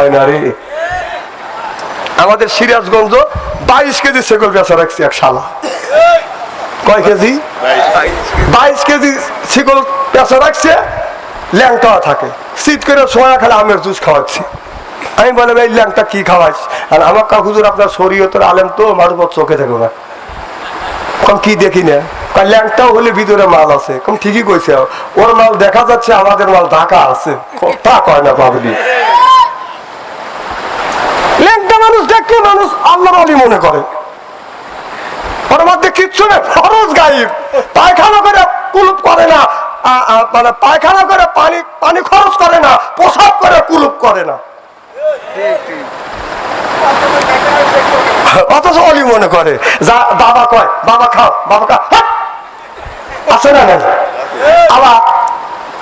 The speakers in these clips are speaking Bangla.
হয় না রে। আমাদের সিরাজগঞ্জ 22 কেজি ছাগল বেচা রাখছি এক শালা। কয় কেজি? 22 কেজি ছাগল বেচা রাখছে। ল্যাংটা থাকে, শীত করে সোয়া খালে আমের জুস খাওয়াচ্ছি। আমি বলে ভাই ল্যাংটা কি খাওয়াইস? আর আমার কা হুজুর আপনার শরীয়তের আলেম তো মারুপত চোখে থাকো না। কম কি দেখি না? ল্যাংটাও হলে ভিতরে মাল আছে। কম ঠিকই কইছে, ওর মাল দেখা যাচ্ছে, আমাদের মাল ঢাকা আছে। তা কয় না পাবলি। ল্যাংটা মানুষ দেখলে মানুষ আল্লাহর ওলি মনে করে। ওর মধ্যে কিচ্ছু নেই, ফরজ গায়েব। পায়খানা করে কুলুপ করে না, মানে পায়খানা করে পানি খরচ করে না, প্রসাব করে কুলুপ করে না, অথচ অলি মনে করে। যা বাবা কয়, বাবা খাও, বাবা খা আছে না নাই? আবার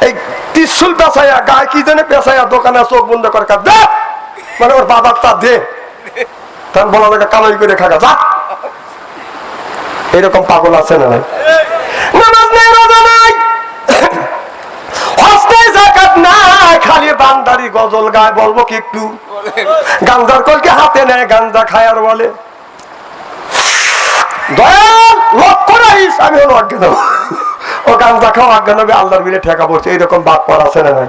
এই ত্রিশুল পেঁচাইয়া গায়ে কি জানে পেঁচাইয়া দোকানে চোখ বন্ধ করে দে, মানে ওর বাবার তা দে, তখন বলা লাগে কামাই করে খাগা যা। এরকম পাগল আছে না নাই? নামাজ নাই, রোজা নাই, হজ নাই, যাকাত নাই, খালি বান্দারি গজল গায়। বলবো কি একটু? গাঞ্জার কলকে হাতে নেয়, গাঞ্জা খায় আর বলে দয়াল লক্ষ্য রাখিস, আমি হলো অজ্ঞান। ও গাঞ্জা খাও অজ্ঞান হবে, আল্লাহর বিলে ঠেকা পড়ছে। এইরকম বাদ পর আছে না নাই?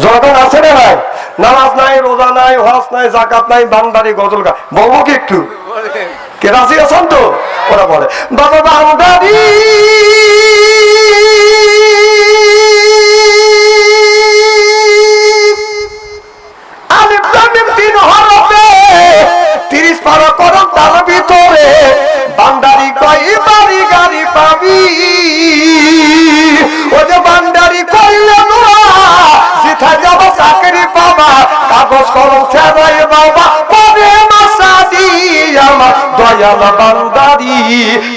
জনগণ আছে না নাই? নামাজ নাই, রোজা নাই, হজ নাই, যাকাত নাই, বান্দারি গজল গায়। বলবো কি একটু? কে রাজি আছেন তো? ওরা বলে বাবা বান্দারি আলিফ লাম মিম 3 হরফে 30 পারা করম তার ভিতরে বান্দারি কই বাড়ি গাড়ি পাবি। ও যে বান্দারি কইলে নোয়া সিথা যাব চাকরি পাবা, কাগজ কলম ছাড়াই বাবা পরে মাসাদি আমার দয়াল বান্দারি।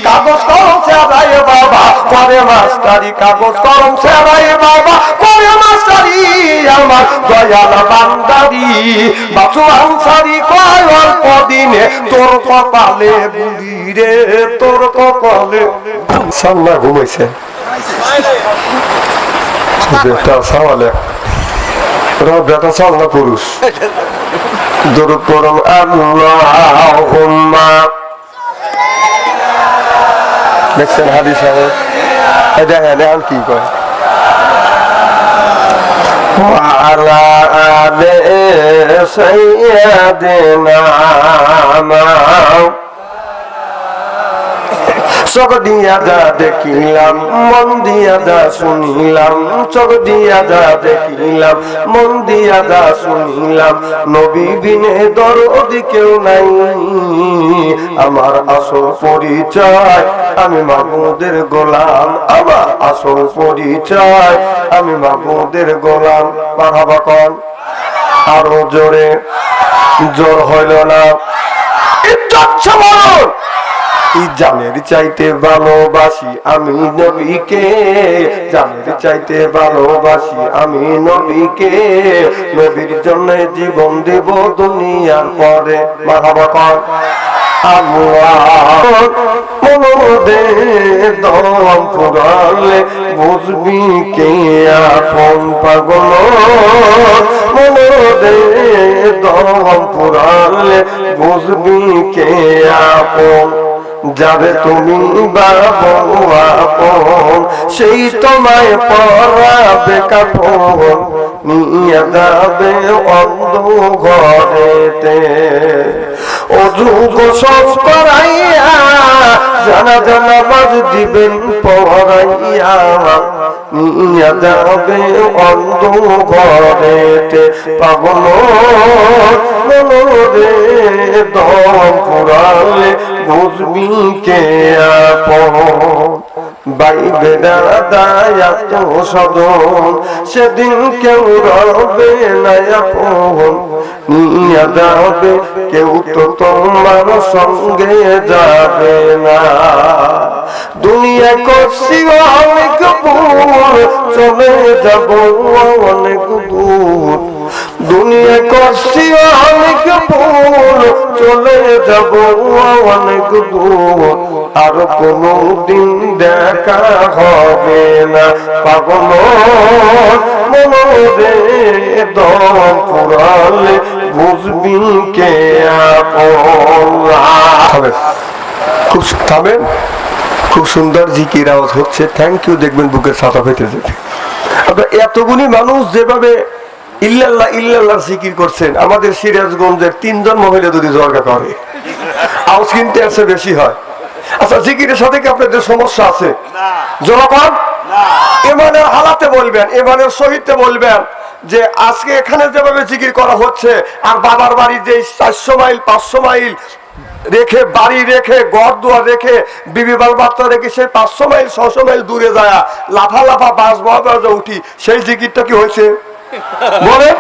কাগজ কলম ছাড়াই বাবা পরে মাস্টারি, কাগজ কলম ছাড়াই বাবা পরে মাস্টারি আমার দয়াল বান্দারি। বাচু আনসারি কয় অল্প দিনে তোর কপালে বুড়ি রে, তোর কপালে সামনা ঘুমাইছে বেটা সাওয়ালে। বেটা চাল না পুরুষ। দরুদ পড়ুন আল্লাহুম্মা। দেখছেন হাদিস সাহেব, দেখেন এখন কি কয় وعلى آل سيدنا চোখ দিয়া যা দেখিলাম, মন দিয়া যা শুনিলাম, চোখ দিয়া যা দেখিলাম, মন দিয়া যা শুনিলাম, নবী বিনে দরদি কেউ নাই। আমার আসল পরিচয় আমি মাহমুদের গোলাম, আমার আসল পরিচয় আমি মাহমুদের গোলাম। মারহাবা কন আরো জোরে, জোর হইল না। ইজ্জত বলুন। জানের চাইতে ভালোবাসি আমি নবীকে, জানের চাইতে ভালোবাসি আমি নবীকে, নবীর জন্য জীবন দেব দুনিয়ার পরে। মারহাবা কর আল্লাহ। মনোদের দম পুরালে বুঝবি কে আপন পাগল, মনোদের দম পুরালে বুঝবি কে আপন। যাবে তুমি বাবু আপন, সেই তোমায় পরাবে কাপড়, নিয়ে যাবে অন্ধ ঘরেতে। অজু গোসল করাইয়া জানাজা নামাজ দিবেন পড়াইয়া, নিয়ে যাবে অন্ধ ঘরেতে। পাগল মনোরে দম পুরালে বুঝবি কে আপন। ভাই বেড়াদা এত সদন, সেদিন কেউ রবে না আপন, নিয়ে যাবে কেউ তো তোমার সঙ্গে যাবে না। দুনিয়া করছি অনেক ভুল, চলে যাব অনেক দূর। দুনিয়া করছি অনেক ভুল, চলে যাব অনেক দূর। আর কোনো দিন দেখা হবে না। পাগল মনোরে দম পুরালে বুঝবি কে আপন। খুব থামেন, খুব সুন্দর জিকির আওয়াজ হচ্ছে, থ্যাংক ইউ। দেখবেন বুকের ছাতা পেতে যেতে। আপনার এতগুলি মানুষ যেভাবে ইল্লাল্লাহ ইল্লাল্লাহ জিকির করছেন, আমাদের সিরাজগঞ্জের 3 জন মহিলা যদি জর্গা করে আওয়াজ কিন্তু এর চেয়ে বেশি হয়। আচ্ছা, জিকিরের সাথে কি আপনাদের সমস্যা আছে? জনগণ ইমানের হালাতে বলবেন, ইমানের সহিতে বলবেন যে আজকে এখানে যেভাবে জিকির করা হচ্ছে, আর বাবার বাড়ি যে 400 মাইল 500 মাইল রেখে, বাড়ি রেখে, ঘর দুয়ার রেখে, বিবি বাল বাচ্চা রেখে সে 500 মাইল 600 মাইল দূরে যায় লাফা লাফা বাস বাজা উঠি, সেই জিকিরটা কি হয়েছে বলেন?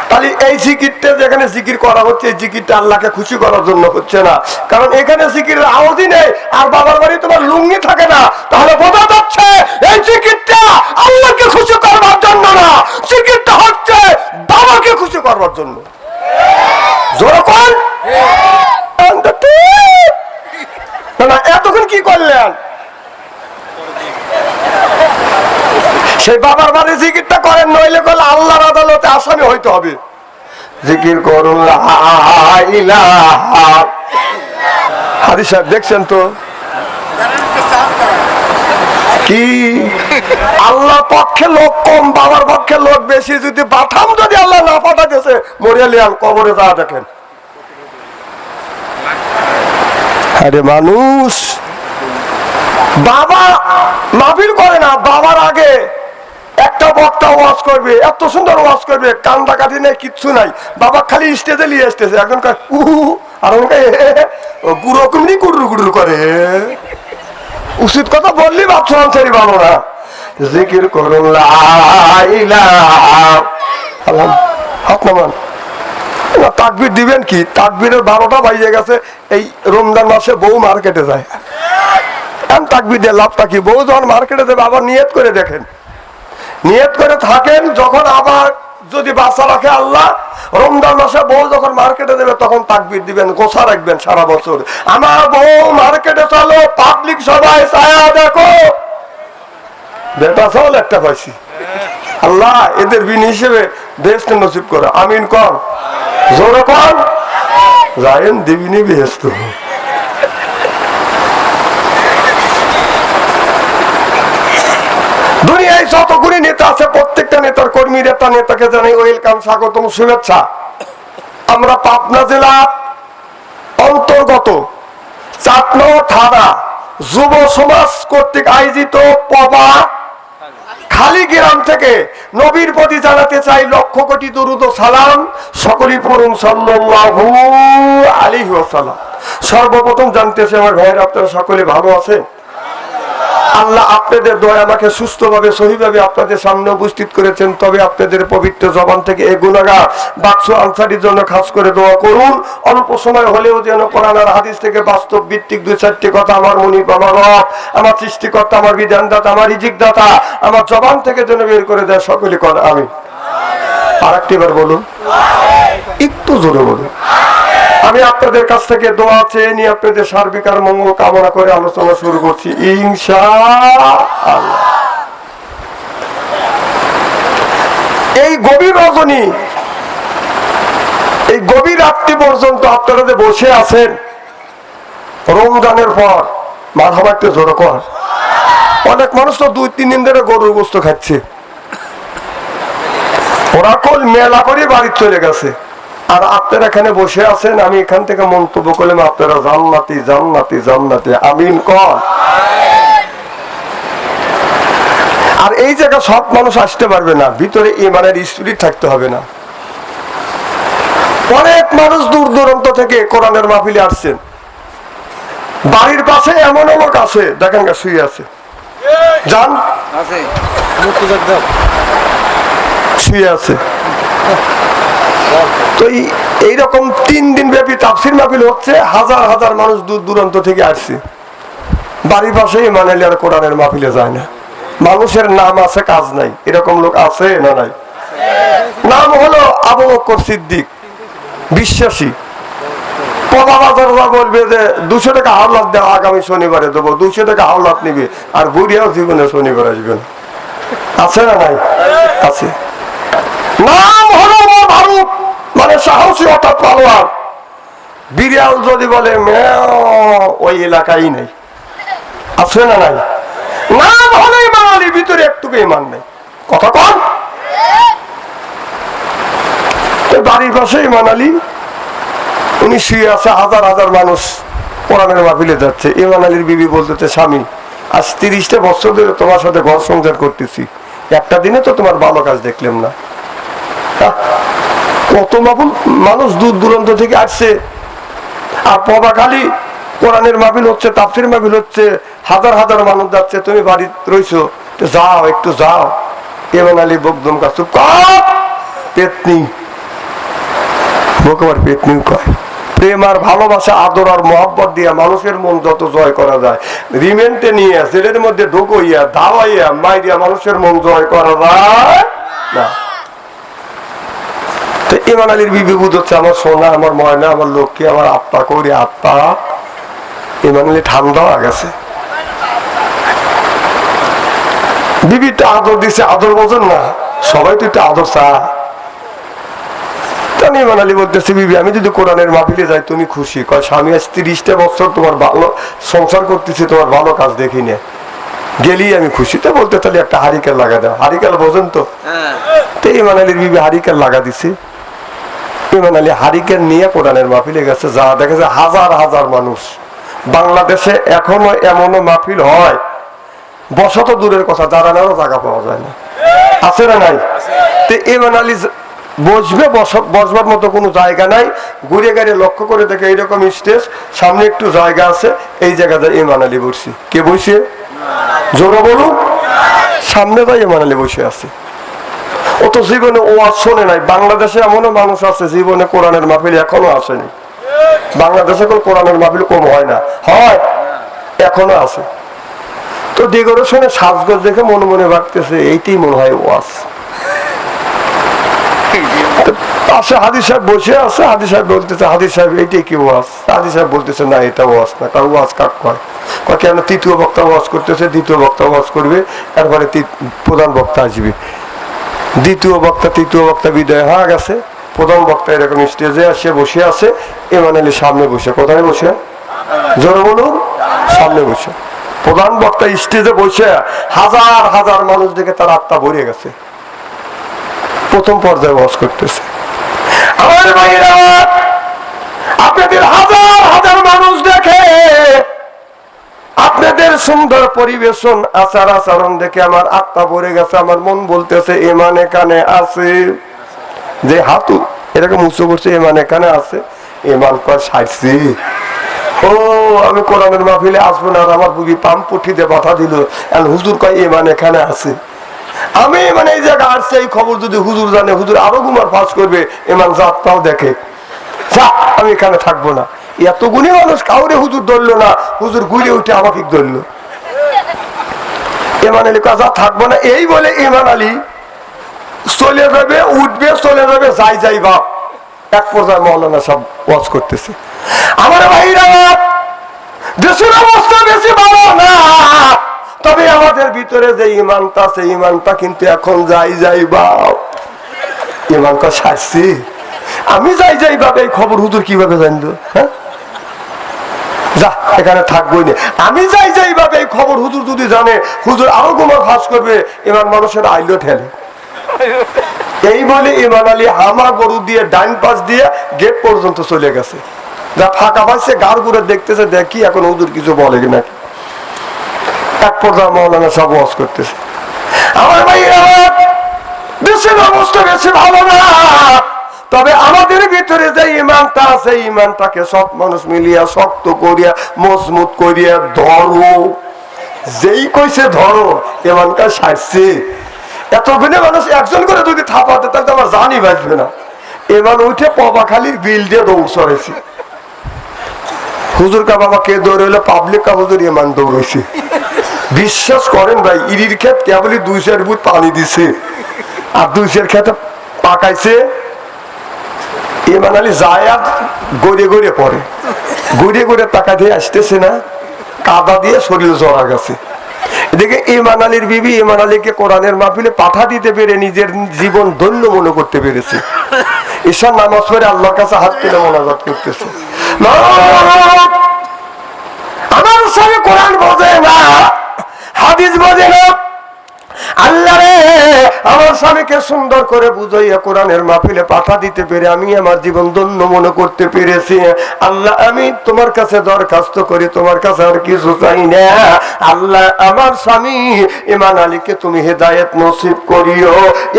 তাহলে এই জিকিরটা যেখানে জিকির করা হচ্ছে, এই জিকিরটা আল্লাহকে খুশি করার জন্য হচ্ছে না, কারণ এখানে জিকিরের আওয়াজই নেই, আর বাবার বাড়ি তোমার লুঙ্গি থাকে না। তাহলে বোঝা যাচ্ছে এই জিকিরটা আল্লাহকে খুশি করবার জন্য না, জিকিরটা হচ্ছে বাবাকে খুশি করবার জন্য। যখন না এতক্ষণ কি করলেন? সেই বাবার বাড়ি জিকিরটা করেন, নইলে করলে আল্লাহর আদালতে আসামি হইতে হবে। জিকির করুন হাদিস সাহেব, দেখছেন তো কি আল্লাহ পক্ষে লোক কম, বাবার পক্ষে লোক বেশি। যদি বাথাম যদি আল্লাহ না পাঠাতেছে, মরিয়ালিয়ান কবরে যা দেখেন। আরে মানুষ বাবা মাহফিল করে না, বাবার আগে একটা বক্তা ওয়াজ করবে, এত সুন্দর ওয়াজ করবে, কান্দা কাটি নেই, কিচ্ছু নাই, বাবা খালি স্টেজে নিয়ে আসতেছে। একজন আর গুরু কুমনি গুরু গুরু করে। উচিত কথা বললি ভাবছিলাম ছেড়ে ভালো না। জিকির করুন হাত নামান। তাকবীর দিবেন কি? তাকবীরের 12টা বাজে গেছে। এই রমজান মাসে বউ মার্কেটে যায়, তাকবীর দিয়ে লাভটা কি? বউ যখন মার্কেটে দেবে আবার নিয়ত করে দেখেন, নিয়ত করে থাকেন, যখন আবার যদি বাঁচা রাখে আল্লাহ, রমজান মাসে বউ যখন মার্কেটে দেবে তখন তাকবীর দিবেন, গোছা রাখবেন সারা বছর। আমার বউ মার্কেটে চলো, পাবলিক সবাই ছায়া দেখো, বেটা চাউল একটা পাইছি, আল্লাহ এদের বিন হিসেবে বেহেশত নসিব করে, আমিন কর, জোরে কর, যায়েন দিবিনি বেহেশত। দুনিয়ায় যতগুলি নেতা আছে, প্রত্যেকটা নেতার কর্মী নেতাকে জানাই ওয়েলকাম, স্বাগতম, শুভেচ্ছা। আমরা পাবনা জেলা অন্তর্গত চাটনা থানা যুব সমাজ কর্তৃক আয়োজিত পবা খালি গ্রাম থেকে নবীর প্রতি জানাতে চাই লক্ষ কোটি দরুদ ও সালাম। সকলেই পড়ুন সাল্লাল্লাহু আলাইহি ওয়াসাল্লাম। সর্বপ্রথম জানতেছি আমার ভাইয়েরা, আপনারা সকলে ভালো আছেন? আল্লাহ আপনাদের দয়া আমাকে সুস্থভাবে সহিভাবে আপনাদের সামনে উপস্থিত করেছেন, তবে আপনাদের পবিত্র জবান থেকে এই গুনাহগার বাক্স আনসারির জন্য খাস করে দোয়া করুন। অল্প সময় হলেও যেন কোরআন আর হাদিস থেকে বাস্তব ভিত্তিক 2-4টি কথা আমার মুনিব, আমার রব, আমার সৃষ্টিকর্তা, আমার বিধানদাতা, আমার রিজিকদাতা আমার জবান থেকে যেন বের করে দেয়। সকলে কর আমি। আর একটিবার বলুন, একটু জোরে বলুন। আমি আপনাদের কাছ থেকে দোয়া চেয়ে নিয়ে আপনাদের সার্বিক আর মঙ্গল কামনা করে আলোচনা শুরু করছি ইনশাআল্লাহ। এই গভীর রজনী, এই গভীর রাত্রি পর্যন্ত আপনারা যে বসে আছেন, রমজানের পর মাথা একটু জোরে কর। অনেক মানুষ তো 2-3 দিন ধরে গরুর গোস্ত খাচ্ছে, ওরা কল মেলা করে বাড়ি চলে গেছে, আর আপনারা এখানে বসে আছেন। আমি এখান থেকে মন্তব্য করলাম আপনারা জান্নাতি জান্নাতি জান্নাতি, আমিন কর। আর এই জায়গা সব মানুষ আসতে পারবে না, ভিতরে ইমানের স্পিরিট থাকতে হবে না। অনেক মানুষ দূর দূরান্ত থেকে কোরআনের মাহফিলে আসছেন। বাড়ির পাশে এমন লোক আছে, দেখেন গা শুয়ে আছে, জান শুয়ে আছে। তো এইরকম 3 দিন ব্যাপী তাফসীর মাহফিল হচ্ছে, হাজার হাজার মানুষ দূর দূরান্ত থেকে আসছে। বাড়ির পাশে ইমানের আর কোরআনের মাহফিলে যায় না। মানুষের নাম আছে, কাজ নাই, এরকম লোক আছে না নাই? নাম হলো আবু বকর সিদ্দিক, বিশ্বাসী। পবা বাজাররা বলবে যে 200 টাকা হাওলাত দেওয়া, আগামী শনিবারে দেবো, 200 টাকা হাওলাত নিবে, আর বুড়িয়াও জীবনে শনিবার আসবে না। আছে না নাই? আছে। নাম হলো ভারত, মানে সাহসী অর্থাৎ পালোয়ান। বিড়াল যদি বলে ওই এলাকায় নেই, আছে না নাই? নাম হলে বাঙালির ভিতরে একটুকু ইমান নেই। কথা কন। বাড়ির পাশে ইমান আলী, উনি শুয়ে আছে, হাজার হাজার মানুষ কোরআনের মাহফিলে যাচ্ছে। ইমান আলীর বিবি বলতেছে, স্বামী আজ 30টা বছর ধরে তোমার সাথে ঘর সংসার করতেছি, একটা দিনে তো তোমার ভালো কাজ দেখলাম না। কত মানুষ দূর দূরান্ত থেকে আসছে, আর পবাখালি কোরআনের মাহফিল হচ্ছে, তাফসীর মাহফিল হচ্ছে, হাজার হাজার মানুষ যাচ্ছে, তুমি বাড়ি রইছো, যাও একটু যাও। ইমান আলী বকদম কা চুপ কর, পেতনি বকবার পেতনি কয়। প্রেম আর ভালোবাসা, আদর আর মহব্বত দিয়া মানুষের মন যত জয় করা যায়, রিমেন্টে নিয়ে জেলের মধ্যে ঢুকাইয়া দাওয়াইয়া মাইরিয়া মানুষের মন জয় করা যায় না। তো ইমান আলীর বিবি বুঝছে, আমার সোনা, আমার ময়না, আমার লক্ষ্মী, আমার আত্মা করি আত্মা। ইমান আলী ঠান্ডা হয়ে গেছে। বিবিটা আদর দিছে, আদর বোঝেন না, সবাই তো একটু আদর চায়। ইমান আলী বলতেছে, বিবি আমি যদি কোরআনের মাহফিলে যাই তুমি খুশি? কয়, স্বামী আজ 30টা বছর তোমার ভালো সংসার করতেছি, তোমার ভালো কাজ দেখি না, গেলেই আমি খুশি। তো বলতে তাহলে একটা হারিকেল লাগা দাও। হারিকেল বোঝেন তো? তো ইমান আলীর বিবি হারিকেল লাগা দিছে। ইমান আলী হারিকেল নিয়ে কোরআনের মাহফিলে গেছে। যা দেখেছে হাজার হাজার মানুষ। বাংলাদেশে এখনো এমনও মাহফিল হয়, বসা তো দূরের কথা, দাঁড়ানোরও জায়গা পাওয়া যায় না, আছে না নাই? তো ইমান আলী বসবে, বসবার মতো কোনো জায়গা নাই। ঘুরে গাড়ি লক্ষ্য করে দেখে এইরকম স্টেজ, সামনে একটু জায়গা আছে, এই জায়গাতে ইমান আলী বসছি। কে বসে? জোরে বলুন। সামনে তাই ইমান আলী বসে আছে। ও তো জীবনে ওয়াজ শোনে নাই। বাংলাদেশে এমনও মানুষ আছে জীবনে কোরআনের মাহফিল এখনো আসেনি। বাংলাদেশে কোরআনের মাহফিল কম হয় না, হয়, এখনো আছে। তো ডেকোরেশনে সাজগোজ দেখে মনে মনে ভাবতেছে এইটাই মনে হয় ওয়াজ। পাশে হাদিস সাহেব বসে আছে, হাদিস সাহেব বলতেছে, হাদিস সাহেব এইটাই কি ওয়াজ? হাদিস সাহেব বলতেছে, না এটা ওয়াজ না। কারণ ওয়াজ কাক কয়? কেন? তৃতীয় বক্তা ওয়াজ করতেছে, দ্বিতীয় বক্তা ওয়াজ করবে, তারপরে প্রধান বক্তা আসবে। দ্বিতীয় বক্তা তৃতীয় বক্তা বিদায় হয়ে গেছে, প্রধান বক্তা এরকম স্টেজে আসে বসে আছে। ইমান আলী সামনে বসে। কোথায় বসে? জোরে বলুন। সামনে বসে। প্রধান বক্তা স্টেজে বসে হাজার হাজার মানুষ দেখে তার আত্মা ভরে গেছে। প্রথম পর্যায়ে ওয়াজ করতেছে। আমার ভাইরা, আপনাদের হাজার হাজার মানুষ দেখে, আপনাদের সুন্দর পরিবেশন, আচার আচরণ দেখে আমার আত্মা ভরে গেছে। আমার মন বলতেছে ইমান এখানে আছে। যে হাতু এরকম উঁচু করছে, ইমান এখানে আছে। ইমান কয় সাইছি, ও আমি কোরআনের মাহফিলে আসবো না। আর আমার বুবি পাম পুঠিতে বাধা দিল। হুজুর কয় ইমান এখানে আছে। আমি মানে এই জায়গা আসছে, এই খবর যদি হুজুর জানে, হুজুর আরো গুমার ফাঁস করবে। ইমান যাত্রাও দেখে, যা আমি এখানে থাকবো না। এত গুণী মানুষ কাউরে হুজুর ধরলো না, হুজুর ঘুরে উঠে আমাকে ধরলো। ইমান আলী কাজা থাকবো না, এই বলে ইমান আলী চলে যাবে, উঠবে, চলে যাবে, যাই যাই বাপ। এক পর্যায়ে মৌলানা সব ওয়াজ করতেছে। আমার ভাইরা, দেশের অবস্থা বেশি ভালো না, তবে আমাদের ভিতরে যে ইমানটা আছে, ইমানটা কিন্তু এখন যাই যাই বাপ। ইমানটা সারছি, আমি যাই যাই বাপ। এই খবর হুজুর কিভাবে জানলো? হ্যাঁ, যা এখানে থাকবোই না। আমি যাই যাই বাপ, এই খবর হুজুর যদি জানে, হুজুর আরো গুমার ফাঁস করবে। ইমান মানুষের আইলো ঠেলে। এই বলে ইমান আলী হামা গরু দিয়ে ডাইন পাশ দিয়ে গেট পর্যন্ত চলে গেছে। যা ফাঁকা পাইছে, গাড় ঘুরে দেখতেছে, দেখি এখন হুজুর কিছু বলে কিনা। এক পর্যায়ে মৌলানা সব ওয়াজ করতেছে। আমার ভাইরা, দেশের অবস্থা বেশি ভালো না, তবে আমাদের ভিতরে যে ইমানটা আছে, ইমানটাকে সব মানুষ মিলিয়া শক্ত করিয়া মজবুত করিয়া ধরো। যেই কইছে ধরো, ইমানটা সারছে। এতগুলো মানুষ একজন করে যদি থাপাতে, তাহলে আমার জানি বাঁচবে না। এবার উঠে পবাখালির বিল দিয়ে দৌড় সরেছি। হুজুর কা বাবা কে দৌড়াইলো? পাবলিক কা হুজুর ইমান দৌড়াইছে। বিশ্বাস করেন ভাই, ইরির ক্ষেত কেবলই 200 ফুট পানি দিছে, আর 200 ক্ষেতে পাকাইছে। ইমান আলী যায় আর গড়ে গড়ে পড়ে, গড়ে গড়ে টাকা দিয়ে আসতেছে না, কাদা দিয়ে শরীর জড়া গেছে। এদিকে ইমান আলীর বিবি ইমান আলীকে কোরআনের মাহফিলে পাঠা দিতে পেরে নিজের জীবন ধন্য মনে করতে পেরেছে। ঈশার নামাজ পড়ে আল্লাহর কাছে হাত তুলে মোনাজাত করতেছে। আমার স্বামী কোরআন বোঝে না, হাদিস বোঝে না। আল্লাহ রে, আমার স্বামীকে সুন্দর করে বুঝাইয়া কোরআনের মাহফিলে পাঠা দিতে পেরে আমি আমার জীবন ধন্য মনে করতে পেরেছি। আল্লাহ, আমি তোমার কাছে দরখাস্ত করি, তোমার কাছে আর কিছু চাই না। আল্লাহ, আমার স্বামী ইমান আলীকে তুমি হেদায়েত নসিব করিও।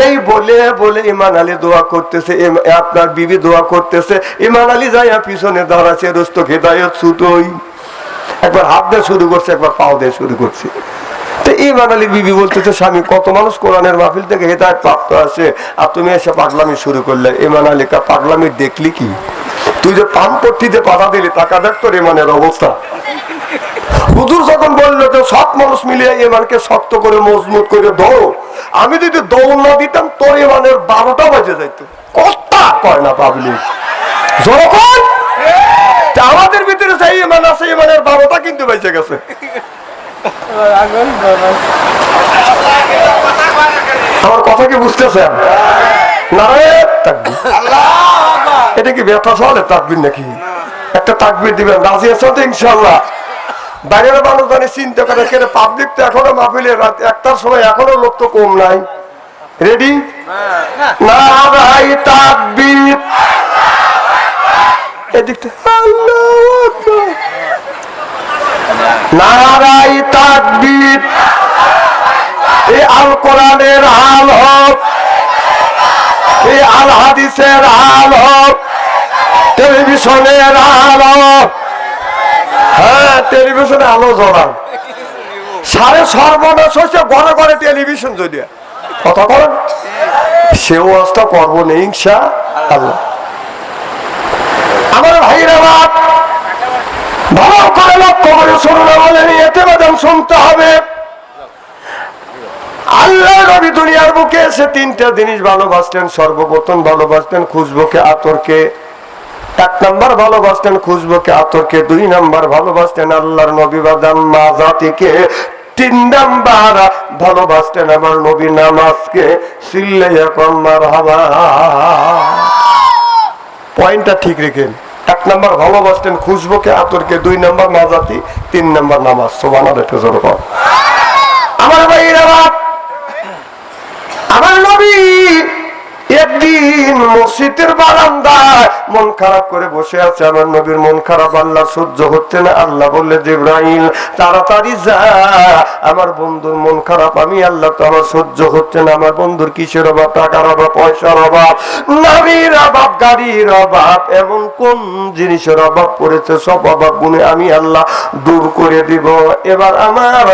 এই বলে বলে ইমান আলী দোয়া করতেছে, আপনার বিবি দোয়া করতেছে। ইমান আলী যাইয়া পিছনে দাঁড়াচ্ছে, রোস্ত হেদায়েত ছুটোই। একবার হাত দিয়ে শুরু করছে, একবার পাও দিয়ে শুরু করছে। ইমান আলী বিবি বলতেছে, স্বামী, কত মানুষ কোরআনের মাহফিল থেকে হেদায়েত প্রাপ্ত আসে, আর তুমি এসে পাগলামি শুরু করলে। ইমান আলী কা, পাগলামি দেখলি কি? তুই যে পাম্পট্টিতে পাঠা দিলি, টাকা দেখ তোর ইমানের অবস্থা। হুজুর যখন বললো যে সব মানুষ মিলিয়ে ইমানকে শক্ত করে মজবুত করে ধরো, আমি যদি দৌড় না দিতাম তোর ইমানের 12টা বাজে যাইতো। কথা কয় না পাবলিক, যখন আমাদের ভিতরে যে ইমান আছে, ইমানের 12টা কিন্তু বেঁচে গেছে। আমার কথা কি বুঝতেছেন? এটা কি ব্যথা চলে তাকবীর নাকি? একটা তাকবীর দিবেন, রাজি আছেন তো ইনশাআল্লাহ? বাইরের মানুষ জানি চিন্তা করে, কেন পাবলিক তো এখনো মাহফিলে রাত 1টার সময় এখনো লোক তো কম নাই। রেডি? না ভাই, তাকবীর। এদিকটা আল্লাহু আকবার, নারাই তাকবীর। এই আল কোরআনের হাল হোক, এই আল হাদিসের হাল হোক, টেলিভিশনের হাল হোক। হ্যাঁ, টেলিভিশনে আলো জ্বলান, সারে সর্বনাশ হচ্ছে ঘরে ঘরে টেলিভিশন। যদি কথা বলেন, সেও আজটা করবো না ইনশাআল্লাহ। আমার ভাইরা বাপ, ভালো করে লক্ষ্য করে শুনুন, আমাদের এতে বাদাম শুনতে হবে। আল্লাহ নবী দুনিয়ার বুকে এসে 3টা জিনিস ভালোবাসতেন। সর্বপ্রথম ভালোবাসতেন খুশবুকে আতরকে। 1 নাম্বার ভালোবাসতেন খুশবুকে আতরকে। 2 নাম্বার ভালোবাসতেন আল্লাহর নবী বাদাম মা জাতিকে। 3 নাম্বার ভালোবাসতেন আমার নবী নামাজকে। সিল্লাইয়া কম মারহাবা। পয়েন্টটা ঠিক রেখেন। 1 নাম্বার ভালোবাসতেন খুশবুকে আতরকে, 2 নাম্বার মাজাতি, 3 নাম্বার নামাজ। সুবহানাল্লাহ। আমার ভাইরা, আমার নবী একদিন মসজিদের বারান্দায় মন খারাপ করে বসে আছে। আমার নবীর মন খারাপ আল্লাহ সহ্য হচ্ছে না। আল্লাহ বললে, জিবরাইল তাড়াতাড়ি যা, আমার বন্ধুর মন খারাপ, আমি আল্লাহ তো আমার সহ্য হচ্ছে না। আমার বন্ধুর কিসের অভাব? টাকার অভাব, পয়সার অভাব, নারীর অভাব, গাড়ির অভাব, এমন কোন জিনিসের অভাব পড়েছে, সব অভাব গুণে আমি আল্লাহ দূর করে দিব। এবার আমার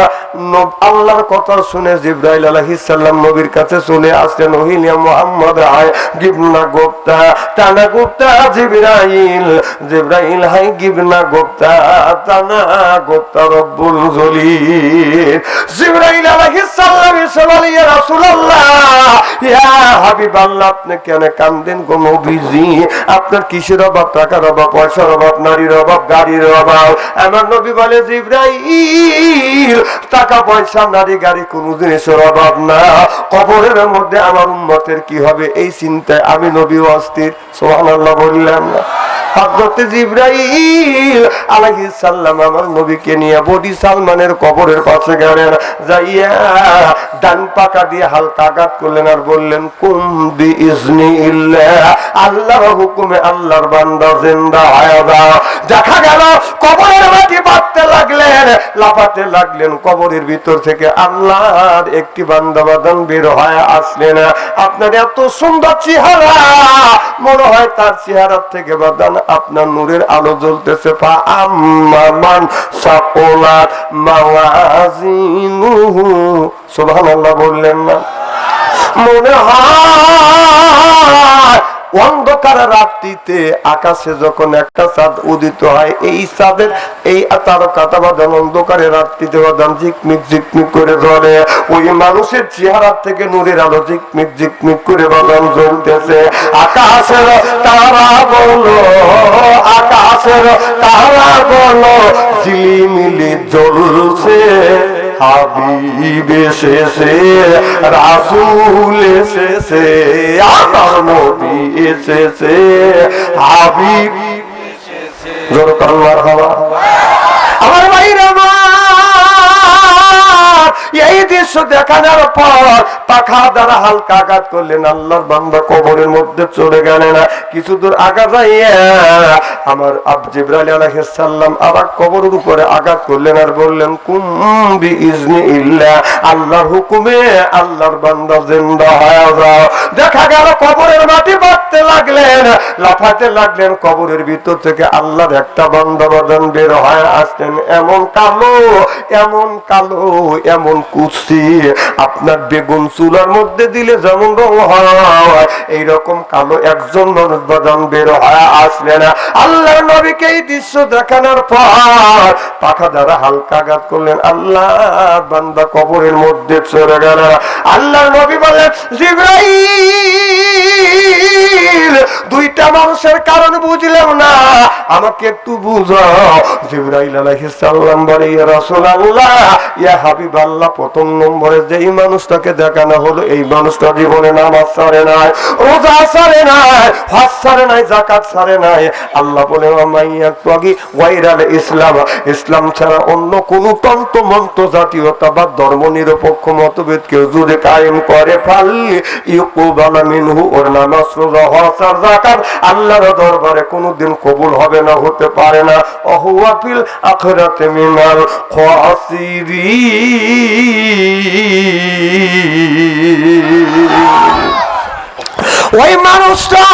আল্লাহর কথা শুনে জিবরাইল আলাইহিস সালাম নবীর কাছে চলে আসলেন। ওহিলিয়া মুহাম্মদ আয় গিবনা গোপ্তা তানা গোপ্তা জিবরাইল, জিবরাইল হাই গিবনা গোপ্তা তানা গোপ্তা রব্বুল জলিল। জিবরাইল আলাইহিস সালাম বলে, ইয়া রাসূলুল্লাহ, ইয়া হাবিবাল্লাহ, আপনি কেন কাঁদেন গো নবীজি? আপনার কিসের অভাব? টাকার অভাব, পয়সার অভাব, নারীর অভাব, গাড়ির অভাব। আমার নবী বলে, জিবরাইল, টাকা পয়সা, নারী, গাড়ি কোন জিনিসের অভাব না। কবরের মধ্যে আমার উম্মতের কি হবে এই চিন্তায় আমি নবী অস্থির। সুবহানাল্লাহ বললাম না? হযরত জিবরাইল আলাইহিস সালাম আমার নবীকে নিয়ে বডি সালমানের কবরের পাশে গেলেন। যাইয়া ডান পাকা দিয়ে হালকা আঘাত করলেন আর বললেন, কুম বিইজনিল্লাহ, আল্লাহর হুকুমে আল্লাহর বান্দা জিন্দা হয়ে যাও। দেখা গেল কবরের মাটি বাঁধতে লাগলেন, লাফাতে লাগলেন। কবরের ভিতর থেকে আল্লাহর একটি বান্দা বাদান বের হয়ে আসলেন। আপনার এত সুন্দর চেহারা, মনে হয় তার চেহারা থেকে বাদান আপনার নূরের আলো জ্বলতেছে। পা আম্মান সাকুলাত মাওয়াজিনুহু, সুবহানাল্লাহ বললেন না? মনে হয় অন্ধকার রাত্রিতে আকাশে যখন একটা চাঁদ উদিত হয়, এই চাঁদের এই তারকাটা বাদান অন্ধকারে রাত্রিতে বাদান ঝিকমিক ঝিকমিক করে জ্বলে। ওই মানুষের চেহারা থেকে নূরের আলো ঝিকমিক ঝিকমিক করে বাদান জ্বলতেছে। আকাশের তারা বলো, আকাশের তারা বলো, ঝিলিমিলি জ্বলছে। হাবিব এসেছে, রাসূল এসেছে, আমার নবী এসেছে, হাবিব জোর করে মারহাবা। আমার ভাইরা এই দৃশ্য দেখানোর পর পাখা দ্বারা হালকা আঘাত করলেন, আল্লাহর বান্দা কবরের মধ্যে চলে গেলেন। কিছু দূর আঘাত যাইয়া আমার জিবরাইল আলাইহিস সালাম আবার কবরের উপরে আঘাত করলেন আর বললেন, কুম বিইজনিল্লাহ, আল্লাহর হুকুমে আল্লাহর বান্দা জিন্দা হয়ে যাও। দেখা গেল কবরের মাটি বাঁধতে লাগলেন, লাফাতে লাগলেন, কবরের ভিতর থেকে আল্লাহর একটা বান্দা বাদান বের হয়ে আসলেন, এমন কালো, এমন কালো, এমন কুচি, আপনার বেগুন চুলার মধ্যে দিলে যেমন রং হয় এইরকম কালো একজন মানুষ বাদান বের হয়ে আসলেন। আল্লাহর নবীকে এই দৃশ্য দেখানোর পর পাখা দ্বারা হালকা আঘাত করলেন, আল্লাহর বান্দা কবরের মধ্যে চলে গেল। আল্লাহর নবী বলেন, জিবরাইল, দুইটা মানুষের কারণ বুঝলাম না, আমাকে একটু বুঝাও। জিবরাইল আলাইহিস সালাম বলে, ইয়া রাসূলুল্লাহ, ইয়া হাবিবাল্লাহ, প্রথম নম্বরে যেই মানুষটাকে দেখানো হলো এই মানুষটা জীবনে নামাজ ছাড়ে নাই, রোজা ছাড়ে নাই, হজ ছাড়ে নাই, যাকাত ছাড়ে নাই। আল্লাহ বলে, মাইয়াকি ওয়াইরাল ইসলাম, ইসলাম ছাড়া অন্য কোন তন্ত্র মন্ত্র জাতীয়তা বা ধর্ম নিরপেক্ষ মতভেদ কেউ যদি কায়েম করে, ফালি ইউকুবালা মিনহু, ওর নামাজ রোজা হজ আর যাকাত আল্লাহর দরবারে কোনদিন কবুল হবে না, হতে পারে না। ওহুয়া ফিল আখিরাতি মিনাল খাসিরিন। ওই মানুষটা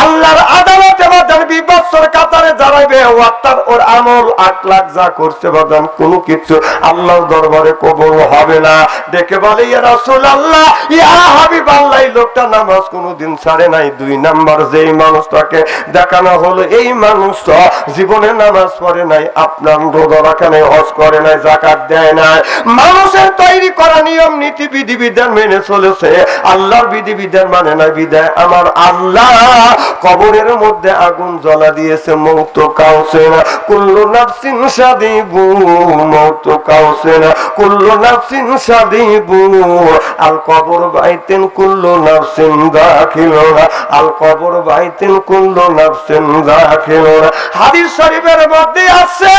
আল্লাহর আদালতে বাদান বিবৎসর কাতারে দাঁড়াইবে, অর্থাৎ ওর আমল 8 লাখ যা করছে বাদান কোনো কিছু আল্লাহর দরবারে কবুল হবে না। ডেকে বলে, ইয়া রাসূলুল্লাহ, ইয়া হাবিবাল্লাহ, এই লোকটা নামাজ কোনোদিন ছাড়ে নাই। 2 নাম্বার যেই মানুষটাকে দেখানো হলো এই মানুষটা জীবনে নামাজ পড়ে নাই, আপনার রোজা রাখে নাই, হজ করে নাই, যাকাত দেয় নাই, মানুষের তৈরি করা নিয়ম নীতি বিধিবিধান মেনে চলেছে, আল্লাহর বিধিবিধান মানে না। বিদায় আমার আল্লাহ কবরের মধ্যে আগুন জ্বলা দিয়েছে, মৌত কাউসেনা কুল্লু নাফসিন সাদিবু, মৌত কাউসেনা কুল্লু নাফসিন সাদিবু, আল কবর বাইতেন কুল্লু নাফসিন দাখিলুনা, আল কবর বাইতেন কুল্লু নাফসিন দাখিলুনা। হাদিস শরীফের মধ্যে আছে,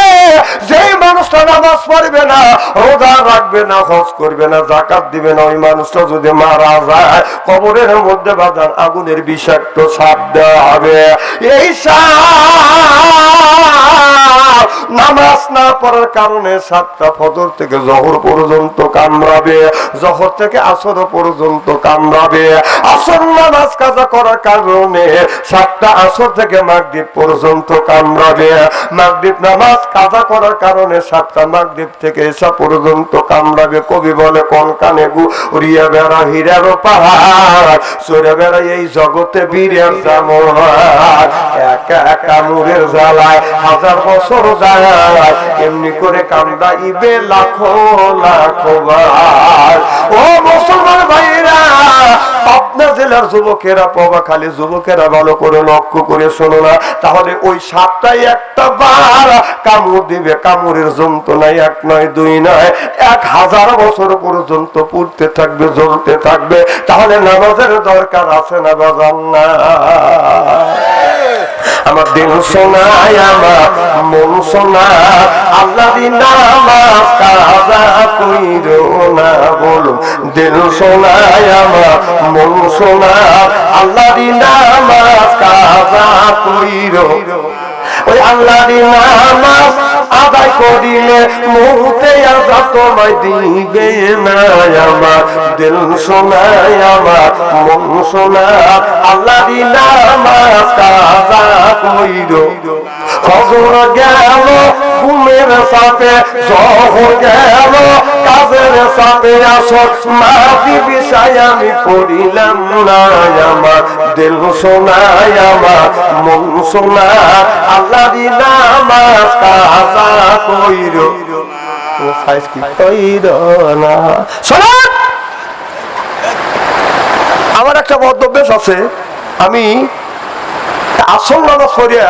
যেই মানুষটা নামাজ পড়বে না, রোজা রাখবে না, হজ করবে না, যাকাত দিবে না, ওই মানুষটা যদি মারা যায় কবরের মধ্যে বাদান আগুনের বিষাক্ত সাপ দেওয়া হবে। এই সাপ নামাজ না পড়ার কারণে 7টা ফজর থেকে জোহর পর্যন্ত কামড়াবে, জোহর থেকে আসর পর্যন্ত কামড়াবে, আসর নামাজ কাজা করার কারণে 7টা আসর থেকে মাগরিব পর্যন্ত কামড়াবে, মাগরিব নামাজ কাজা করার কারণে 7টা মাগরিব থেকে এসা পর্যন্ত কামড়াবে। কবি বলে, কোন কানে উড়িয়া বেড়া হীরার পাহাড়, চড়ে বেড়া এই জগতে বীরের জামর, একা একা মুরের জ্বালায় 1000 বছর যায়, এমনি করে কামড়াইবে লাখো লাখো বার। ও মুসলমান ভাইরা, পাবনা জেলার যুবকেরা, পবাখালী যুবকেরা, ভালো করে লক্ষ্য করে শোনো না, তাহলে ওই সাপটাই একটা বার কামড় দিবে, কামড়ের যন্ত্রণায় 1 নয় 2 নয় 1000 বছর পর্যন্ত পুড়তে থাকবে, জ্বলতে থাকবে। তাহলে নামাজের দরকার আছে না বাজান? না। আমার দিল শোনায়, আমার মন শোনায়, আল্লাহর নামাজ কাজা কইরো না, বলো দিল শোনায়, আমার মন শোনায়, আল্লাহর নামাজ কাজা কইরো। ওই আল্লাহর নামাজ আদায় করিলে মুহূর্তে আযাব তোমায় দিবে না। আমার দিল শোনায়, আমার মন শোনায়, আল্লাহর নামাজ কাজা কইরো। ফজর গেল ঘুমের সাথে, জোহর গেল কাজের সাথে, আসর মাটি বিষয় আমি পড়িলাম না। আমার দিল শোনায়, আমার মন শোনায়, আল্লাহর নামাজ কাজা কইরো। ও সাইজ কি কইরো না। শোনো, আমার একটা বদভ্যাস আছে, আমি আসল নামাজ পড়িয়া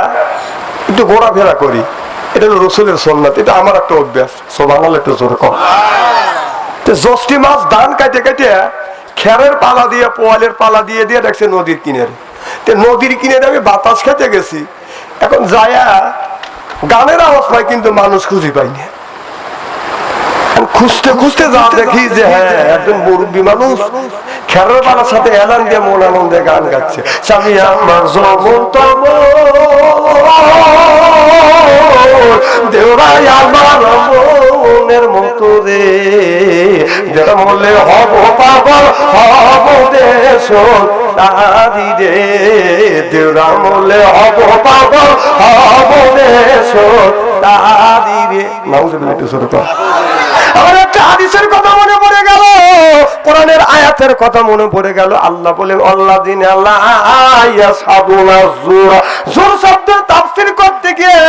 একটু ঘোরাফেরা করি, এটা হলো রসুলের সুন্নাত, এটা আমার একটা অভ্যাস। সুবহানাল্লাহ, একটু জোরে কর। জ্যৈষ্ঠী মাছ ধান কাটে কাটে খেরের পালা দিয়ে পোয়ালের পালা দিয়ে দিয়ে দেখছে নদীর কিনারে। নদীর কিনারে আমি বাতাস খেতে গেছি, এখন যায়া গানের আওয়াজ পাই কিন্তু মানুষ খুঁজে পাইনি। খুঁজতে খুঁজতে যা দেখি যে হ্যাঁ একজন মুরব্বী মানুষ খেরের পালার সাথে এলান দিয়ে মন আনন্দে গান গাচ্ছে। স্বামী আমার জমন তম দেওরাই আমার মনের মতো রে, যেটা বললে হব পাগল হব দেশ তারি রে, দেওরা বললে হব পাগল হব দেশ তারি রে। নাউজুবিল্লাহ, একটু ছোট কর। আমার একটা হাদিসের কথা মনে পড়ে গেল, কোরআনের আয়াতের কথা মনে পড়ে গেল। আল্লাহ বলেন আল্লাযিন আল্লাহ ইয়াসহাবুনা যুরা। জোর শব্দ তাফসীর করতে গিয়ে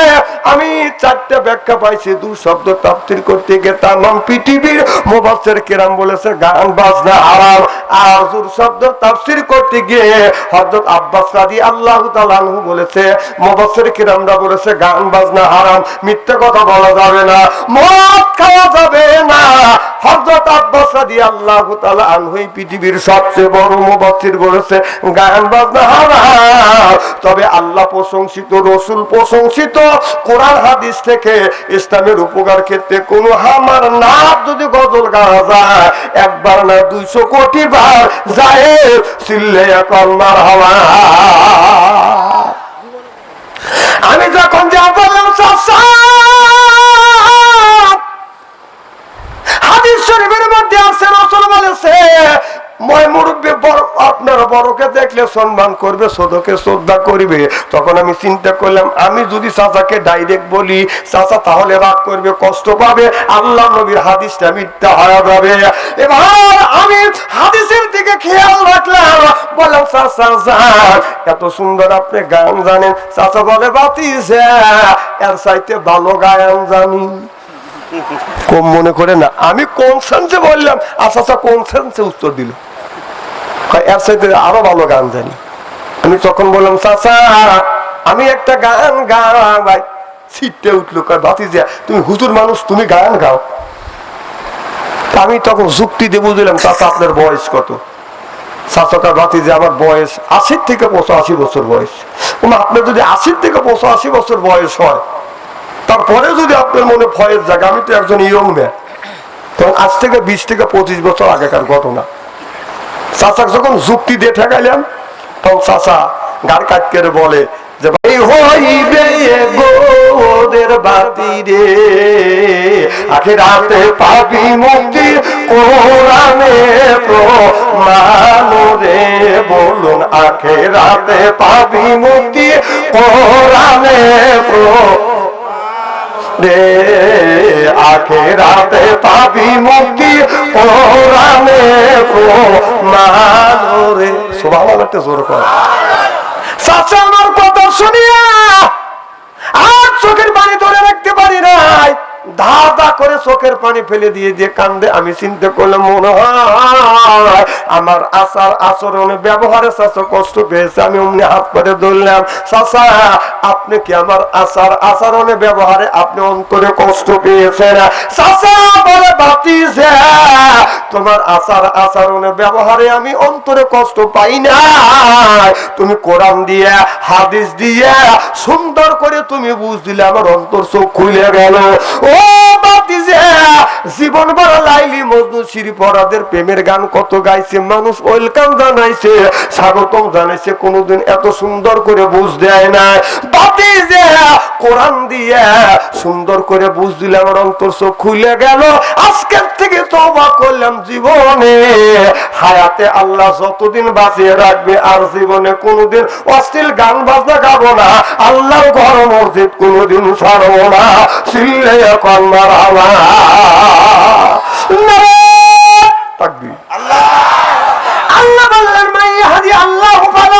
আমি চারটা ব্যাখ্যা পাইছি। দু শব্দ তাফসীর করতে গিয়ে তামাম পৃথিবীর মুফাসসির কিরাম বলেছে গান বাজনা হারাম। আর জোর শব্দ তাফসীর করতে গিয়ে হযরত আব্বাস রাদিয়াল্লাহু তাআলা আনহু বলেছে, মুফাসসির কিরামরা বলেছে গান বাজনা হারাম, মিথ্যা কথা বলা যাবে না, মদ খাওয়া যাবে না। হযরত আব্বাস রাদিয়াল্লাহু তাআলা আনহু পৃথিবীর সবচেয়ে বড় মুফাসসির বলেছে গান বাজনা হারাম। তবে আল্লাহ প্রশংসিত, রাসূল প্রশংসিত, কোরআন হাদিস থেকে ইসলামের উপকার ক্ষেত্রে কোন হামার নাচ যদি গজল গাওয়া যায়, একবার না 200 কোটি বার যায় চিল্লায়া কলমার হাওয়া। আমি যখন যা বললাম চাচা, হাদিস শরীফের মধ্যে আছে রাসূল বলেছে মই মুরব্বী আপনারা বড়কে দেখলে সম্মান করবে, ছোটকে শ্রদ্ধা করবে। তখন আমি চিন্তা করলাম আমি যদি চাচাকে ডাইরেক্ট বলি চাচা তাহলে রাগ করবে, কষ্ট পাবে, আল্লাহ নবীর হাদিসটা মিথ্যা হয়ে যাবে। এবার আমি হাদিসের দিকে খেয়াল রাখলাম, বললাম চাচা যান এত সুন্দর আপনি গান জানেন। চাচা বলে বাতিজা এর চাইতে ভালো গায়ন জানি। কম মনে করে না, আমি কোন সেন্সে বললাম, আচ্ছা কোন সেন্সে উত্তর দিল, এর সাথে আরো ভালো গান জানি। আমি তখন বললাম চাচা আমি একটা গান গাই, ছিটতে উঠলো, কয় ভাতিজা তুমি হুজুর মানুষ, তুমি গান গাও। আমি তখন যুক্তি দিয়ে বুঝলাম চাচা আপনার বয়স কত? চাচা কয় ভাতিজা আমার বয়স 80 থেকে 85 বছর বয়স। আপনার যদি 80 থেকে 85 বছর বয়স হয়, তারপরে যদি আপনার মনে ভয়ের জায়গা, আমি তো একজন ইয়ং ম্যান, তখন আজ থেকে 20 থেকে 25 বছর আগেকার ঘটনা। চাচা যখন যুক্তি দিয়ে ঠেকাইলাম, তখন চাচা গাড় কাট করে বলে যে হইবে গোদের বাতি রে, আখিরাতে পাবি মুক্তি কোরআনে প্রমাণ রে। বলুন আখিরাতে পাবি মুক্তি কোরআনে রে, আখিরাতে পাবি মুক্তি কোরআনে প্রমাণ রে। সুবহানাল্লাহ, একটা জোরে কর। চাচা আমার কথা শুনিয়া আর চোখের পানি ধরে রাখতে পারি নাই, ধা ধা করে চোখের পানি ফেলে দিয়ে দিয়ে কান্দে। আমি চিন্তা করলাম মনে হয় আমার আচার আচরণে ব্যবহারে চাচা কষ্ট পেয়েছে। আমি অমনি হাত করে ধরলাম, চাচা আপনি কি আমার আচার আচরণে ব্যবহারে আপনি অন্তরে কষ্ট পেয়েছেন? চাচা বলে ভাতিজা তোমার আচার আচরণে ব্যবহারে আমি অন্তরে কষ্ট পাই না, তুমি কোরআন দিয়ে হাদিস দিয়ে সুন্দর করে তুমি বুঝ দিলে আমার অন্তর চোখ খুলে গেল। ও ভাতিজা জীবন ভর লাইলি মজনু শ্রীপরাদের প্রেমের গান কত গাইছে মানুষ, ওয়েলকাম জানাইছে, স্বাগতম জানাইছে, কোনোদিন এত সুন্দর করে বুঝ দেয় না। ভাতিজা কোরআন দিয়ে সুন্দর করে বুঝ দিলে আমার অন্তর চোখ খুলে গেল। আজকের থেকে তওবা করলাম, জীবনে হায়াতে আল্লাহ যতদিন বাঁচিয়ে রাখবে আর জীবনে কোনোদিন অশ্লীল গান বাজনা গাবো না, আল্লাহর ঘর মসজিদ কোনোদিন ছাড়বো না। চিল্লে এখন মারহাবা তাকবীর। আল্লাহ বললেন মাইয়াহদি আল্লাহু ফালা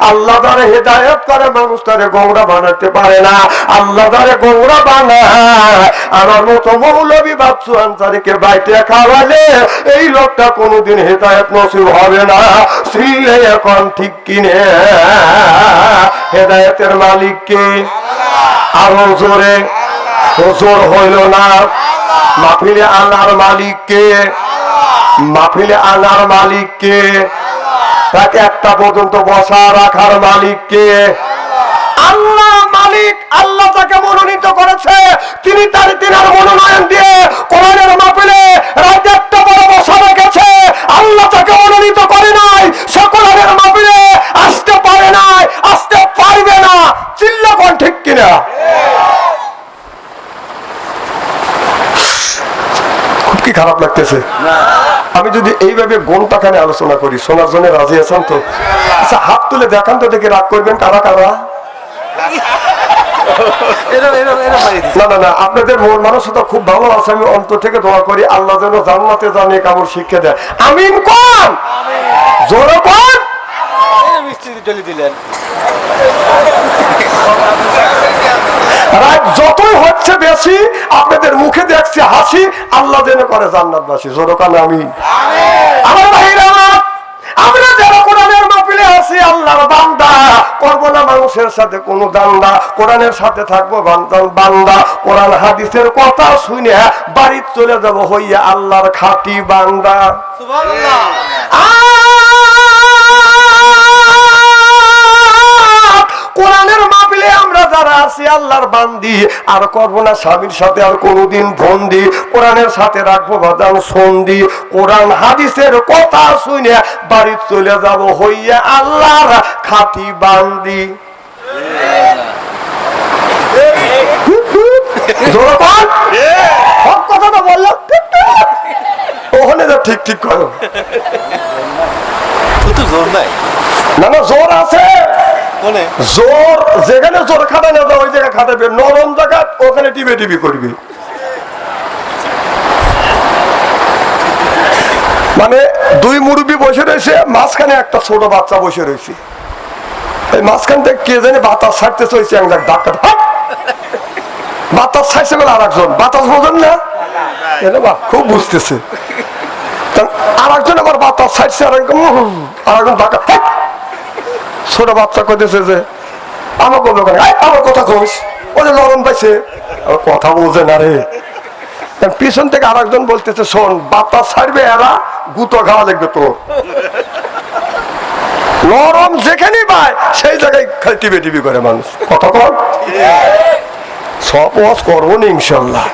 আল্লাহ তারে হেদায়েত করে, মানুষ তারে গোমরা বানাতে পারে না। আল্লাহ তারে গোমরা বানায়। আমার মতো মৌলবী বাচ্চু আনসারীকে বাইতে খাওয়ালে এই লোকটা কোনোদিন হেদায়েত নসিব হবে না। শ্রীলে এখন ঠিক কিনে হেদায়েতের মালিক কে? আরো জোরে। জোর হইল না। মাহফিলে আনার মালিক কে? মাহফিলে আনার মালিক কে? তাকে একটা পর্যন্ত বসা রাখার মালিক কে? আল্লাহ মালিক। আল্লাহ তাকে মনোনীত করেছে, তিনি তার দিনের মনোনয়ন দিয়ে কোরআনের মাহফিলে রাতে একটা বড় বসা রেখেছে। আল্লাহ তাকে মনোনীত করে নাই, সে কোরআনের মাহফিলে আসতে পারে নাই, আসতে পারবে না। চিল্লা কোন ঠিক কিনা? খুব কি খারাপ লাগতেছে? আমি যদি এইভাবে ঘন্টাখানে আলোচনা করি, শোনার জন্য রাজি আছেন তো? আচ্ছা, হাত তুলে দেখান তো দেখে, রাগ করবেন কারা কারা? না না না, আপনাদের মন মানসিকতা খুব ভালো আছে। আমি অন্তর থেকে দোয়া করি আল্লাহ যেন জান্নাতে জানিয়ে কামড় শিক্ষা দেয়। আমিন কোন? জোরে কোন? রাত যতই হচ্ছে বেশি, আপনাদের মুখে দেখছি হাসি, আল্লাহ যেন করে জান্নাতবাসী। জোরে কোন আমিন। আমার ভাইরা, আমরা যারা কোরআনের মাহফিলে আছি, আল্লাহর বান্দা, করব না মানুষের সাথে কোনো দান্দা, কোরআনের সাথে থাকবো বান্দা। কোরআন হাদিসের কথা শুনে বাড়ি চলে যাব হইয়া আল্লাহর খাঁটি বান্দা। সুবহানাল্লাহ। কোরআনের মাহফিলে আমরা যারা আছি আল্লাহর বান্দি, আর করবো না স্বামীর সাথে আর কোনোদিন বন্দি। কোরআনের সাথে রাখবো বাদান সন্ধি, কোরআন হাদিসের কথা শুনে বাড়ি চলে যাব হইয়া আল্লাহর খাঁটি বান্দি। কথাটা বললাম ওখানে যা ঠিক ঠিক করো। না না, জোর আছে। জোর যেখানে জোর খাটানো যায় ওই জায়গায় খাটাবে, নরম জায়গা ওখানে টিপে টিপি করবি। মানে দুই মুরব্বী বসে রয়েছে, মাঝখানে একটা ছোট বাচ্চা বসে রয়েছে। এই মাঝখান থেকে কে জানে বাতাস ছাড়তে চলছে, বাতাস ছাড়ছে বলে আর একজন বাতাস বোঝেন না, খুব বুঝতেছে। আর একজন আবার বাতাস ছাড়ছে, আর একজন ঢাকা। ছোট বাচ্চা কইতেছে যে আমাকে আমার কথা কইস, ও যে নরম পাইছে, কথা বোঝে না রে। পিছন থেকে আর একজন বলতেছে, শোন, বাতাস ছাড়বে এরা, গুতো খাওয়া লাগবে তোর। নরম যেখানে পায় সেই জায়গায় খালি টিপে টিপি করে মানুষ। কথা কর, সব ওয়াজ করবো না ইনশাল্লাহ।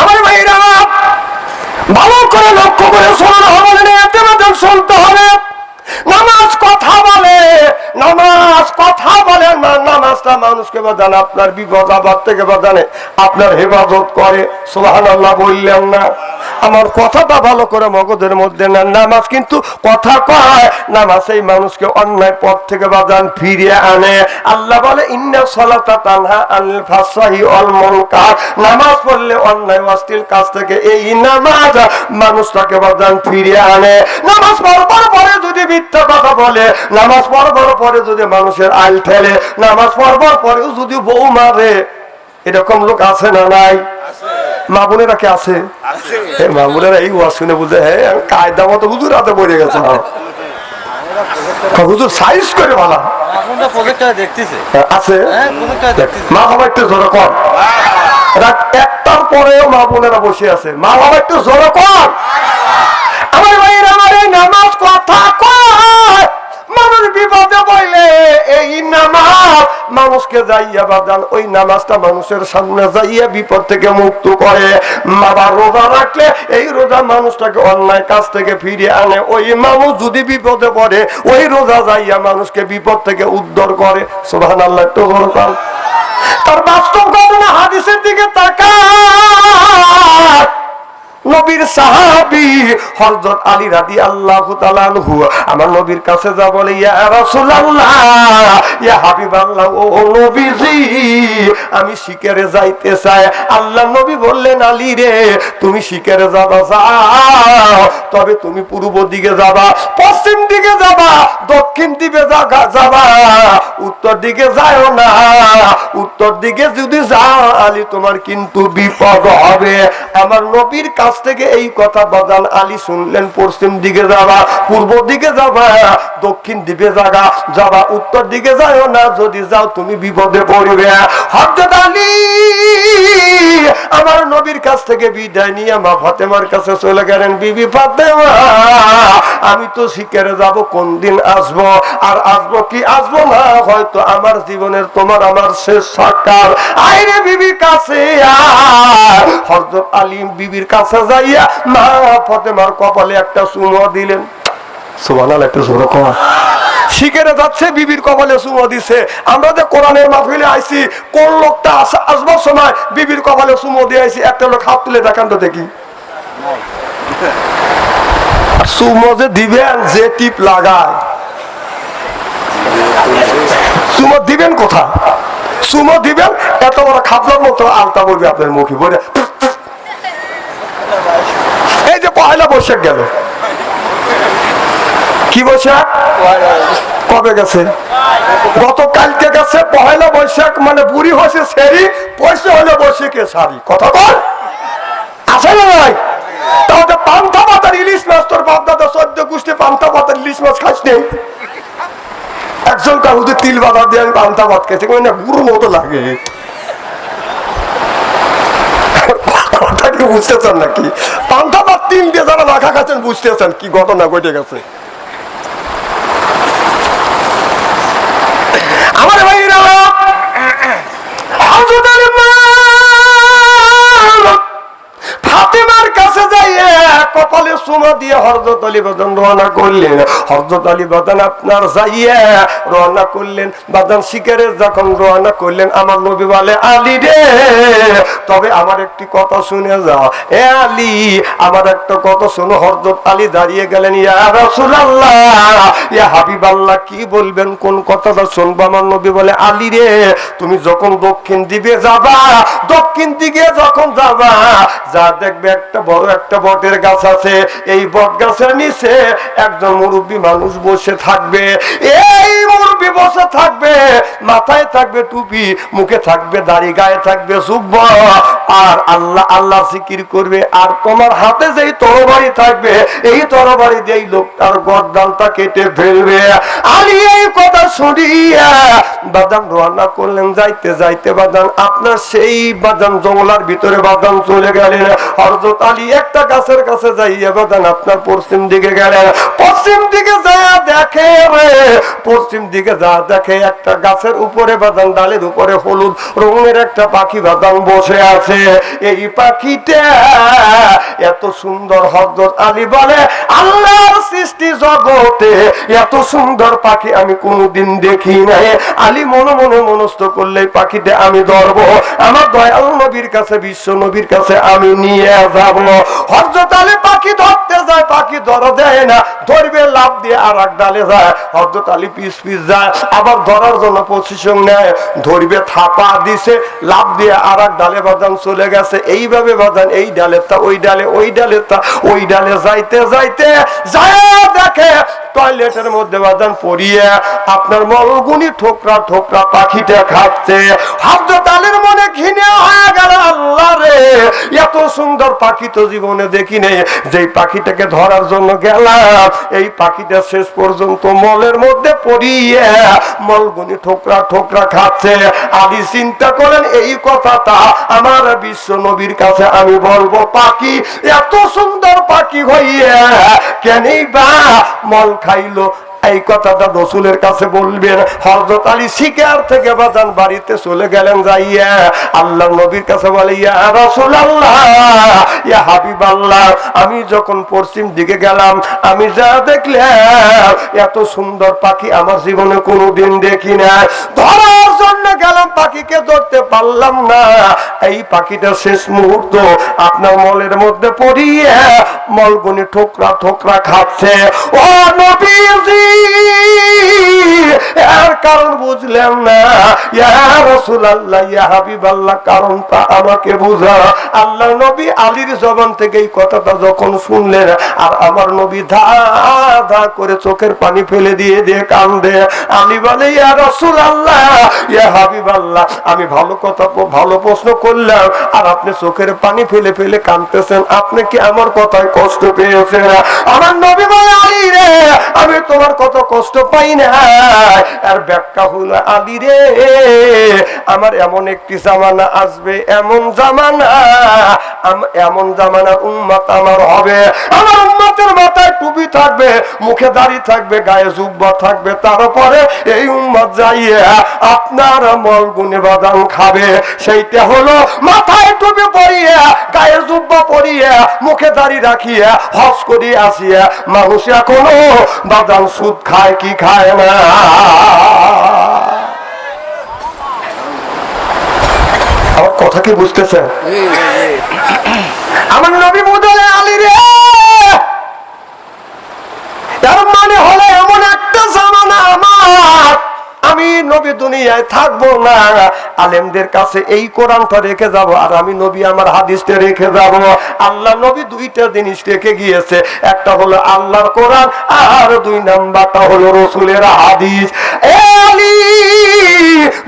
আমার ভাইরা ভালো করে লক্ষ্য করে শোনানো হবে না, এতে মাত্র শুনতে হবে। নামাজ কথা বলে, নামাজ কথা বলে না। নামাজটা মানুষকে বাঁধানে, আপনার বিপদ আপদ থেকে বাঁধানে, আপনার হেফাজত করে। সুবহানাল্লাহ বললেন না? আমার কথাটা ভালো করে মগজের মধ্যে না। নামাজ কিন্তু কথা কয়, নামাজ এই মানুষকে অন্যায় পথ থেকে বাঁধান ফিরিয়ে আনে। আল্লাহ বলে ইন্না সালাতা তানহা আনিল ফাহশাই ওয়াল মুনকার। নামাজ পড়লে অন্যায় অশ্লীল কাজ থেকে এই নামাজ মানুষটাকে বাঁধান ফিরিয়ে আনে। নামাজ পড়বার পরে যদি মিথ্যা কথা বলে, নামাজ পড়বার পরে যদি মানুষের আইল ঠেলে, নামাজ পড়বার পরেও যদি বউ মারে, এরকম লোক আছে না নাই? মা বোনেরা কে আছে? মা বোনেরা এই ওয়াজ শুনে বুঝে, হ্যাঁ কায়দা মতো হুজুর হাতে পড়ে গেছে, হুজুর সাইজ করে ভালো আছে। মা বাবা একটু জোরে কর, একটার পরেও মা বোনেরা বসে আছে। মা বাবা একটু জোরে কর। আমার ভাইয়ের আমার এই নামাজ কথা কয়, মানুষ বিপদে পড়লে এই নামাজ মানুষকে যাইয়া বাদান, ওই নামাজটা মানুষের সামনে যাইয়া বিপদ থেকে মুক্ত করে। আবার রোজা রাখলে এই রোজা মানুষটাকে অন্যায় কাজ থেকে ফিরিয়ে আনে। ওই মানুষ যদি বিপদে পড়ে, ওই রোজা যাইয়া মানুষকে বিপদ থেকে উদ্ধার করে। সুবহানাল্লাহ, একটু বলতাম। তার বাস্তব ঘটনা হাদিসের দিকে তাকায়। নবীর সাহাবী হযরত আলী রাদিয়াল্লাহু তাআলা আনহু আমার নবীর কাছে যা বলে, ইয়া রাসূলুল্লাহ, ইয়া হাবিবাল্লাহ, ও নবীজি, আমি শিকারে যাইতে চাই। আল্লাহ নবী বললেন, আলী রে, তুমি শিকারে যাবা যাও, তবে তুমি পূর্ব দিকে যাবা, পশ্চিম দিকে যাবা, দক্ষিণ দিকে যাবা, উত্তর দিকে যাও না। উত্তর দিকে যদি যাও আলী, তোমার কিন্তু বিপদ হবে। আমার নবীর কাছ থেকে এই কথা বাজান আলী শুনলেন, পশ্চিম দিকে যাবা, পূর্ব দিকে যাবা, দক্ষিণ দিকে যাবা, উত্তর দিকে যাও না, যদি যাও তুমি বিপদে পড়বে। হযরত আলী আমার নবীর কাছ থেকে বিদায় নিয়ে মা ফাতেমার কাছে চলে গেলেন। বিবি ফাতেমা, আমি তো শিকারে যাব, কোন দিন আসবো, আর আসবো কি আসবো না, হয়তো আমার জীবনের তোমার আমার শেষ সাক্ষাৎ। আইরে বিবির কাছে। হযরত আলী বিবির কাছে যাইয়া মা ফাতেমার কপালে একটা চুমো দিলেন। সুবহানাল্লাহ, একটু জোরে কর। শিকারে যাচ্ছে, বিবির কপালে চুমো দিছে। আমরা যে কোরআনের মাহফিলে আইছি, কোন লোকটা আসবার সময় বিবির কপালে চুমো দিয়ে আইছি? একটা লোক হাত তুলে দেখান তো দেখি। চুমো যে দিবেন, যে টিপ লাগায়, চুমো দিবেন কোথা? চুমো দিবেন এত বড় খাবলার মতো আলতা বলবে আপনার মুখে বলে। এই যে পয়লা বৈশাখ গেল, কি বৈশাখ কবে গেছে? গতকালকে গেছে পয়লা বৈশাখ। মানে বুড়ি হয়েছে সেরি, পয়সা হলে বৈশাখে সারি। কথা বল, আছে না নাই? তাহলে পান্তা পাতার ইলিশ মাছ, তোর বাপ দাদা 14 গোষ্ঠী পান্তা পাতার ইলিশ মাছ খাস নেই? একজন কাহুদের তিল বাজার দিয়ে আমি পান্তা ভাত খেয়েছি, না গুরু মতো লাগে। কথা কি বুঝতেছেন নাকি? পান্তা ভাত তিল দিয়ে যারা মাখা খাচ্ছেন বুঝতেছেন কি ঘটনা ঘটে গেছে। আমার ভাইরা, ফাতেমার কাছে যাইয়ে কপালে চুমা দিয়ে হযরত আলী বাদান রওনা করলেন। হযরত আলী বাদান আপনার যাইয়ে রওনা করলেন। বাদান শিকারে যখন রওনা করলেন, আমার নবী বলে, আলী রে, তবে আমার একটি কথা শুনে যাও। এ আলী, আমার একটা কথা শোনো। হযরত আলী দাঁড়িয়ে গেলেন। ইয়া রাসূলুল্লাহ, ইয়া হাবিবাল্লাহ, কি বলবেন, কোন কথাটা শুনবো? আমার নবী বলে, আলী রে, তুমি যখন দক্ষিণ দিকে যাবা, দক্ষিণ দিকে যখন যাবা, যা দেখবে একটা বড় একটা বটের গাছ আছে। এই বট গাছের নিচে একজন মুরব্বী মানুষ বসে থাকবে। এই মুরব্বী বসে থাকবে, মাথায় থাকবে টুপি, মুখে থাকবে দাড়ি, গায়ে থাকবে জুব্বা, আর আল্লাহ আল্লাহ জিকির করবে। আর তোমার হাতে যেই তরবারি থাকবে, এই তরবারি দিয়ে লোকটার গর্দানটা কেটে ফেলবে। আলী এই কথা শুনিয়া বাদাম রওনা করলেন। যাইতে যাইতে বাদান আপনার সেই বাদাম জঙ্গলার ভিতরে বাদাম চলে গেলেন। হযরত আলী একটা গাছের কাছে যাইয়া বাদান আপনার পশ্চিম দিকে গেলেন। পশ্চিম দিকে যা দেখে, পশ্চিম দিকে যা দেখে, একটা গাছের উপরে বাদান, ডালের উপরে হলুদ রঙের একটা পাখি বাদাম বসে আছে। এই পাখিটা এত সুন্দর। হযরত আলী বলে, আল্লাহর সৃষ্টি জগতে এত সুন্দর পাখি আমি কোনদিন দেখি নাই। আলী মনে মনে মনস্থ করলে, পাখিটা আমি ধরবো, আমার দয়াল নবীর কাছে, বিশ্ব নবীর কাছে আমি নিয়ে যাব। হযরত আলী পাখি ধরতে যায়, পাখি ধরা দেয় না, ধরবে লাভ দিয়ে আর এক ডালে যায়। হযরত আলী পিস পিস যায়, আবার ধরার জন্য পজিশন নেয়, ধরবে, থাপা দিছে, লাভ দিয়ে আর এক ডালে বাদান চলে গেছে। এইভাবে বাদান এই ডালের তা ওই ডালে, ওই ডালের তা ওই ডালে যাইতে যাইতে যায় দেখে টয়লেটের মধ্যে বাদান পড়িয়ে আপনার মলগুনি ঠোকরা ঠোকরা পাখিটা খাচ্ছে। হযরত আলীর মনে ঘৃণা হয়ে গেল, আল্লাহ রে, এত সুন্দর পাখি তো জীবনে দেখি নেই। যেই পাখিটাকে ধরার জন্য গেলাম, এই পাখিটা শেষ পর্যন্ত মলের মধ্যে পড়িয়ে মলগুনি ঠোকরা ঠোকরা খাচ্ছে। আলী চিন্তা করেন, এই কথাটা আমার বিশ্ব নবীর কাছে আমি বলবো, পাখি এত সুন্দর পাখি হইয়া কেনই বা মল খাইলো। এই কথাটা রসুলের কাছে বলবেন। হযরত আলী শিকার থেকে বাজান বাড়িতে চলে গেলেন, যাইয়া আল্লাহ নবীর কাছে বলে, ইয়া রাসূলুল্লাহ, ইয়া হাবিবাল্লাহ, আমি যখন পশ্চিম দিকে গেলাম, আমি যা দেখলাম এত সুন্দর পাখি আমার জীবনে কোনোদিন দেখি না। ধরার জন্য গেলাম, পাখিকে ধরতে পারলাম না। এই পাখিটা শেষ মুহূর্ত আপনার মলের মধ্যে পড়িয়ে মলগুনি ঠোকরা ঠোকরা খাচ্ছে। ও নবীজি, এর কারণ বুঝলাম না। ইয়া রাসূলুল্লাহ, ইয়া হাবিবাল্লাহ, কারণটা আমাকে বুঝা। আল্লাহ নবী আলীর জবান থেকে এই কথাটা যখন শুনলেন, আর আমার নবী ধা ধা করে চোখের পানি ফেলে দিয়ে দিয়ে কান্দে। আলী বলে, ইয়া রাসূলুল্লাহ, ইয়া হাবিবাল্লাহ, আমি ভালো কথা ভালো প্রশ্ন করলাম, আর আপনি চোখের পানি ফেলে ফেলে কাঁদতেছেন, আপনি কি আমার কথায় কষ্ট পেয়েছেন? আমার নবী বলে, আলী রে, আমি তোমার কত কষ্ট পাই না। আর ব্যাখ্যা হলো, আলী রে, আমার এমন একটি জামানা আসবে, এমন জামানা, এমন জামানার উম্মত আমার হবে, আমার উম্মতের মাথায় টুপি থাকবে, মুখে দাড়ি থাকবে, গায়ে জুব্বা থাকবে, তারপরে এই উম্মত যাইয়া আপনার মল গুনে বাদাম খাবে। সেইটা হলো মাথায় টুপি পরিয়ে, গায়ে জুব্বা পরিয়ে, মুখে দাড়ি রাখিয়া, হজ করিয়া আসিয়া মানুষ এখনো বাদাম সুদ খায় কি খায় না। আমার কথা কি বুঝতেছেন? আমার নবী বলে, আলী রে, তার মানে হলো এমন একটা জামানা আমার, আমি নবী দুনিয়ায় থাকবো না, আলেমদের কাছে এই কোরআনটা রেখে যাব, আর আমি নবী আমার হাদিসটা রেখে যাব। আল্লাহ নবী দুইটা জিনিস রেখে গিয়েছে, একটা হলো আল্লাহর কোরআন, আর দুই নাম্বারটা হলো রসুলের হাদিস। আলী,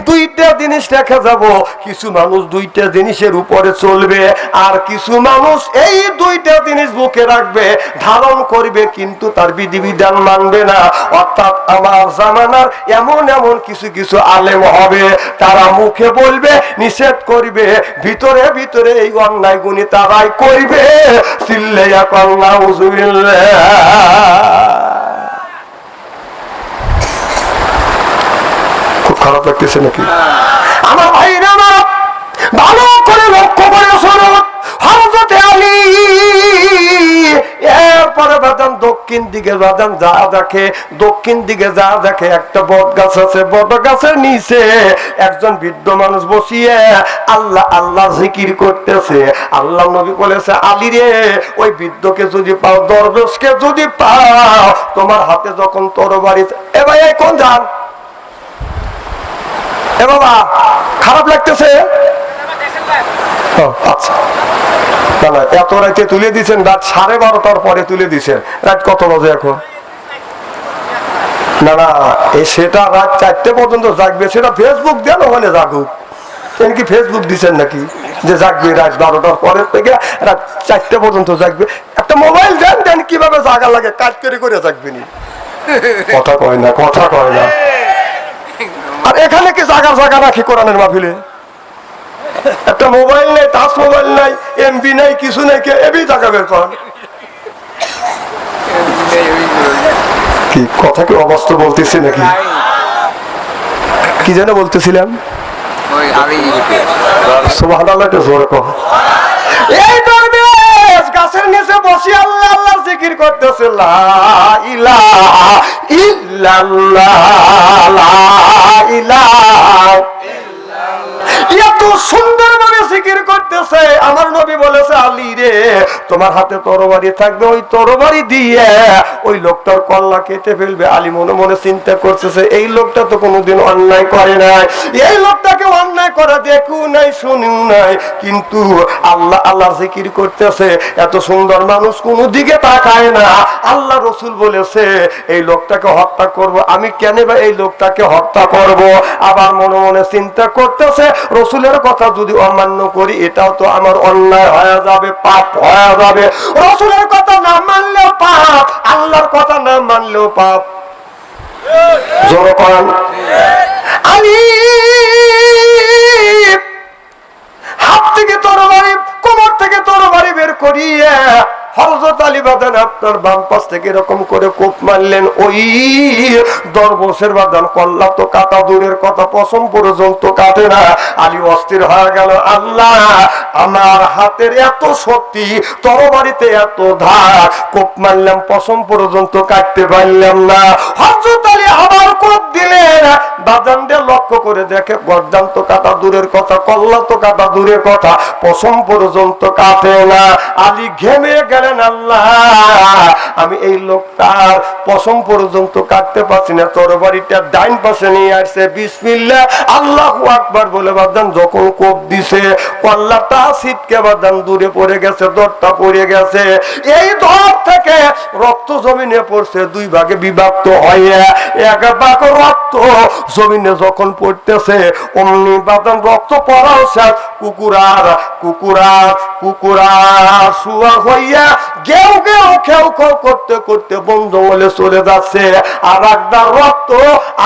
দুইটা জিনিস রেখে যাব। কিছু মানুষ দুইটা জিনিসের উপরে চলবে, আর কিছু মানুষ এই দুইটা জিনিস বুকে রাখবে, ধারণ করবে, কিন্তু তার বিধিবিধান মানবে না। অর্থাৎ আমার জামানার এমন এমন কিছু কিছু আলেম হবে, তারা মুখে বলবে, নিষেধ করবে, ভিতরে ভিতরে এই অন্যায় গুণী তারাই করবে। সিল্লাইয়া কন্যা উজুবিল্লাহ। খুব খারাপ লাগতেছে নাকি? আমার ভাইরা, আমার ভালো করে লক্ষ্য করে শোনো, হযরত আলী এরপরে বাদাম দক্ষিণ দিকে বাদাম যা দেখে, দক্ষিণ দিকে যা দেখে একটা বট গাছ আছে, বট গাছের নিচে একজন বৃদ্ধ মানুষ বসিয়ে আল্লাহ আল্লাহ জিকির করতেছে। আল্লাহ নবী বলেছে, আলী রে, ওই বৃদ্ধকে যদি পাও, দরবেশকে যদি পাও, তোমার হাতে যখন তরবারি, এ ভাই কোন যান, এ বাবা খারাপ লাগতেছে? আচ্ছা, না না, এত রাতে তুলে দিচ্ছেন, রাত 12:30 পরে তুলে দিচ্ছেন। রাত কত বাজে এখন? না না, সেটা রাত 4টে পর্যন্ত জাগবে, সেটা ফেসবুক দেন, ওখানে জাগুক। কি ফেসবুক দিচ্ছেন নাকি যে জাগবে রাত 12টার পরে থেকে রাত 4টে পর্যন্ত জাগবে? একটা মোবাইল দেন, দেন কিভাবে জাগা লাগে, কাজ করে করে জাগবেনি। কথা কয় না, কথা কয় না। আর এখানে কি জাগার জায়গা রাখি কোরআনের মাহফিলে? একটা মোবাইল নেই, টাচ মোবাইল নাই, এমবি নাই, কিছু নাই, কে এবি জায়গা বের কর। কি কথা কি অবাস্তব বলতেছি নাকি? কি যেন বলতেছিলাম? সুবহানাল্লাহ, একটু জোরে কর। এই দরবেশ গাছের নিচে বসে আল্লাহ আল্লাহ জিকির করতেছে, লা ইলাহা ইল্লাল্লাহ, লা ইলাহা এত সুন্দর ভাবে জিকির করতেছে। আমার নবী বলেছে, আলী রে, তোমার হাতে তরবারি থাকবে, ওই তরবারি দিয়ে ওই লোকটার কল্লা কেটে ফেলবে। আলী মনে মনে চিন্তা করতেছে, এই লোকটা তো কোনোদিন অন্যায় করে নাই, এই লোকটাকে অন্যায় করা দেখু নাই, শুনিও নাই, কিন্তু আল্লাহ আল্লাহ জিকির করতেছে। এত সুন্দর মানুষ কোনো দিকে তাকায় না। আল্লাহ রসুল বলেছে, এই লোকটাকে হত্যা করব, আমি কেন বা এই লোকটাকে হত্যা করব? আবার মনে মনে চিন্তা করতেছে, রসুলের কথা যদি অমান্য করি, এটাও তো আমার অন্যায় হয়ে যাবে, পাপ হয়ে যাবে। রসুলের কথা না মানলেও পাপ, আল্লাহর কথা না মানলেও পাপ। জোরে করেন। আলী হাত থেকে তরবারি, কোমর থেকে তরবারি বের করিয়ে হযরত আলী বাদান আপনার বাম পাশ থেকে এরকম করে কোপ মারলেন, ওই দরবেশের বাদান কল্লা তো কাটা দূরের কথা পশম পর্যন্ত কাটে না। আলী অস্থির হয়ে গেল, আল্লাহ আমার হাতের এত শক্তি, তরবারিতে এত ধার, কোপ মারলাম পশম পর্যন্ত কাটতে পারলাম না। হযরত আলী আবার কোপ দিলেন, বাদানদের লক্ষ্য করে দেখে গর্দান তো কাটা দূরের কথা, কল্লা তো কাটা দূরের কথা, পশম পর্যন্ত কাটে না। আলী ঘেমে গেলেন, আল্লাহ আমি এই লোকটার পশম পর্যন্ত কাটতে পারছি না, তরবারিটা ডাইন পাশে নিয়ে আসছে, বিসমিল্লাহ আল্লাহু আকবার বলে বাদান যখন কোপ দিছে, কল্লাটা ছিটকে বাদান দূরে পড়ে গেছে, দরটা পড়ে গেছে। এই দর থেকে রক্ত জমিনে পড়ছে, দুই ভাগে বিভক্ত হয়ে এক ভাগ রক্ত জমিনে যখন পড়তেছে, অমনি বাদান রক্ত পড়াও শেষ, কুকুরার কুকুরার কুকুরার শুয়া হইয়া গেউ গেউ খেউ খেউ করতে করতে বন জঙ্গলে চলে যাচ্ছে। আর একদার রক্ত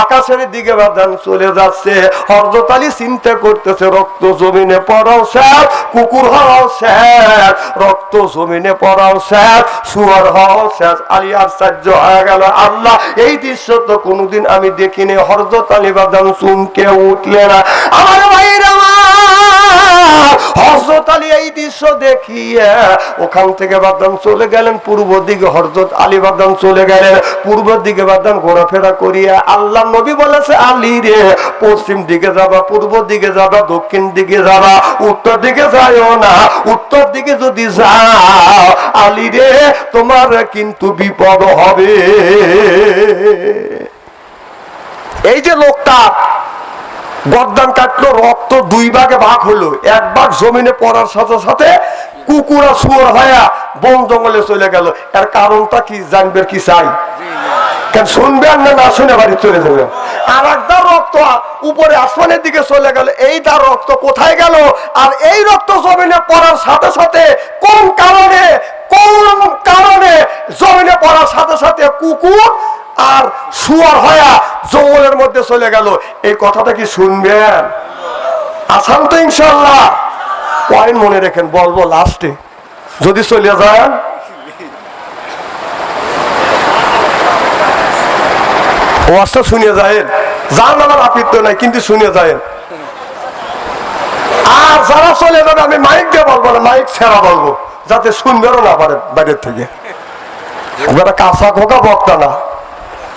আকাশের দিকে বাদান চলে যাচ্ছে। হযরত আলী চিন্তা করতেছে, রক্ত জমিনে পড়াও শেষ, কুকুর হওয়াও শেষ, রক্ত জমিনে পড়াও শেষ, শুয়ার হওয়াও শেষ। আলী আশ্চর্য হয়ে গেল, আল্লাহ এই দৃশ্য তো কোনোদিন আমি দেখিনি। হযরত আলী বাদান চমকে উঠলেন। আমার ভাইরা, হযরত আলী এই দৃশ্য দেখিয়ে ওখান থেকে বাদান চলে গেলেন পূর্ব দিকে। হযরত আলী বাদান চলে গেলেন পূর্ব দিকে, বাদান ঘোরাফেরা করিয়া আল্লাহ নবী বলেছে, আলী রে পশ্চিম দিকে যাবা, পূর্ব দিকে যাবা, দক্ষিণ দিকে যাবা, উত্তর দিকে যাও না। উত্তর দিকে যদি যাও আলী রে তোমার কিন্তু বিপদ হবে। এই যে লোকটা গর্দান কাটলো, রক্ত দুই ভাগে ভাগ হলো, এক ভাগ জমিনে পড়ার সাথে সাথে কুকুরা শুয়োর হয়ে বন জঙ্গলে চলে গেল। এর কারণটা কি জানবে কি চাই? কেন শুনবেন না, না শুনে বাড়ি চলে যাবে। আর একদার রক্ত উপরে আসমানের দিকে চলে গেল, এই তার রক্ত কোথায় গেল? আর এই রক্ত জমিনে পড়ার সাথে সাথে কোন কারণে জমিনে পড়ার সাথে সাথে কুকুর আর শুয়ার হয়া জঙ্গলের মধ্যে চলে গেল? এই কথাটা কি শুনবেন? আসান তো ইনশাল্লাহ। পয়েন্ট মনে রেখেন, বলবো লাস্টে। যদি চলে যান ওয়াজটা শুনে যায়েন, যান আমার আপত্তি নাই, কিন্তু শুনে যায়েন। আর যারা চলে যাবে আমি মাইক দিয়ে বলবো না, মাইক ছেড়া বলবো, যাতে শুনবেও না পারে বাইরের থেকে। যারা কাঁচা খোকা বক্তা না,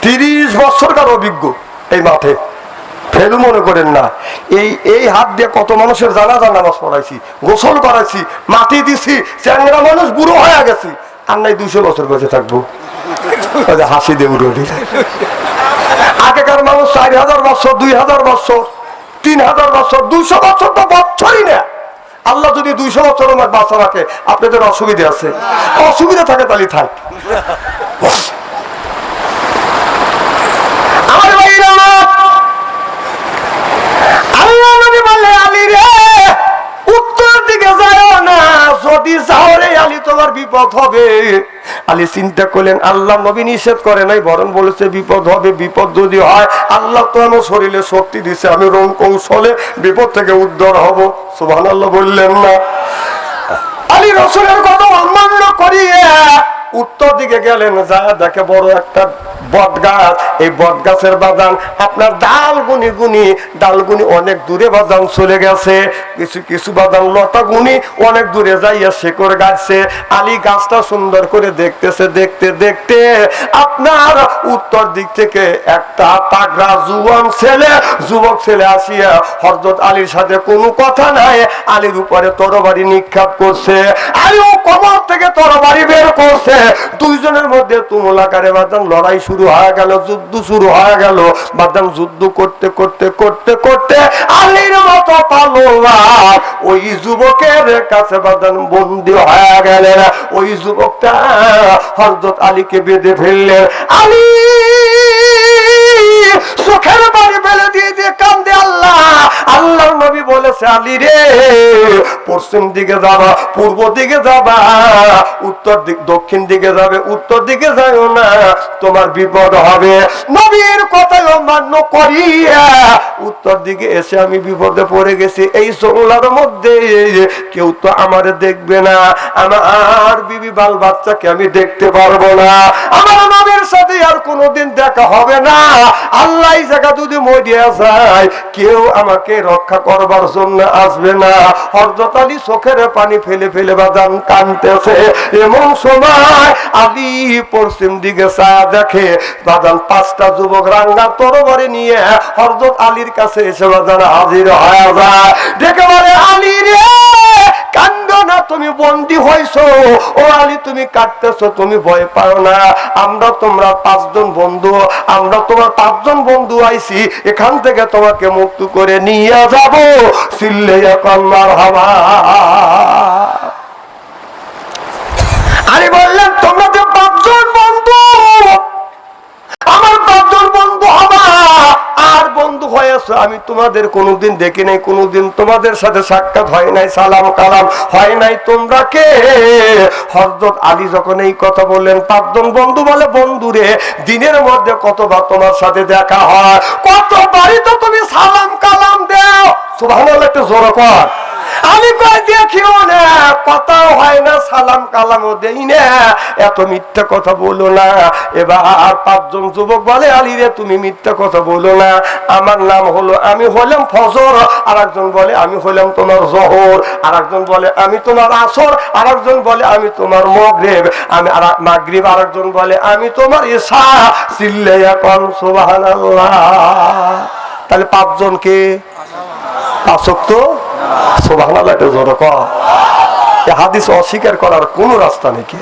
30 বছরকার অভিজ্ঞ এই মাঠে, ফেলু মনে করেন না। এই হাত দিয়ে কত মানুষের জানাজা নামাজ পড়াইছি, গোসল করাইছি, মাটি দিছি, চ্যাংরা মানুষ বুড়ো হয়ে গেছি। আর নাই 200 বছর বেঁচে থাকবো, হাসি দিয়ে উড়ে। আগেকার মানুষ 4000 বছর, 2000 বছর, 3000 বছর, 200 বছর তো বছরই না। আল্লাহ যদি 200 বছর আমার বাঁচা রাখে, আপনাদের অসুবিধা আছে? অসুবিধা থাকে তাহলে থাক। আমার ভাইরা, আল্লাহ নবী বলে, আলী রে উত্তর দিকে যাও না, যদি যাও রে আলী তোমার বিপদ হবে। আলী চিন্তা করলেন, আল্লাহ নবী নিষেধ করে নাই, বরং বলেছে বিপদ হবে। বিপদ যদি হয়, আল্লাহ তো আমার শরীরে শক্তি দিছে, আমি রং কৌশলে বিপদ থেকে উদ্ধার হব। সুবহানাল্লাহ বললেন না? আলী রাসূলের কথা অমান্য করিয়ে উত্তর দিকে গেলেন, যা দেখে বড় একটা বট গাছ। এই বট গাছের বাগান আপনার ডালগুনি অনেক দূরে বাদাম চলে গেছে, কিছু কিছু বাদাম লতা গুনি অনেক দূরে যাইয়া শেকড় গাছছে। আলী গাছটা সুন্দর করে দেখতেছে, দেখতে দেখতে আপনার উত্তর দিক থেকে একটা তাগড়া যুবক ছেলে আসিয়া হযরত আলীর সাথে কোনো কথা নাই, আলীর উপরে তরবারি নিক্ষেপ করছে। আলী ও কবর থেকে তরবারি বের করছে, দুইজনের মধ্যে তুমুলাকারে বাদাম লড়াই শুরু হয়ে গেল, যুদ্ধ শুরু হয়ে গেল। বাদাম যুদ্ধ করতে করতে করতে করতে আলীর মতো পালোয়ার ওই যুবকের কাছে বাদাম বন্দী হয়ে গেলেন। ওই যুবকটা হযরত আলীকে বেঁধে ফেললেন। আলী চোখের পানি ফেলে দিয়ে দিয়ে কান্দে, আল্লাহ নবী বলেছে আলী রে পশ্চিম দিকে যাবা, পূর্ব দিকে যাবা, উত্তর দিক দক্ষিণ দিকে যাবে, উত্তর দিকে যাও না, তোমার বিপদ হবে। নবীর কথাই অমান্য করিয়া উত্তর দিকে এসে আমি বিপদে পড়ে গেছি। এই জঙ্গলার মধ্যে কেউ তো আমার দেখবে না, আমার বিবি বাল বাচ্চাকে আমি দেখতে পারবো না, আমার নবীর সাথে আর কোনোদিন দেখা হবে না। আল্লাহ জায়গা যদি মরিয়া যায় কেউ আমাকে রক্ষা করবার জন্য আসবে না। হযরত আলী চোখের পানি ফেলে ফেলে বাদান কাঁদতেছে। এমন সময় আলী পশ্চিম দিকে ছায়া দেখে বাদান পাঁচটা যুবক রাঙ্গা তরবারি নিয়ে হযরত আলীর কাছে এসে বাদান হাজির হয়ে যায়। দেখে বলে আলী রে কান্দো না, তুমি বন্দী হইছো। ও আলী তুমি কাঁদতেছো, তুমি ভয় পাও না, আমরা তোমরা পাঁচজন বন্ধু, আমরা তোমার পাঁচজন বন্ধু আইছি, এখান থেকে তোমাকে মুক্ত করে নিয়ে যাব। সিল্লাইয়া কল্লার হাওয়া। আলী বললেন তোমরা যে পাঁচজন বন্ধু, আমার পাঁচজন বন্ধু হবা আর বন্ধু হয়েছে, আমি তোমাদের কোনোদিন দেখি নাই, কোনোদিন তোমাদের সাথে সাক্ষাৎ হয় নাই, সালাম কালাম হয় নাই, তোমরা কে? হযরত আলী যখন এই কথা বললেন পাঁচজন বন্ধু বলে বন্ধুরে দিনের মধ্যে কতবার তোমার সাথে দেখা হয়, কতবারই তো তুমি সালাম কালাম দাও। সুবহানাল্লাহ, একটু জোরে কর। আমি কই দেখিও না, কথাও হয় না, সালাম কালামও দেই না, এত মিথ্যা কথা বলো না। এবার পাঁচজন যুবক বলে আলী রে তুমি মিথ্যা কথা বলো না, আমার নাম হলো, আমি হলাম ফজর, আর একজন বলে আমি হলাম তোমার জোহর, আর একজন বলে আমি তোমার আসর, আর একজন বলে আমি তোমার মাগরিব, আমি আর মাগরিব, আর একজন বলে আমি তোমার ইশা। চিল্লাইয়া কোন সুবহানাল্লাহ। তাহলে পাঁচজন কে? পাঁচ ওয়াক্ত সুবহানাল্লাহ, এটা জোরে কর। এই হাদিস অস্বীকার করার কোন রাস্তা নেই। কি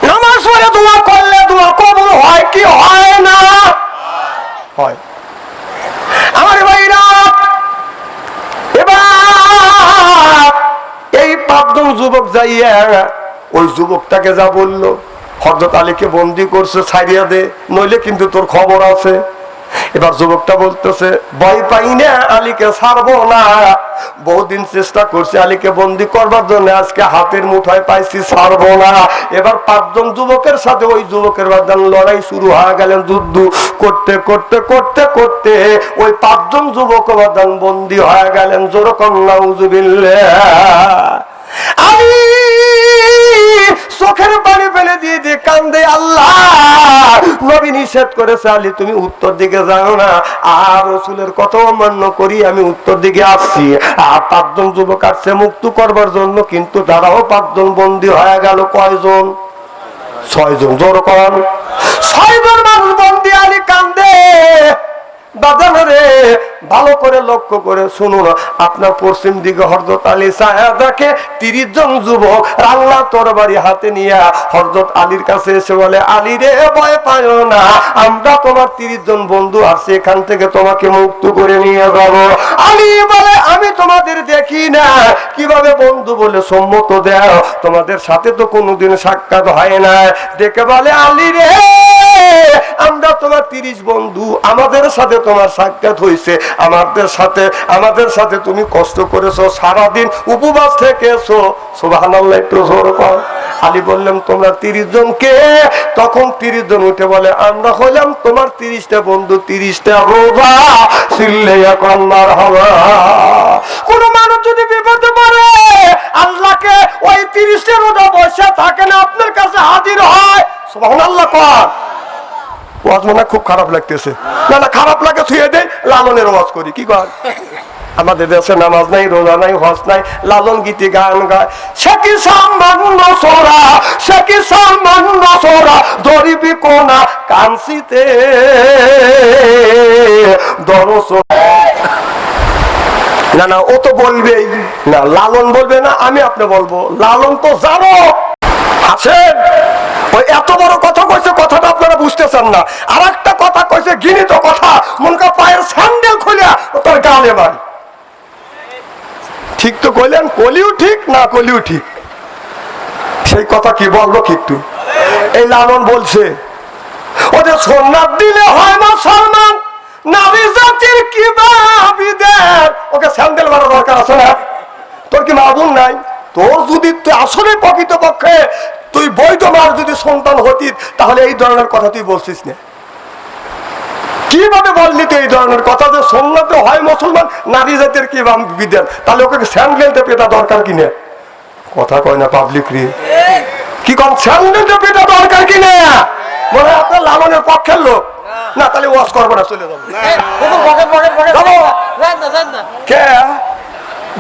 নামাজ পড়ে দোয়া করলে দোয়া কবুল হয় কি হয় না? হয়। আমার ভাইরা এবার এই পাঁচজন যুবক যাইয়া ওই যুবকটাকে যা বললো, হযরত আলীকে বন্দী করছে, ছাড়িয়া দে নইলে কিন্তু তোর খবর আছে। এবার যুবকটা বলতেছে ভয় পাই না, আলীকে ছাড়বো না, বহুদিন চেষ্টা করছি আলীকে বন্দী করবার জন্য, আজকে হাতের মুঠায় পাইছি, ছাড়বো না। এবার পাঁচজন যুবকের সাথে ওই যুবকের বাদান লড়াই শুরু হয়ে গেলেন, যুদ্ধ করতে করতে করতে করতে ওই পাঁচজন যুবক বাদান বন্দী হয়ে গেলেন। যেরকম নাউজুবিল্লাহ। আলী চোখের পানি ফেলে দিয়ে দিয়ে কান্দে, আল্লাহ নবী নিষেধ করেছে আলী তুমি উত্তর দিকে যাও না, আর রাসূলের কথা অমান্য করি আমি উত্তর দিকে আসছি। আর পাঁচজন যুবক আসছে মুক্ত করবার জন্য, কিন্তু তারাও পাঁচজন বন্দী হয়ে গেল। কয়জন? ছয়জন। জোর কর। ছয়জন মানুষ বন্দী। আলী কান্দে। বাজানো রে ভালো করে লক্ষ্য করে শুনুন, আপনার পশ্চিম দিকে হযরত আলী ছায়া দেখে 30 জন যুবক রাঙ্গা তরবারি হাতে নিয়ে হযরত আলীর কাছে এসে বলে আলী রে ভয় পাও না, আমরা তোমার 30 জন বন্ধু আছে, এখান থেকে তোমাকে মুক্ত করে নিয়ে যাব। আলী বলে আমি তোমাদের দেখি না, কিভাবে বন্ধু বলে সম্মত দাও, তোমাদের সাথে তো কোনোদিন সাক্ষাৎ হয় না। দেখে বলে আলী রে আমরা তোমার 30 বন্ধু, আমাদের সাথে তোমার সাক্ষাৎ হয়েছে, আমাদের সাথে তুমি কষ্ট করেছো, সারাদিন উপবাস থেকেছো। সুবহানাল্লাহ, একটু জোরে কর। আলী বললেন তোমরা 30 জন কে? তখন 30 জন উঠে বলে আমরা হলাম তোমার 30টা বন্ধু, 30টা রোজা। চিল্লাইয়া কন্নার হাওয়া। কোন মানুষ যদি বিপদে পড়ে আল্লাহকে ওই 30টা রোজা বসে থাকে না, আপনার কাছে হাজির হয়। সুবহানাল্লাহ কর। ওয়াজ মনে খুব খারাপ লাগতেছে। না না, খারাপ লাগে থুয়ে দেয়, লালনের ওয়াজ করি। কি কর? আমাদের দেশে নামাজ নাই, রোজা নাই, হজ নাই, লালন গীতি গান গায়। সে কি সামান্য সোরা, সে কি সামান্য সোরা, ধরিবি কোনা কাঞ্চিতে দরস। না না, ও তো বলবেই না, লালন বলবে না, আমি আপনি বলবো। লালন তো জানো। আসেন, ওই এত বড় কথা কইছে, কথাটা আপনারা বুঝতেছেন না। আর একটা কথা কইছে, ঘৃণিত কথা, মনকা পায়ের স্যান্ডেল খুলে তোর গালে মারি। ঠিক তো কইলেন, কলিও ঠিক না কলিও ঠিক। সেই কথা কি বলবো কিন্তু? এই লালন বলছে ওদের সোনার দিলে হয় না সম্মান, নারী জাতির কি বিদের ওকে স্যান্ডেল মারা দরকার আছে না? তোর কি মা বোন নাই? তোর যদি তুই আসলে প্রকৃতপক্ষে তুই বৈধ মার যদি সন্তান হতি তাহলে এই ধরনের কথা তুই বলছিস না। কিভাবে বললি তুই এই ধরনের কথা যে সুন্নতে হয় মুসলমান, নারী জাতির কি বিধান? তাহলে ওকে স্যান্ডেলতে পেটা দরকার কিনে? কথা কয় না পাবলিক রে, কি কম স্যান্ডেলতে পেটা দরকার কিনে? মনে হয় আপনার লালনের পক্ষের লোক না, তাহলে ওয়াজ করবো না, চলে যাবো। কে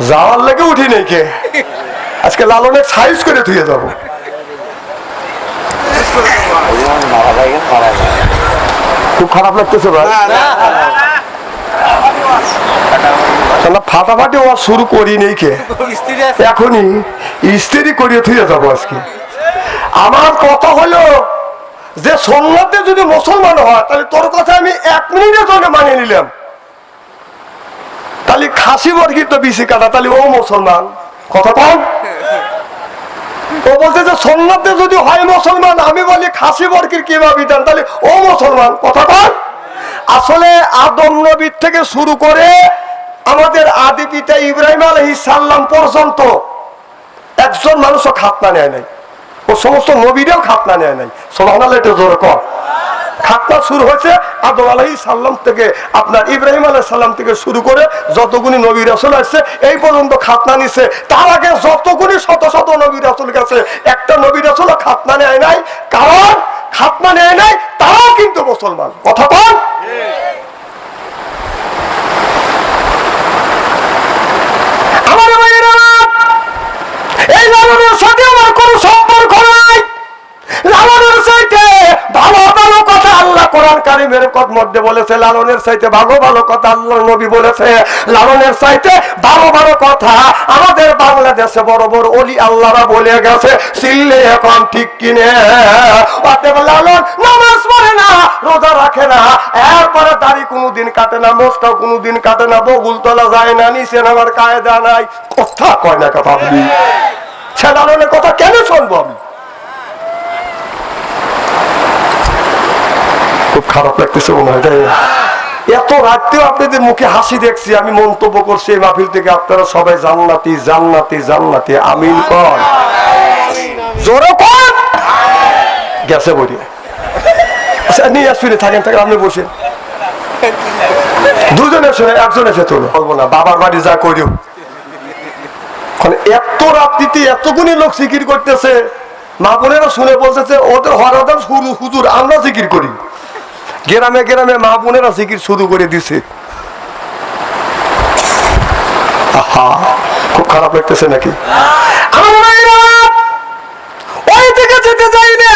যাওয়ার লেগে উঠি নেই কে, আজকে লালনের সাইজ করে ধুয়ে যাবো। খুব খারাপ লাগতেছে ভাই, ফাটাফাটি ওয়াজ শুরু করি নেই কে, এখনই স্ত্রী করিয়ে ধুয়ে যাবো আজকে। আমার কথা হলো যে সুন্নতে যদি মুসলমান হয় তাহলে তোর কথা আমি 1 মিনিটের জন্য মানিয়ে নিলাম, তাহলে খাসি বর্গির তো বিসি কাটা, তাহলে ও মুসলমান। কথা কম, ও বলছে যে সুন্নতে যদি হয় মুসলমান, আমি বলি খাসি বর্গির কিবা বিধান, তাহলে ও মুসলমান। কথা কম। আসলে আদম নবী থেকে শুরু করে আমাদের আদি পিতা ইব্রাহিম আলাইহিস সালাম পর্যন্ত একজন মানুষও খাতনা নেয় নাই, ও সমস্ত নবীরাও খাতনা নেয় নাই। সুবহানাল্লাহ, এটা জোরে কর। খাতনা শুরু হয়েছে আদম আলাইহিস সালাম থেকে, আপনার ইব্রাহিম আলাইহিস সালাম থেকে শুরু করে যতগুলি নবী রাসূল আসছে এই পর্যন্ত খাতনা নিছে। তার আগে যতগুলি শত শত নবী রাসূল গেছে, একটা নবী রাসূল খাতনা নেয় নাই, কারণ খাতনা নেয় নাই তারাও কিন্তু মুসলমান। কথা বল। আমার ভাইয়েরা, এই লালনের সাথে আমার কোন সম্পর্ক নাই। লালনের চাইতে ভালো ভালো কথা আল্লাহ কোরআন কারীমের মধ্যে বলেছে, লালনের চাইতে ভালো ভালো কথা আল্লাহর নবী বলেছে, লালনের চাইতে ভালো ভালো কথা আমাদের বাংলাদেশে বড় বড় ওলি আল্লাহরা বলে গেছে। সিল্লে এখন ঠিক কিনে অতএব লালন নামাজ পড়ে না, রোজা রাখে না, এরপরে দাড়ি কোনোদিন কাটে না, মোছটাও কোনোদিন কাটে না, বগুল তোলা যায় না, নিচে নামার কায়দা নাই। কথা কয় না কথা ভাবলি, সে লালনের কথা কেন শুনবো আমি? খুব খারাপ লাগতেছে মনে হয়, তাই না? এত রাত্রেও আপনাদের মুখে হাসি দেখছি, আমি মন্তব্য করছি এই মাহফিল থেকে, আপনারা সবাই জান্নাতি জান্নাতি জান্নাতি আমিন কর, জোরে কর। গেছে বলি, আচ্ছা নিয়ে আসবি, থাকেন থাকেন, আপনি বসেন। দুজনে শুনে একজন এসে তোলো, বলবো না বাবার বাড়ি যা করিও। এত রাত্রিতে এতগুলি লোক জিকির করতেছে, মা বোনেরা শুনে বলতেছে ওদের হরাদার হুজুর আমরা জিকির করি। গ্রামে গ্রামে মা বোনেরা জিকির শুরু করে দিছে। খুব খারাপ লাগতেছে নাকি? ওই দিকে যেতে চাই না।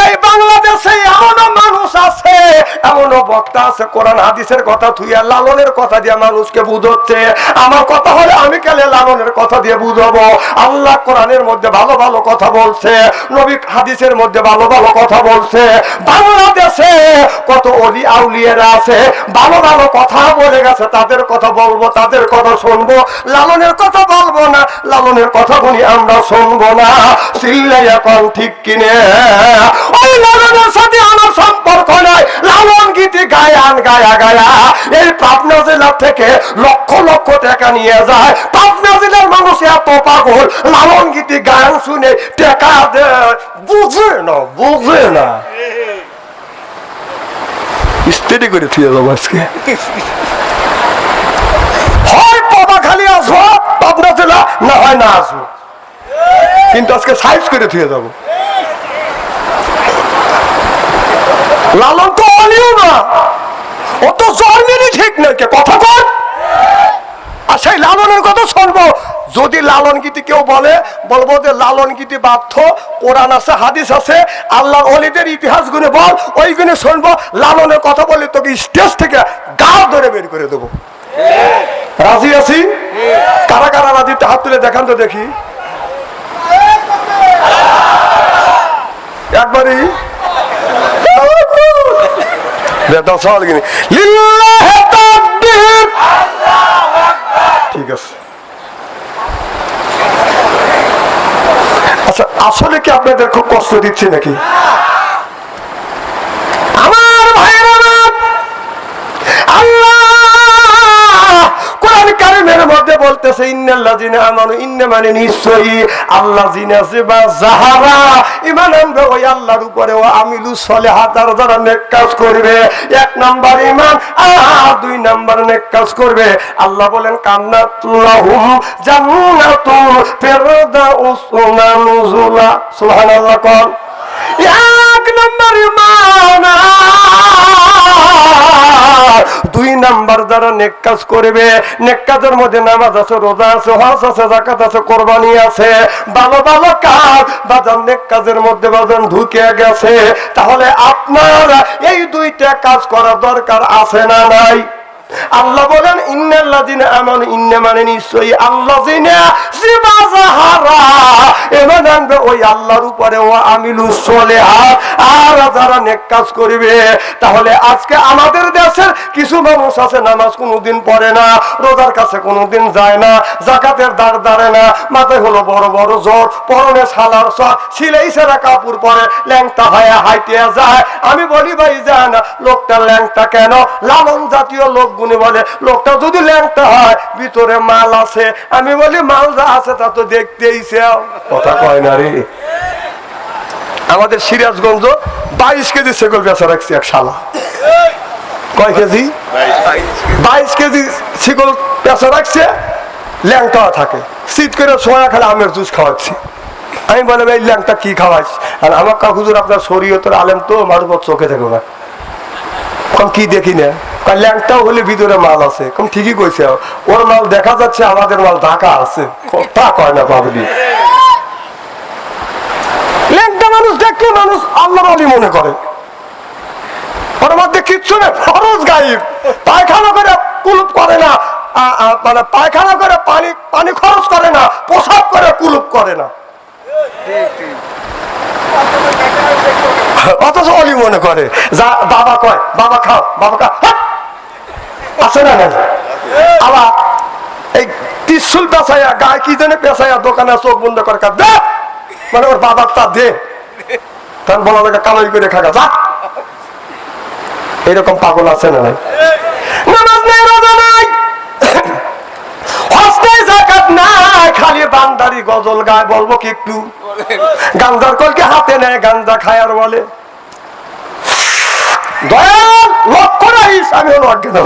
এই বাংলাদেশে এমনও মানুষ আছে, এমনও বক্তা আছে কোরআন হাদিসের কথা থুইয়া লালনের কথা দিয়ে মানুষকে বুঝাচ্ছে। আমার কথা হলে আমি কেলে লালনের কথা দিয়ে বুঝাবো? আল্লাহ কোরআনের মধ্যে ভালো ভালো কথা বলছে, নবী হাদিসের মধ্যে ভালো ভালো কথা বলছে। বাংলাদেশে কত ওলি আউলিয়ারা আছে, ভালো ভালো কথা বলে গেছে, তাদের কথা বলবো, তাদের কথা শুনবো, লালনের কথা বলবো না, লালনের কথা বলি আমরা শুনবো না। সিল্লাই এখন ঠিক কিনে, ওই লালনের সাথে আমার সম্পর্ক নাই। লালন গীতি গায়ান গায়া গায়া এই পাবনা জেলা থেকে লক্ষ লক্ষ টাকা নিয়ে যায়। পাবনা জেলার মানুষ এত পাগল, লালন গীতি গায়ান শুনে টাকা দেয়, বুঝে না বুঝে না। স্টেডি করে থুয়ে যাবো আজকে, হয় পাবা খালি আসবো পাবনা জেলা, না হয় না আসবো, কিন্তু আজকে সাইজ করে থুয়ে যাবো। লালন তো অলিও না, ও তো জন্মেরই ঠিক নাকি, কথা কর। আর সেই লালনের কথা শুনবো। যদি লালন গীতি কেউ বলে, বলবো যে লালন গীতি বাধ্য, কোরআন আছে হাদিস আছে, আল্লাহর ওলিদের ইতিহাস গুনে বল, ওই গুনে শুনবো। লালনের কথা বলে তোকে স্টেজ থেকে গাল ধরে বের করে দেবো। রাজি আছি? কারা কারা রাজি হাত তুলে দেখান তো দেখি একবারই। ঠিক আছে, আচ্ছা আসলে কি আপনাদের খুব কষ্ট দিচ্ছে নাকি? আমার ভাইয়েরা বলতেছে ইন্নাল্লাযিনা আমানু, ইন্না মানে নিশ্চয়ই, আল্লাযিনা বা যাহারা ঈমান আনবে ওই আল্লাহর উপরে, ও আমিলুস সলিহাত, আর যারা নেক কাজ করবে। এক নাম্বার ঈমান, আর দুই নাম্বার নেক কাজ করবে। আল্লাহ বলেন কান্নাত লাহুম জান্নাতুল ফিরদাউস নুজুলা। সুবহানাল্লাহ। কোন এক নাম্বার ঈমান, দুই নাম্বার যারা নেক কাজ করবে। নেক কাজের মধ্যে নামাজ আছে, রোজা আছে, হজ আছে, যাকাত আছে, কোরবানি আছে, ভালো ভালো কাজ বাজান নেক কাজের মধ্যে বাজান ঢুকে গেছে। তাহলে আপনার এই দুইটা কাজ করা দরকার আছে না নাই? আল্লাহ বলেন ইন্নাল্লাযিনা আমানু, ইন্না মানে নিশ্চয়ই, আল্লাযিনা যাহারা ঈমান আনবে ওই আল্লাহর উপরে, ও আমিলুস সলিহাত, আর যারা নেক কাজ করবে। তাহলে আজকে আমাদের দেশের কিছু মানুষ আছে নামাজ কোনোদিন পড়ে না, রোজার কাছে কোনোদিন যায় না, যাকাতের দ্বার দাঁড়ে না, মাথায় হলো বড় বড় জ্বর, পরনে সালার সিলাই সেরা কাপড় পরে ল্যাংটা হয়ে হাইটে যায়। আমি বলি ভাই যান, লোকটা ল্যাংটা কেন? লালন জাতীয় লোক গুনে বলে লোকটা যদি ল্যাংটা হয় ভিতরে মাল আছে। আমি বলি মাল যা আছে তা তো দেখতেইছে। কথা কয় না রে। আমাদের সিরাজগঞ্জ 22 কেজি ছাগল বেচা রাখছি এক শালা। কয় কেজি? 22 কেজি ছাগল বেচা রাখছে, ল্যাংটা থাকে, শীত করে সোয়া খালে আমের জুস খাওয়াচ্ছি। আমি বলে ভাই ল্যাংটা কি খাওয়াইছ? আর আমার হুজুর আপনার শরীয়তের আলেম তো, মারুফত চোখে দেখো না। কম কি দেখি না, ল্যাংটাও হলে ভিতরে মাল আছে। কম ঠিকই কইছে, ওর মাল দেখা যাচ্ছে, আমাদের মাল ঢাকা আছে। তা কয় না পাবলি। ল্যাংটা মানুষ দেখলে মানুষ আল্লাহর ওলি মনে করে। ওর মধ্যে কিচ্ছু নেই, ফরজ গায়েব। পায়খানা করে কুলুপ করে না, মানে পায়খানা করে পানি খরচ করে না, প্রসাব করে কুলুপ করে না, অথচ অলি মনে করে। যা বাবা কয়, বাবা খাও, বাবা খা আছে না নাই? আবার এই ত্রিশুল পেঁচাইয়া, গায়ে কি জানে পেঁচাইয়া দোকানে চোখ বন্ধ করে দে, মানে ওর বাবার তা দে, তখন বলা লাগে কামাই করে খাগা যা। এরকম পাগল আছে না নাই? নামাজ নাই, রোজা নাই, হজ নাই, যাকাত নাই, খালি বান্দারি গজল গায়। বলবো কি একটু? গাঞ্জার কলকে হাতে নেয়, গাঞ্জা খায় আর বলে দয়াল লক্ষ্য রাখিস, আমি হলো অজ্ঞান।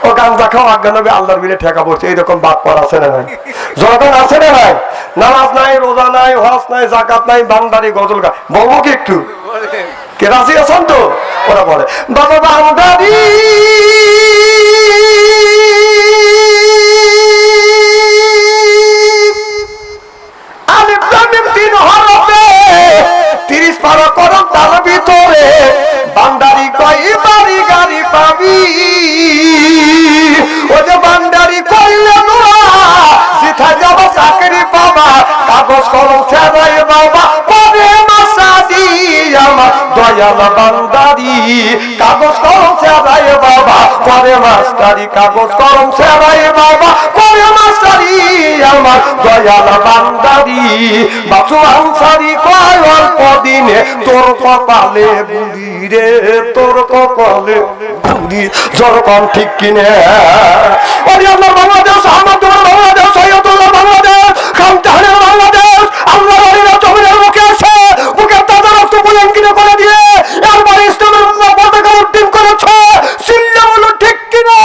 ও গাঞ্জা খাও অজ্ঞান হবে, আল্লাহর বিলে ঠেকা পড়ছে। এইরকম বাদ পর আছে না নাই? জনগণ আছে না নাই? নামাজ নাই, রোজা নাই, হজ নাই, যাকাত নাই, বান্দারি গজল গায়। বলবো কি একটু? কে রাজি আছেন তো? ওরা বলে বাবা বান্দারি বান্দারি কই বাড়ি গাড়ি পাবি, ও যে বান্দারি কইলে সিথায় যাব চাকরি পাবা, কাগজ কলম ছেড়াই বাবা পরে মাসাদি আমার দয়াল বান্দারি, কাগজ কলম ছেড়াই বাবা পরে মাস্টারি, কাগজ কলম ছেড়াই বাবা পরে মাস্টারি আমার দয়াল বান্দারি। বাচু আনসারি কয় অল্প দিনে তোর কপালে বুড়ি রে, তোর কপালে বুড়ি। যখন ঠিক কিনে বাংলাদেশ, আমার বাংলাদেশ, বাংলাদেশ, খামতাহানের বাংলাদেশ, আল্লাহ জমিনের মুখে আছে, মুখে তাদের রক্ত বুলেঙ্কিনে করে দিয়ে এরপর ইসলামের পতাকা উড্ডীন করেছে। চিল্লা বলো ঠিক কিনা?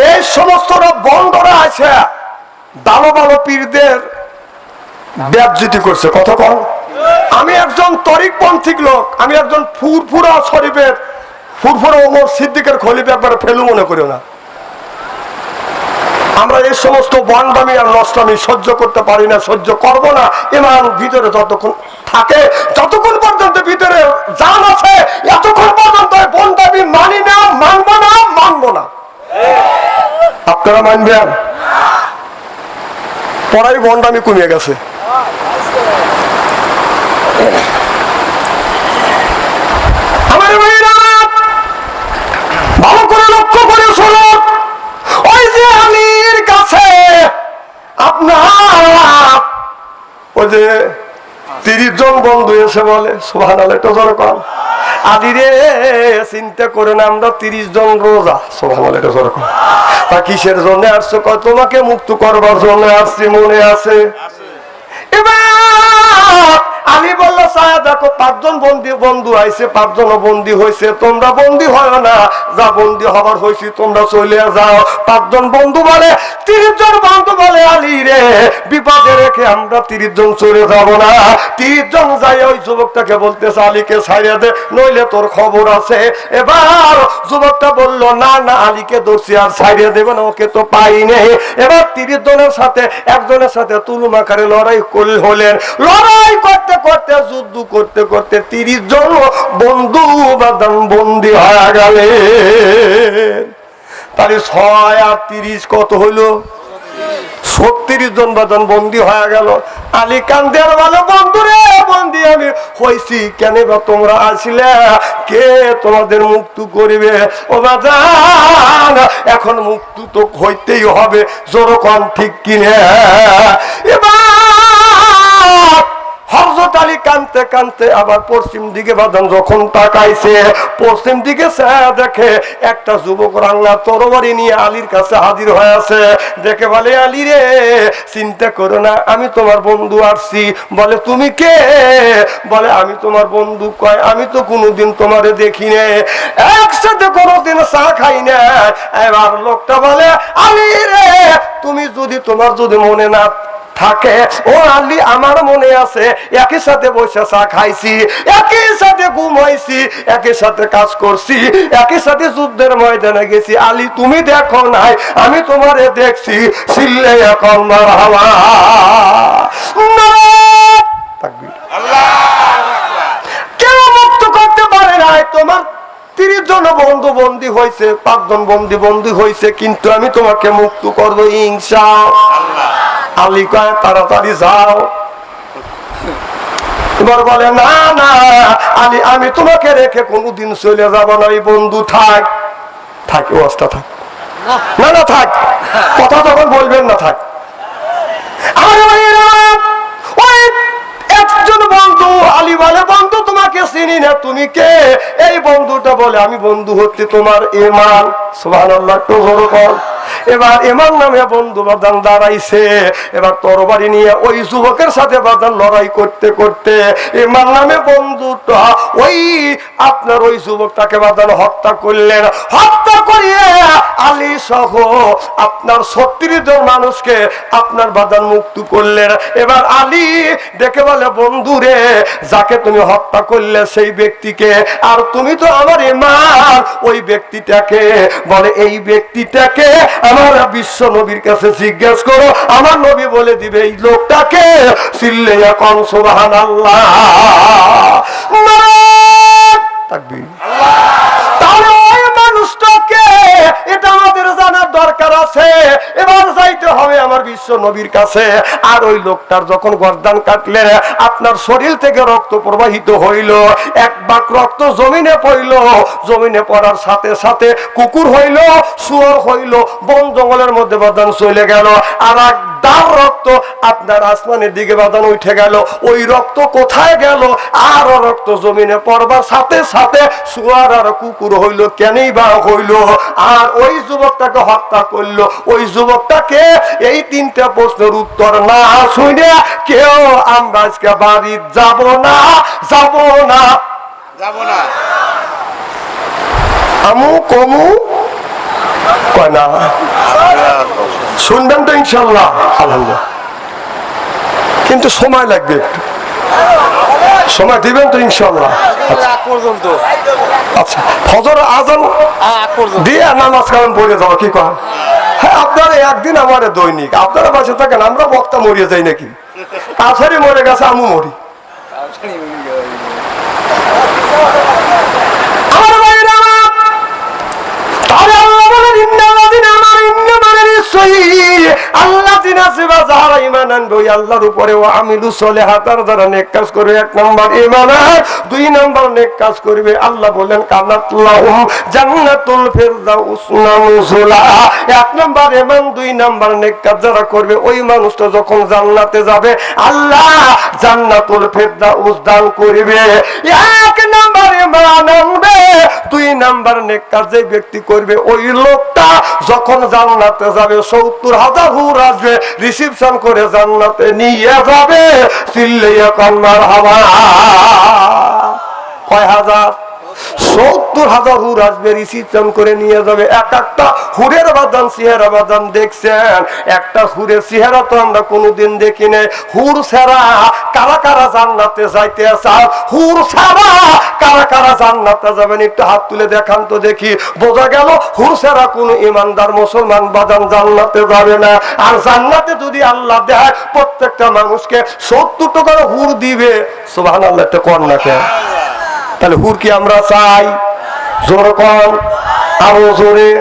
এই সমস্ত বন্ধরা আছে, ভালো ভালো পীরদের বেজ্জতি করছে। কথা কন, আমি একজন তরিকপন্থী লোক, আমি একজন ফুরফুরা শরীফের ফুরফুরা ওমর সিদ্দিকের খলিফা, একবার ফেলু মনে করিও না। আমরা এই সমস্ত বন্ডামি আর নষ্টামি সহ্য করতে পারি না, সহ্য করব না। ইমান ভিতরে যতক্ষণ থাকে, যতক্ষণ পর্যন্ত ভিতরে জান আছে, এতক্ষণ পর্যন্ত বন্ডামি মানি না, মানবো না, মানবো না। আপনারা মানবেন? পড়াই বন্ডামি কমে গেছে। আমার ভাইরা ভালো করে লক্ষ্য বলছে 30 জন বন্ধু এসে বলে সুবহানাল্লাহ, এটা জোরে কর। আলী রে চিন্তা করে না, আমরা 30 জন রোজা। সুবহানাল্লাহ, এটা জোরে কর। তা কিসের জন্য আসছো? কয় তোমাকে মুক্ত করবার জন্য আসছি, মনে আছে? এবার আলী বলল ছায়া দেখো 5 জন বন্ধু আইছে, 5 জন বন্দী হয়েছে, তোমরা বন্দী হয় না, যা বন্দী হবার হয়েছে তোমরা চলে যাও। 5 জন বন্ধু বলে, 30 জন বন্ধু বলে আলী রে বিপদে রেখে আমরা 30 জন চলে যাব না। 30 জন যাই ওই যুবকটাকে বলতেছে আলীকে ছাড়িয়ে দে, নইলে তোর খবর আছে। এবার যুবকটা বলল না না, আলীকে ধরছি আর ছাড়িয়ে দেবে না, ওকে তো পাইনি। এবার 30 জনের সাথে একজনের সাথে তুলুমাকারে লড়াই হলেন। লড়াই করতে করতে যুদ্ধ করতে করতে 30 জন বন্ধু বাদাম বন্দী হয়ে গেলেন। তাহলে 6 আর 30 কত হইল? 36 জন বাদান বন্দী হয়ে গেল। আলী কান্দের বলে বন্ধু রে বন্দী আমি হইছি কেন বা তোমরা আসলে? কে তোমাদের মুক্ত করিবে? ও বাজান এখন মুক্ত তো হইতেই হবে, জোরকম ঠিক কিনে। এবার হযরত আলী কানতে কানতে আবার পশ্চিম দিকে বাদান যখন তাকাইছে, পশ্চিম দিকে দেখে একটা যুবক রাংলা তরবারি নিয়ে আলীর কাছে হাজির হয়ে আছে। দেখে বলে আলী রে চিন্তা করো না, আমি তোমার বন্ধু আসছি। বলে তুমি কে? বলে আমি তোমার বন্ধু। কয় আমি তো কোনোদিন তোমারে দেখি না, একসাথে কোনোদিন চা খাই না। এবার লোকটা বলে আলী রে তুমি যদি তোমার যদি মনে না থাকে, ও আলী আমার মনে আছে, একই সাথে বসে চা খাইছি, একই সাথে ঘুমাইছি, একই সাথে কাজ করছি, একই সাথে যুদ্ধের ময়দানে গেছি। আলী তুমি দেখো নাই, আমি তোমারে দেখছি। চিল্লে এখন মারহাবা। কেউ মুক্ত করতে পারে নাই। তোমার 30 জন বন্ধু বন্দী হয়েছে, 5 জন বন্দী হয়েছে, কিন্তু আমি তোমাকে মুক্ত করবো ইনশাআল্লাহ। আলী কয় তাড়াতাড়ি যাও। এবার বলে না না আলী আমি তোমাকে রেখে কোনোদিন চলে যাব না, এই বন্ধু থাক। থাক অবস্থা থাক, না না থাক, কথা তখন বলবেন না, থাক। ওই একজন বন্ধু আলী বলে বন্ধু তোমাকে চিনি না, তুমি কে? এই বন্ধুটা বলে আমি বন্ধু হচ্ছে তোমার ইমান। সুবহানাল্লাহ, তো জোরে বল। এবার ইমান নামে বন্ধু বাদান দাঁড়াইছে। এবার তরবারি নিয়ে ওই যুবকের সাথে বাদান লড়াই করতে করতে ইমান নামে বন্ধুটা ওই আপনার ওই যুবকটাকে বাদান হত্যা করলেন। হত্যা করিয়ে আলী সহ আপনার 36 জন মানুষকে আপনার বাদান মুক্ত করলেন। এবার আলী দেখে বলে বন্ধু রে যাকে তুমি হত্যা করলে সেই ব্যক্তিকে, আর তুমি তো আমার ইমান, ওই ব্যক্তিটাকে বলে এই ব্যক্তিটাকে আমার বিশ্ব নবীর কাছে জিজ্ঞেস করো, আমার নবী বলে দিবে এই লোকটাকে। চিল্লে এখন সুবহানাল্লাহ। তাকবীর। তাহলে ওই মানুষটাকে এটা আমাদের জানার দরকার আছে। এবার যাইতে হবে আমার বিশ্ব নবীর কাছে। আর ওই লোকটার যখন গর্দান কাটলেন, আপনার শরীর থেকে রক্ত প্রবাহিত হইল, এক বাক রক্ত জমিনে পড়ল। জমিনে পড়ার সাথে সাথে কুকুর হইল, শুয়োর হইল, বন জঙ্গলের মধ্যে বাদান চলে গেল। আর এক দার রক্ত আপনার আসমানের দিকে বাদান উঠে গেল। ওই রক্ত কোথায় গেল? আর রক্ত জমিনে পড়বার সাথে সাথে শুয়োর আর কুকুর হইল, কেনই বা হইল? আর ওই যুবকটাকে হত্যা করলো। ওই যুবকটাকে এই 3টা প্রশ্নের উত্তর না শুনে কেউ আমরা আজকে বাড়ি যাব না, যাব না, যাব না। আমু কমু কয় না, শুনবেন তো ইনশাআল্লাহ। আলহামদুলিল্লাহ, কিন্তু সময় লাগবে একটু, সময় দিবেন তো ইনশাআল্লাহ। আচ্ছা ফজর আজান দিয়ে নামাজ কালাম পড়ে যাবো, কি কয়? হ্যাঁ আপনারা একদিন আমার দৈনিক, আপনারা বাসে থাকেন, আমরা বক্তা মরিয়ে যাই নাকি? কাছারি মরে গেছে, আমু মরি। আল্লাহ জিনাসিবা যারা ঈমান আনবে ওই আল্লাহর উপরে ওয়া আমিলু সলিহাতার যারা নেক কাজ করবে, এক নাম্বার ঈমান, দুই নাম্বার নেক কাজ করবে, আল্লাহ বলেন কানাত লাহুম জান্নাতুল ফিরদাউস নুজুলা। এক নাম্বার ঈমান, দুই নাম্বার নেক কাজ যারা করবে ওই মানুষটা যখন জান্নাতে যাবে আল্লাহ জান্নাতুল ফিরদাউস দান করবে। এক নাম্বার ঈমান আনবে, দুই নাম্বার নেক কাজ যে ব্যক্তি করবে ওই লোকটা যখন জান্নাতে যাবে ৭০,০০০ হুর আসবে রিসিপশন করে জান্নাতে নিয়ে যাবে। চিল্লাইয়া কান মারহাবা। কয় হাজার? ৭০,০০০ হুর আসবে রিসিপশন করে নিয়ে যাবে। এক একটা হুরের বাদান চেহারা বাদান দেখছেন, একটা হুরের চেহারা তো আমরা কোনোদিন দেখি নাই। হুর ছাড়া কারা কারা জান্নাতে যাইতে চান? হুর ছাড়া কারা কারা জান্নাতে যাবেন একটু হাত তুলে দেখান তো দেখি। বোঝা গেল হুর ছাড়া কোনো ইমানদার মুসলমান বাদান জান্নাতে যাবে না। আর জান্নাতে যদি আল্লাহ দেয় প্রত্যেকটা মানুষকে ৭০ টাকার হুর দিবে। সুবহানাল্লাহ, একটা কর না কেন? তাহলে হুর কি আমরা চাই? জোর কর, আরো জোরে।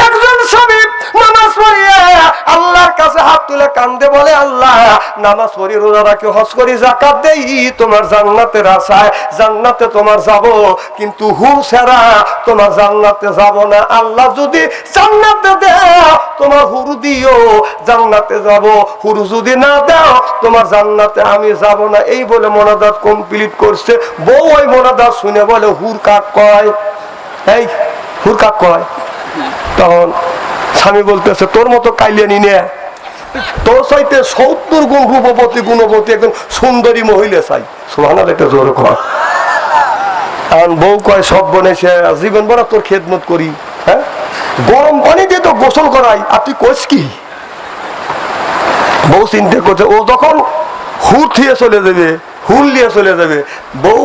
একজন স্বামী নামাজ পড়িয়ে আল্লাহর কাছে হাত তুলে কান্দে বলে, আল্লাহ নামাজ পড়ি, রোজা রাখি, হজ করি, যাকাত দেই, তোমার জান্নাতের আশায় জান্নাতে তোমার যাব, কিন্তু হুর ছাড়া তোমার জান্নাতে যাব না। আল্লাহ যদি জান্নাতে দাও তোমার হুর দিও, জান্নাতে যাব। হুর যদি না দাও তোমার জান্নাতে আমি যাব না। এই বলে মোনাজাত কমপ্লিট করছে। বউ ওই মোনাজাত শুনে বলে, হুর কাক কয়? এই হুর কাক কয়? তখন স্বামী বলতেছে, তোর মতো কাইলিয়ানি নে, তোর চাইতে ৭০ গুণ রূপবতী গুণবতী একজন সুন্দরী মহিলা চাই। সুবহানাল্লাহ, এটা জোরে কর। আর বউ কয়, সব বনেছে জীবন ভরা তোর খেদমত করি, হ্যাঁ গরম পানি দিয়ে তো গোসল করাই, আর তুই কোস কি? বউ চিন্তা করছে, ও যখন হুর থিয়ে চলে যাবে, হুল নিয়ে চলে যাবে, বউ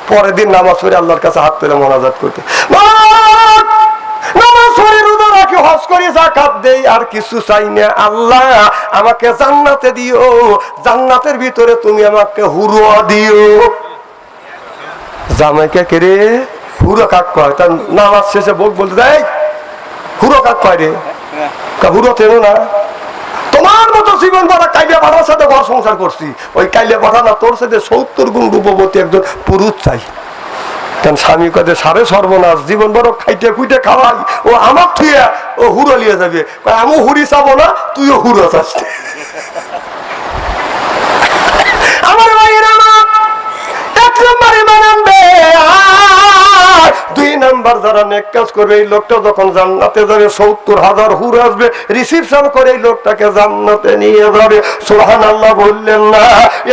পরের দিন নামাজ পড়ে আল্লাহর কাছে হাত তুলে মোনাজাত করতে, হজ করি, যাকাত দেই, আর কিছু চাই না। আল্লাহ আমাকে জান্নাতে দিও, জান্নাতের ভিতরে তুমি আমাকে হুরুয়া দিও। জামাইকে কে রে হুরো কাক কয়? তার নামাজ শেষে বউ বলতে দেয়, হুরো কাক কয় রে? হুরো তেনো না, তোমার মতো জীবন ভরা কাইলে পাঠার সাথে ঘর সংসার করছি, ওই কাইলে পাঠা না, তোর সাথে ৭০ গুণ রূপবতী একজন পুরুষ চাই। স্বামী কাছে সারে সর্বনাশ, জীবন বড় খাইতে খুইতে খাওয়াই, ও আমার থুয়ে ও হুড়ো লিয়ে যাবে। আমি হুড়ি চাবো না, তুইও হুড়ো চাস। আমার ভাইয়ের আমার এক নম্বরে মানাবে, দুই নাম্বার যারা নেক কাজ করবে এই লোকটা যখন জান্নাতে যাবে ৭০,০০০ হুর আসবে রিসিপশন করে এই লোকটাকে জান্নাতে নিয়ে যাবে। সুবহানাল্লাহ বললেন না?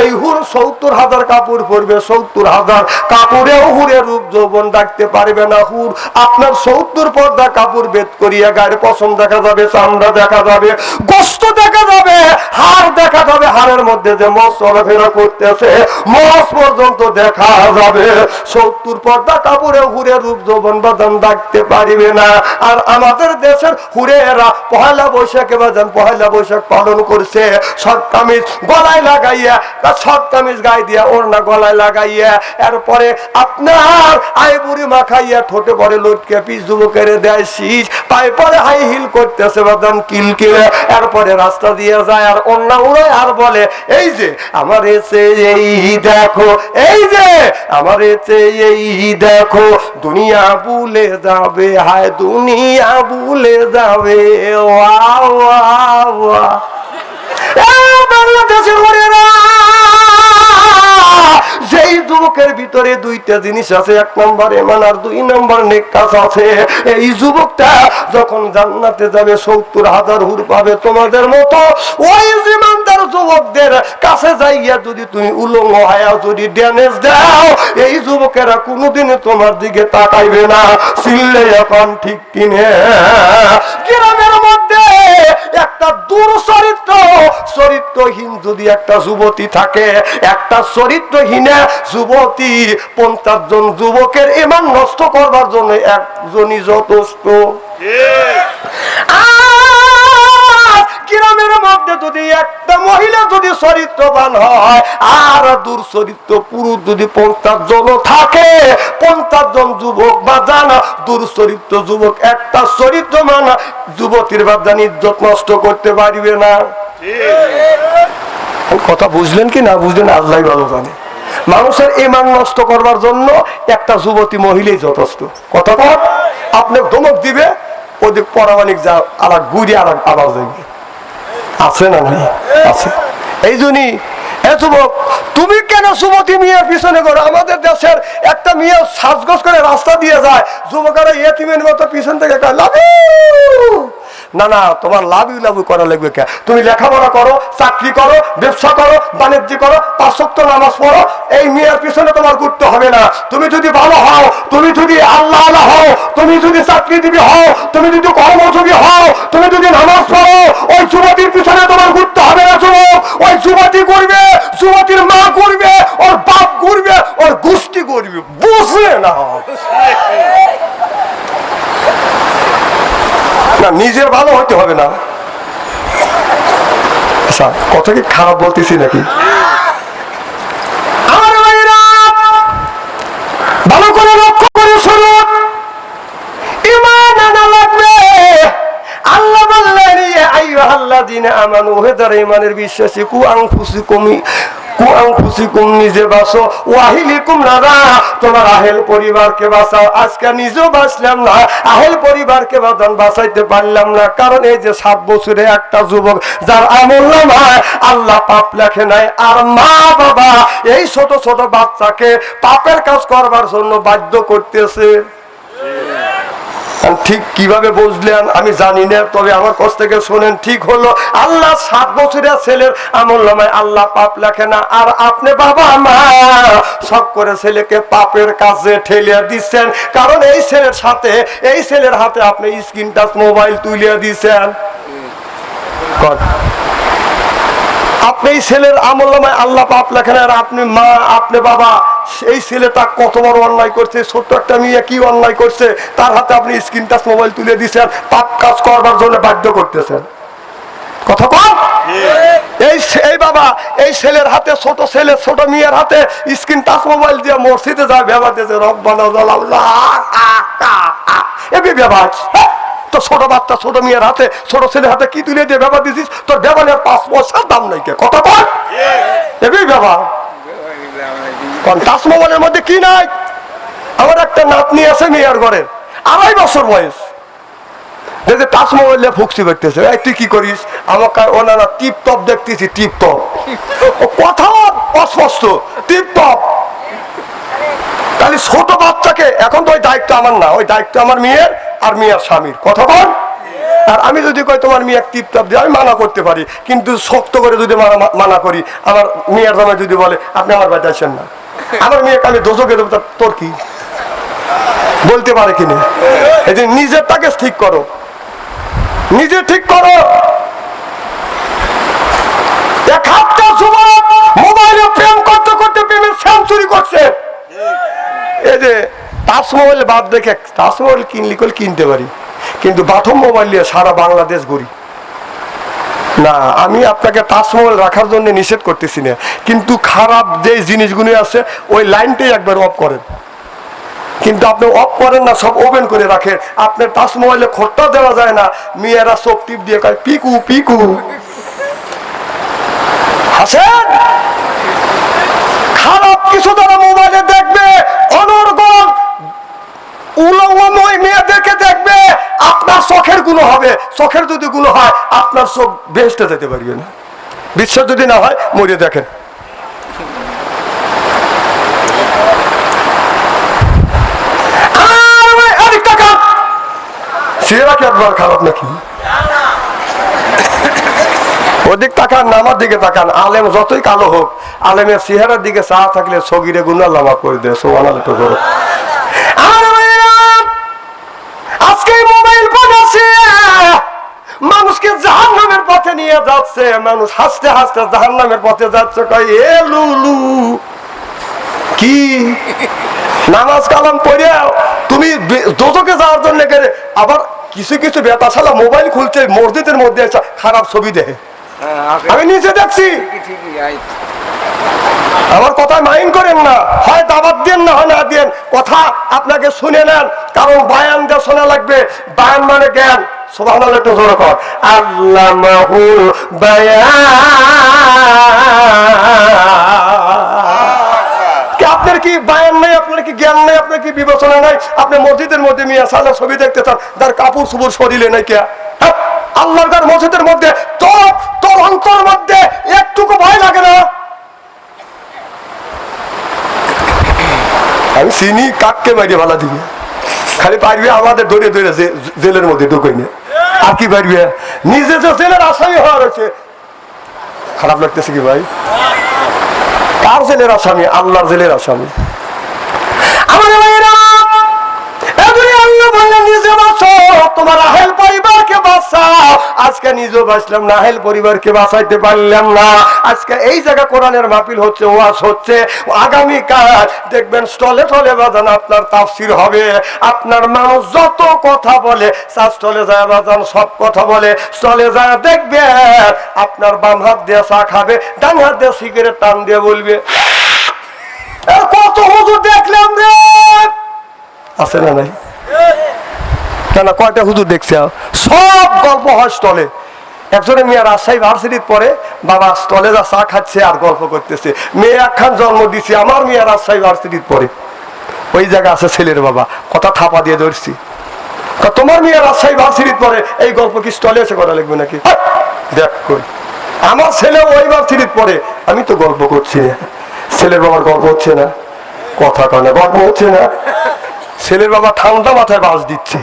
এই হুর ৭০,০০০ কাপড় পরবে, ৭০,০০০ কাপড়েও হুরের রূপ যৌবন ডাকতে পারবে না। হুর আপনার ৭০ পর্দা কাপড় বেদ করিয়া গায়ের পশম দেখা যাবে, চামড়া দেখা যাবে, গোস্ত দেখা যাবে, হাড় দেখা যাবে, হাড়ের মধ্যে যে মস চলাফেরা করতেছে মস পর্যন্ত দেখা যাবে। ৭০ পর্দা কাপড়ে হুরের রূপ যৌবন বাদান ডাকতে পারিবে না। আর আমাদের দেশের হুরেরা পহেলা বৈশাখে বাজান পহেলা বৈশাখ পালন করছে, শর্ট কামিজ গলায় লাগাইয়া, তার শর্ট কামিজ গায়ে দিয়া ওড়না গলায় লাগাইয়া, এরপরে আপনার আইবুড়ি মাখাইয়া, ঠোঁটে পরে লটকে পিস যুবকের দেয় শীষ, পায়ে পরে হাই হিল করতেছে বাদান কিলকিলে, এরপরে রাস্তা দিয়ে যায় আর ওড়না উড়ায় আর বলে, এই যে আমার এসে এই দেখো, এই যে আমার এসে এই দেখো, দুনিয়া ভুলে যাবে, হায় দুনিয়া ভুলে যাবে। বাংলাদেশের যেই যুবকের ভিতরে দুইটা জিনিস আছে, এক নম্বর ঈমান আর দুই নম্বর নেক কাজ আছে, এই যুবকটা যখন জান্নাতে যাবে ৭০,০০০ হুর পাবে। তোমাদের মতো ওই ঈমানদার যুবকদের কাছে যাইয়া যদি তুমি উলঙ্গ হয়া যদি ড্যামেজ দাও, এই যুবকেরা কোনোদিন তোমার দিকে তাকাইবে না। চিল্লে এখন ঠিক কিনে? গ্রামের মধ্যে একটা চরিত্রহীন যদি একটা যুবতী থাকে, একটা চরিত্রহীন যুবতী ৫০ জন যুবকের ঈমান নষ্ট করবার জন্য একজনই যথেষ্ট। গ্রামের মধ্যে মধ্যে যদি একটা মহিলা যদি চরিত্রবান হয় আর দুর্চরিত্র পুরুষ যদি 50 জন থাকে, 50 জন যুবক বা জানা দুর্চরিত্র যুবক একটা চরিত্রবান যুবতীর বাজান ইজ্জত নষ্ট করতে পারবে না। কথা বুঝলেন কি না বুঝলেন আল্লাহ ভালো জানে। মানুষের ঈমান নষ্ট করবার জন্য একটা যুবতী মহিলাই যথেষ্ট। কথা বল, আপনি ধমক দিবে ওদের পরামানিক যা আর গুড়ি আর আবার যাবে, আছে না নাই? আছে। এই জন্যই যুবক, তুমি কেন যুবতী মেয়ের পিছনে করো? আমাদের দেশের একটা মেয়ে সাজগোজ করে রাস্তা দিয়ে যায়, যুবকেরা এতিমের মতো পিছন থেকে লাভ না না, তোমার লাভ করা লাগবে কে? তুমি লেখাপড়া করো, চাকরি করো, ব্যবসা করো, বাণিজ্য করো, 5 ওয়াক্ত নামাজ পড়ো, এই মেয়ের পিছনে তোমার ঘুরতে হবে না। তুমি যদি ভালো হও, তুমি যদি আল্লাহ হও, তুমি যদি চাকরিজীবী হও, তুমি যদি কর্মজীবী হও, তুমি যদি নামাজ পড়ো, ওই যুবতীর পিছনে তোমার ঘুরতে হবে না। যুবক, ওই যুবতী করবে, যুবতীর মা করবে, ওর বাপ করবে, ওর গোষ্ঠী করবে, বুঝলে না? না, নিজের ভালো হতে হবে না। আচ্ছা, কথা কি খারাপ বলতেছি নাকি? আমার ভাইরা ভালো করে লক্ষ্য করে শুনুন, ঈমান আনা লাগবে। আল্লাহ বললেন, ইয়া আইয়ুহাল্লাযীনা আমানু, হে যারা ঈমানের বিশ্বাসী, নিজে বাঁচো, ওয়াহিলিকুম নারা, তোমার আহেল পরিবারকে বাঁচাও। আজকে নিজেও বাঁচলাম না, আহেল পরিবারকে বাঁচাইতে পারলাম না, কারণ এই যে 7 বছরে একটা যুবক যার আমলনামায় আল্লাহ পাপ লেখে নাই, আর মা বাবা এই ছোট ছোট বাচ্চাকে পাপের কাজ করবার জন্য বাধ্য করতেছে। ঠিক কিভাবে বুঝলেন আমি জানি না, তবে আমার কাছ থেকে শোনেন। ঠিক হলো, আল্লাহ 7 বছরের ছেলের আমলনামায় আল্লাহ পাপ লেখে না, আর আপনি বাবা মা সব করে ছেলেকে পাপের কাজে ঠেলে দিচ্ছেন, কারণ এই ছেলের হাতে আপনি স্ক্রিন টাচ মোবাইল তুলে দিচ্ছেন। আপনি এই ছেলের আমলনামায় আল্লাহ পাপ লেখেন, আর আপনি মা, আপনি বাবা, এই ছেলেটা কত বড় অন্যায় করছে, ছোট্ট একটা মেয়ে কি অন্যায় করছে, তার হাতে আপনি স্ক্রিন টাচ মোবাইল তুলে দিচ্ছেন, পাপ কাজ করবার জন্য বাধ্য করতেছেন। কথা কম। এই বাবা এই ছেলের হাতে, ছোট ছেলে ছোট মেয়ের হাতে স্ক্রিন টাচ মোবাইল দিয়ে মসজিদে যায়, ব্যবহার দিয়েছে রব্বানা ব্যবহার। তো ছোট বাচ্চা ছোট মেয়ের হাতে, ছোট ছেলের হাতে কি তুলে দিয়ে ব্যবহার দিছিস? তোর ব্যবহারের 5 পয়সার দাম নাই। কে কথা বল, এবি ব্যবহার টাচ মোবাইলের মধ্যে কি নাই? আমার একটা নাতনি আছে মেয়ের ঘরে, 2.5 বছর বয়স, টাচ মোবাইল ফুকসি করতেছে। তুই কি করিস? আমাকে ও না টিপ টপ দেখতেছি, টিপ টপ, কথাও অস্পষ্ট, টিপ টপ। তাহলে ছোট বাচ্চাকে, এখন তো ওই দায়িত্ব আমার না, ওই দায়িত্ব আমার মেয়ের আর মেয়ের স্বামীর। কথা বল। আর আমি যদি কই তোমার মেয়ে টিপ টপ দিয়ে, আমি মানা করতে পারি, কিন্তু শক্ত করে যদি মানা করি, আমার মেয়ের জামাই যদি বলে আপনি আমার বাড়িতে আসেন না, আমার মেয়েকে আমি দোজকে দেবো, তোর কি বলতে পারে কিনা? এই যে নিজেরটাকে ঠিক করো, নিজে ঠিক করো। একটা যুবক মোবাইলে প্রেম করতে করতে প্রেমের সেঞ্চুরি করছে। এই যে টাচ মোবাইল বাদ দেখে, টাচ মোবাইল কিনতে পারি, কিন্তু বাটম মোবাইল নিয়ে সারা বাংলাদেশ ঘুরি না। আমি আপনাকে টাচ মোবাইল রাখার জন্য নিষেধ করতেছি না, কিন্তু খারাপ যে জিনিসগুলো আছে ওই লাইনটাই একবার অফ করেন। কিন্তু আপনি অফ করেন না, সব ওপেন করে রাখেন। আপনার টাচ মোবাইলে খোঁটটা দেওয়া যায় না, মেয়েরা চোখ টিপ দিয়ে কয় পিকু পিকু। হাসেন, খারাপ কিছু তারা মোবাইলে দেখবে, অনর্গল উলঙ্গময় মেয়েদেরকে দেখবে, আপনার চোখের গুণ হবে। চোখের যদি গুণ হয়, আপনার চোখ বেহেশতে যেতে পারবে না। বিশ্বাস যদি না হয় মরে দেখেন। চেহারা কি একবার খারাপ নাকি? ওদিক তাকান না, আমার দিকে তাকান। আলেম যতই কালো হোক, আলেমের চেহারার দিকে চা থাকলে সগিরে গুণা লামা করে দেয়। আজকে মোবাইল বানাচ্ছে, মানুষকে জাহান্নামের পথে নিয়ে যাচ্ছে। মানুষ হাসতে হাসতে জাহান্নামের পথে যাচ্ছে। কয় এ লুলু কি নামাজ কালাম পড়ে তুমি দোজকে যাওয়ার জন্য আবার কিছু কিছু বেতাশালা মোবাইল খুলছে, মসজিদের মধ্যে খারাপ ছবি দেখে। আমি নিজে দেখছি। আমার কথা মাইন্ড করেন না, হয় দাবাত দেন না হয় না দেন, কথা আপনাকে শুনে নেন, কারণ বায়ান দিয়ে শোনা লাগবে। বায়ান মানে জ্ঞান। সুবহানাল্লাহ একটু জোরে কর। আল্লামাহুল বায়ান। আপনার কি বায়ান নেই, আপনার কি জ্ঞান নেই, আপনার কি বিবেচনা নাই? আপনি মসজিদের মধ্যে মিয়া সাজা ছবি দেখতে চান, তার কাপড় সুপুর শরীরে নাই কে? আল্লাহর ঘর মসজিদের মধ্যে তোর অন্তর মধ্যে একটুকু ভয় লাগে না? আমি চিনি কাককে মারিয়ে ভালা দিবি, খালি পারবি আমাদের ধরে ধরে জেলের মধ্যে ঢুকে নিয়ে। আর কি পারবি? নিজে যে জেলের আসামি হওয়া রয়েছে। খারাপ লাগতেছে কি ভাই? কার জেলের আসামি? আল্লাহর জেলের আসামি। আমার ভাইরা, আল্লাহ বললেন নিজে বাঁচো, তোমার আহেল পরিবারকে বাঁচাও। আজকে নিজে বাঁচলাম না, আহেল পরিবারকে বাঁচাইতে পারলাম না। আজকে এই জায়গা কোরআনের মাহফিল হচ্ছে, ওয়াজ হচ্ছে। আগামীকাল দেখবেন স্টলে টলে বাজান আপনার তাফসীর হবে। আপনার মানুষ যত কথা বলে, স্টলে যায় বাজান সব কথা বলে। স্টলে যায় দেখবেন আপনার বাম হাত দিয়ে চা খাবে, ডান হাত দিয়ে সিগারেট টান দিয়ে বলবে। কত হুজুর দেখলাম রে, আছে না নাই? কেন কয়টা হুজুর দেখছে? সব গল্প হয় স্টলে। একজনে মেয়ে রাজশাহী ভার্সিটির পরে বাবা স্টলে যা চা খাচ্ছে আর গল্প করতেছে। মেয়ে একখান জন্ম দিছি, আমার মেয়ে রাজশাহী ভার্সিটির পরে ওই জায়গা আছে ছেলের বাবা, কথা থাপা দিয়ে ধরছি। তোমার মেয়ে রাজশাহী ভার্সিটির পরে এই গল্প কি স্টলে এসে করা লাগবে নাকি? দেখ কই আমার ছেলে ওই ভার্সিটির পরে, আমি তো গল্প করছি না। ছেলের বাবার গল্প হচ্ছে না, কথা কানে গল্প হচ্ছে না। ছেলের বাবা ঠান্ডা মাথায় বাস দিচ্ছে,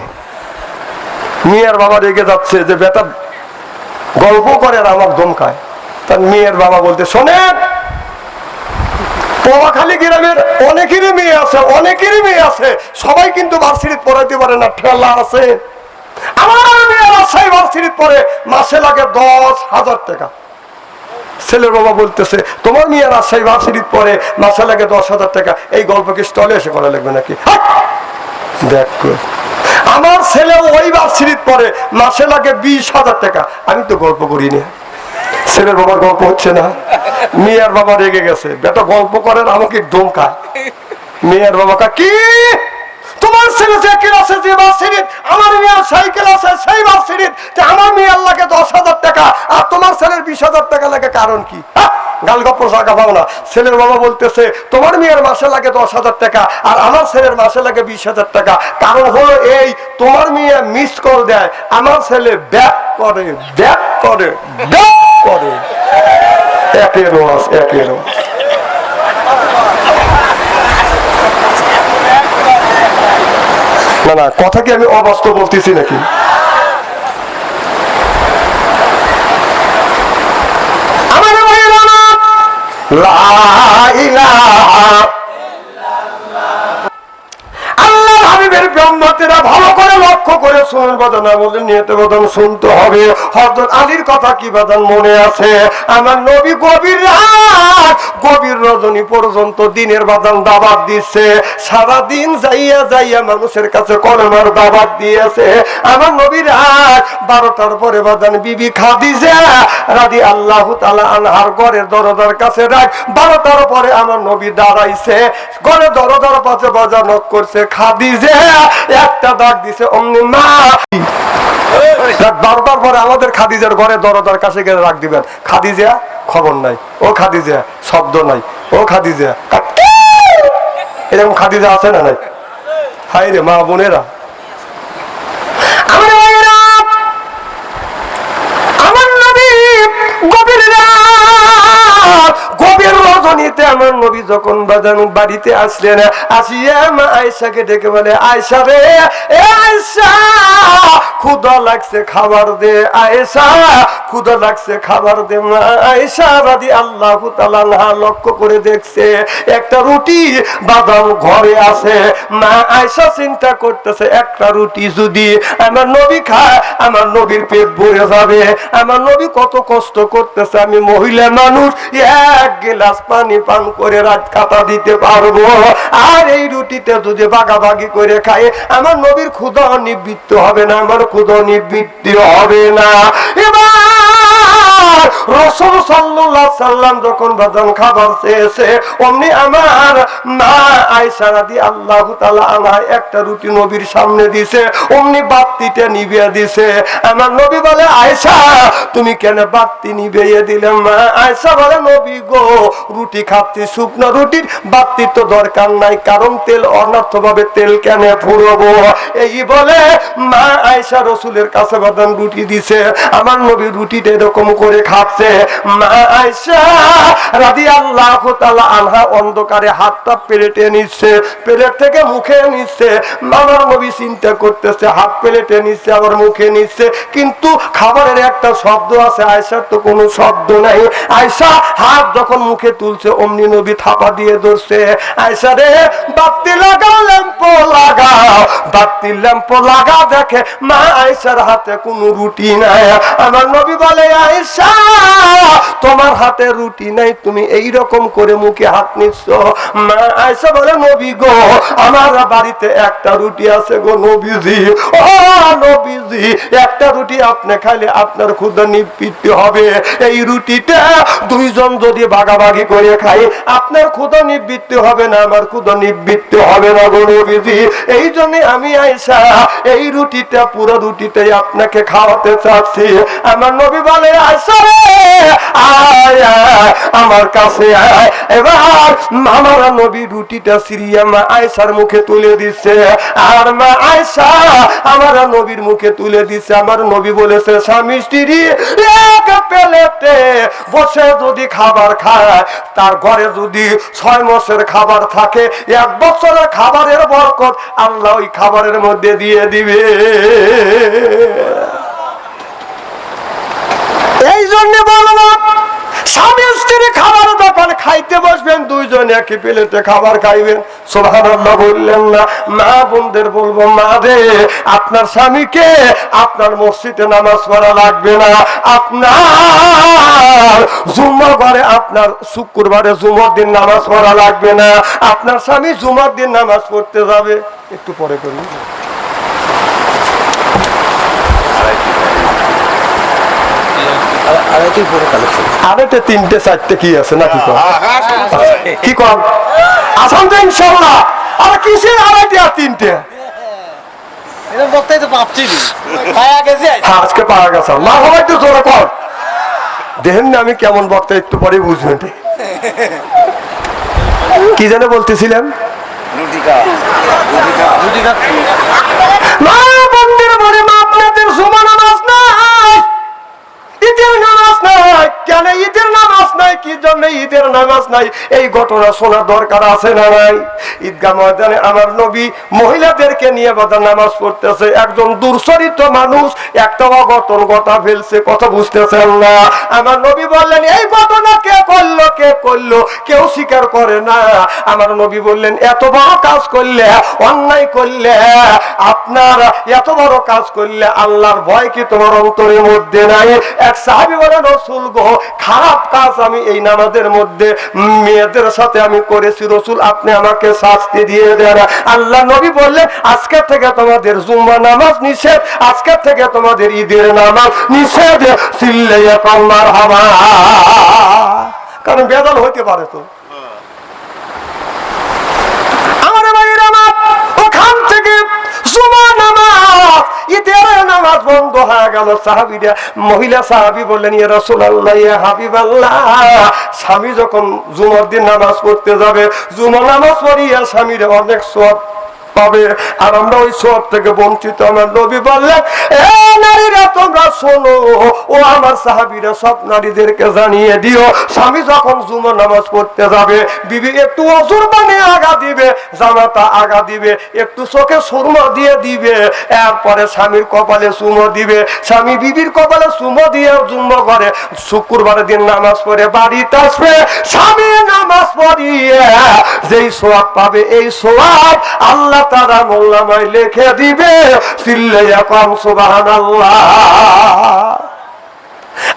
মেয়ের বাবা রেগে যাচ্ছে যে বেটা গল্প করে আর আমার দমকায়। তার মেয়ের বাবা বলতে, শোনেন পোয়াখালী গ্রামের অনেকেরই মেয়ে আছে, অনেকেরই মেয়ে আছে, সবাই কিন্তু ভার্সিটি পড়াইতে পারে না, ঠেলা আছে। আমার মেয়ে রাজশাহী ভার্সিটি পড়ে, মাসে লাগে 10,000 টাকা। ছেলের বাবা বলতেছে, তোমার মেয়ে রাজশাহী ভার্সিটি পড়ে, মাসে লাগে 10,000 টাকা, এই গল্প কি স্টলে এসে করা লাগবে নাকি? দেখ আমার ছেলে ওই ভার্সিটির পরে, মাসে লাগে 20,000 টাকা, আমি তো গল্প করি না। ছেলের বাবার গল্প হচ্ছে না। মেয়ের বাবা রেগে গেছে, বেটা গল্প করেন আমাকে ধমকা। মেয়ের বাবা কি, তোমার ছেলে যে ক্লাসে যে ভার্সিটি, আমার মেয়ের সাইকেল আছে সেই ভার্সিটি, আমার মেয়ের লাগে 10,000 টাকা আর তোমার ছেলের 20,000 টাকা লাগে, কারণ কি? গাল গপ্প জায়গা পাও না। ছেলের বাবা বলতেছে, তোমার মেয়ের মাসে লাগে 10,000 টাকা আর আমার ছেলের মাসে লাগে 20,000 টাকা, কারণ হলো এই, তোমার মেয়ে মিস কল দেয়, আমার ছেলে ব্যাক করে ব্যাক করে ব্যাক করে। একের ওয়াজ একের ওয়াজ। না না, কথা কি আমি অবাস্তব বলতেছি নাকি? আমার ভাইরা, লা ইলাহা আল্লাহ হাবিবের ব্রহ্মতেরা ভালো করে লক্ষ্য করে শুনুন বাদান, আমাদের নিয়তে বাদান শুনতে হবে। হযরত আলীর কথা কি বাদান মনে আছে? আমার নবী গভীর রাত, গভীর রজনী পর্যন্ত দিনের বাদান দাওয়াত দিচ্ছে, সারা দিন যাইয়া যাইয়া মানুষের কাছে কলেমার দাওয়াত দিয়েছে। আমার নবী রাত 12টার পরে বাদান বিবি খাদিজা রাদিয়াল্লাহু তাআলা আনহার ঘরের দরজার কাছে রাত 12টার পরে আমার নবী দাঁড়াইছে, ঘরে দরজার পাশে বাজানো করছে। খাদিজা একটা ডাক দিছে, অমনি মা। রাত 12টার পরে আমাদের খাদিজার ঘরে দরজার কাছে গিয়ে রাখ দিবেন, খাদিজা খবর নাই, ও খাদিজা শব্দ নাই, ও খাদিজা, এরকম খাদিজা আছে না নাই? হাই রে মা বোনেরা, আমার নবী গভীর রাত, গভীর রজনীতে আমার নবী যখন বাজান বাড়িতে আসলেন, আসিয়া মা আয়েশাকে ডেকে বলে, আয়েশা রে, এ আয়েশা ক্ষুধা লাগছে খাবার দে, আয়েশা ক্ষুধা লাগছে খাবার দে। মা আয়েশা রাদিয়াল্লাহু তাআলা আনহা লক্ষ্য করে দেখছে একটা রুটি বাদাম ঘরে আছে। মা আয়েশা চিন্তা করতেছে, একটা রুটি যদি আমার নবী খায় আমার নবীর পেট ভরে যাবে, আমার নবী কত কষ্ট করতেছে, আমি মহিলা মানুষ এক গ্লাস পানি পান করে রাত কাটা দিতে পারবো, আর এই রুটিতে যদি ভাগাভাগি করে খায় আমার নবীর ক্ষুধা নিবৃত্ত হবে না, আমার ক্ষুধা নিবৃত্তি হবে না। এবার মা আয়েশা চিন্তা করতেছে, একটা রুটি বাদাম ঘরে আছে। মা আয়েশা চিন্তা করতেছে, একটা রুটি যদি আমার নবী খায় আমার নবীর পেট ভরে যাবে, আমার নবী কত কষ্ট করতেছে, আমি মহিলা মানুষ এক গ্লাস পানি পান করে রাত কাটা দিতে পারবো, আর এই রুটিতে যদি ভাগাভাগি করে খায় আমার নবীর ক্ষুধা নিবৃত্ত হবে না, আমার নবীর ক্ষুধা রাসূল সাল্লাল্লাহু আলাইহি সাল্লাম যখন বাদাম খাবার চেয়েছে অমনি আমার মা আয়েশা রাদিয়াল্লাহু তাআলা আনহা একটা রুটি নবীর সামনে দিয়েছে, অমনি বাতিটা নিভিয়ে দিয়েছে। আমার নবী বলে, আয়েশা তুমি কেন বাতি নিভিয়ে দিলে? মা আয়েশা বলে, নবী গো রুটি খাচ্ছি, শুকনো রুটির বাতির তো দরকার নাই, কারণ তেল অনর্থভাবে তেল কেন ফুরবো? এই বলে মা আয়েশা রাসূলের কাছে বাদাম রুটি দিছে। আমার নবী রুটিটা এরকম করে খাচ্ছে। মা আয়েশা রাদিয়াল্লাহু তাআলা আনহা অন্ধকারে হাতটা প্লেটে নিচ্ছে, প্লেট থেকে মুখে নিচ্ছে। আমার নবী চিন্তা করতেছে, হাত প্লেটে নিচ্ছে আবার মুখে নিচ্ছে, কিন্তু খাবারের একটা শব্দ আছে, আয়েশার তো কোনো শব্দ নাই। আয়েশা হাত যখন মুখে তুলছে অমনি নবী থাপা দিয়ে ধরছে, আয়েশা রে বাতি লাগাও, ল্যাম্প লাগাও, বাতি ল্যাম্প লাগা। দেখে মা আয়েশার হাতে কোনো রুটি নাই। আমার নবী বলে, আয়েশা তোমার হাতে রুটি নাই, তুমি এই রকম করে মুখে হাত নিচ্ছ। মা আয়েশা বলে, নবী গো আমার বাড়িতে একটা রুটি আছে গো নবীজি। ও নবীজি একটা রুটি আপনি খাইলে আপনার ক্ষুধা নিবৃত্তি হবে, এই রুটিটা দুইজন যদি ভাগাভাগি করে খাই আপনার ক্ষুধা নিবৃত্তি হবে না, আমার ক্ষুধা নিবৃত্তি হবে না গো নবীজি। এই জন্য আমি আয়েশা এই রুটিটা পুরো রুটিটাই আপনাকে খাওয়াতে চাচ্ছি। আমার নবী বলে, আয়েশা রে আয় আমার কাছে আয়। এবার আমার নবী রুটিটা সিরিয়া মা আয়েশার মুখে তুলে দিচ্ছে, আর মা আয়েশা আমার নবীর মুখে তুলে দিচ্ছে। আমার নবী বলেছে, স্বামী স্ত্রী এক প্লেটে বসে যদি খাবার খায়, তার ঘরে যদি 6 মাসের খাবার থাকে, 1 বছরের খাবারের বরকত আল্লাহ ওই খাবারের মধ্যে দিয়ে দিবে। এই জন্য বলবো, স্বামী স্ত্রী খাবার যখন খাইতে বসবেন দুইজন একই প্লেটে খাবার খাইবেন। সুবহানাল্লাহ বললেন না? মা বোনদের বলবো, মা রে আপনার স্বামীকে আপনার মসজিদে নামাজ পড়া লাগবে না, আপনার জুম্মা ঘরে আপনার শুক্রবারে জুমার দিন নামাজ পড়া লাগবে না, আপনার স্বামী জুমার দিন নামাজ পড়তে যাবে। একটু পরে করুন। আড়াইটে 3টে 4টে কি আছে নাকি? কি কম আসাম তো ইনশাল্লাহ। আর কিসের আড়াইটে আর 3টে? আজকে পাওয়া গেছে না, সবাই তো জোরে কর। দেখেন না আমি কেমন বক্তা, একটু পরে বুঝবেন। কি যেন বলতেছিলেন? মা বন্ধের বলে, মা আপনাদের জুমা নামাজ নাই, ঈদের নামাজ নাই। কেন ঈদের নামাজ নাই? কি জন্য ঈদের নামাজ নাই? এই ঘটনা শোনার দরকার আছে না নাই? ঈদগাহ ময়দানে আমার নবী মহিলাদেরকে নিয়ে বাদা নামাজ পড়তেছে। একজন দুর্চরিত্র মানুষ একটা অঘটন ঘটা ফেলছে, কথা বুঝতেছেন না? আমার নবী বললেন, এই ঘটনা কে করলো? কে করলো? কেউ স্বীকার করে না। আমার নবী বললেন, এত বড় কাজ করলে, অন্যায় করলে, আপনার এত বড় কাজ করলে আল্লাহর ভয় কি তোমার অন্তরের মধ্যে নাই? এক সাহাবী বলেন, রাসূল গো খারাপ কাজ আমি এই নামাজের মধ্যে মেয়েদের সাথে আমি করেছি, রাসূল আপনি আমাকে শাস্তি দিয়ে দেন। আল্লাহ নবী বললেন, আজকে থেকে তোমাদের জুম্মা নামাজ নিষেধ, আজকে থেকে তোমাদের ঈদের নামাজ নিষেধ। চিল্লাইয়া কও মারহাবা। কারণ বেদাল হইতে পারে তো। আমার ভাইরা আমার ওখান থেকে জুমা নামাজ ঈদের নামাজ বন্ধ হয়ে গেল। সাহাবীরা, মহিলা সাহাবী বললেন, ইয়া রাসূলুল্লাহ, ইয়া হাবিবাল্লাহ, স্বামী যখন জুমার দিন নামাজ পড়তে যাবে, জুমা নামাজ পড়িয়া স্বামীরা অনেক সওয়াব পাবে, আর আমরা ওই সওয়াব থেকে বঞ্চিত। আমার নবী বললেন, এ নারীরা তোমরা শোনো, ও আমার সাহাবীরা সব নারীদেরকে জানিয়ে দিও, স্বামী যখন জুমা নামাজ পড়তে যাবে, বিবি একটু অজুর পানি আগা দিবে, জামাতা আগা দিবে, একটু চোখে সুরমা দিয়ে দিবে, এরপরে স্বামীর কপালে চুমো দিবে, স্বামী বিবির কপালে চুমো দিয়ে জুম্মা করে শুক্রবারের দিন নামাজ পড়ে বাড়িতে আসবে। স্বামী নামাজ পড়িয়ে যেই সওয়াব পাবে, এই সওয়াব আল্লাহ তাআলা মোল্লামায় লিখে দিবে। চিল্লাইয়া কম সুবহানাল্লাহ।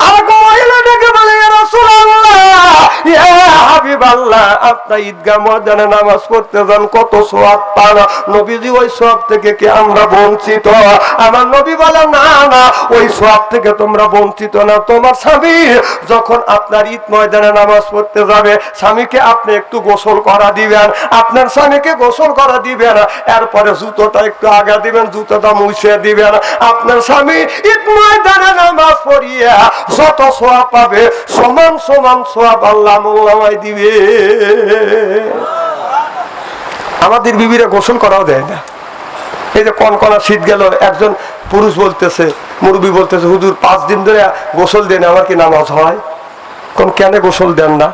আর মহিলা ডেকে বলে, ইয়া রাসূলুল্লাহ, ইয়া হাবিবাল্লাহ, আপনার ঈদগাহ ময়দানে নামাজ পড়তে যান, কত সওয়াব পান। নবীজি ওই সওয়াব থেকে কি আমরা বঞ্চিত? আমার নবী বলে না না, ওই সওয়াব থেকে তোমরা বঞ্চিত না। তোমার স্বামী যখন আপনার ঈদ ময়দানে নামাজ পড়তে যাবে, স্বামীকে আপনি একটু গোসল করা দিবেন, আপনার স্বামীকে গোসল করা দিবেন, এরপরে জুতোটা একটু আগা দিবেন, জুতোটা মুছে দিবেন। আপনার স্বামী ঈদ ময়দানে নামাজ পড়িয়া যত সওয়াব পাবে, সমান সমান সওয়াব আল্লাহ মোল্লামায় দিবে। আমাদের বিবিরা গোসল করাও দেয় না। এই যে কনকনা শীত গেল, একজন পুরুষ বলতেছে, মুরব্বী বলতেছে, হুজুর 5 দিন ধরে গোসল দেন, আমার কি নামাজ হয়? কোন কেন গোসল দেন না?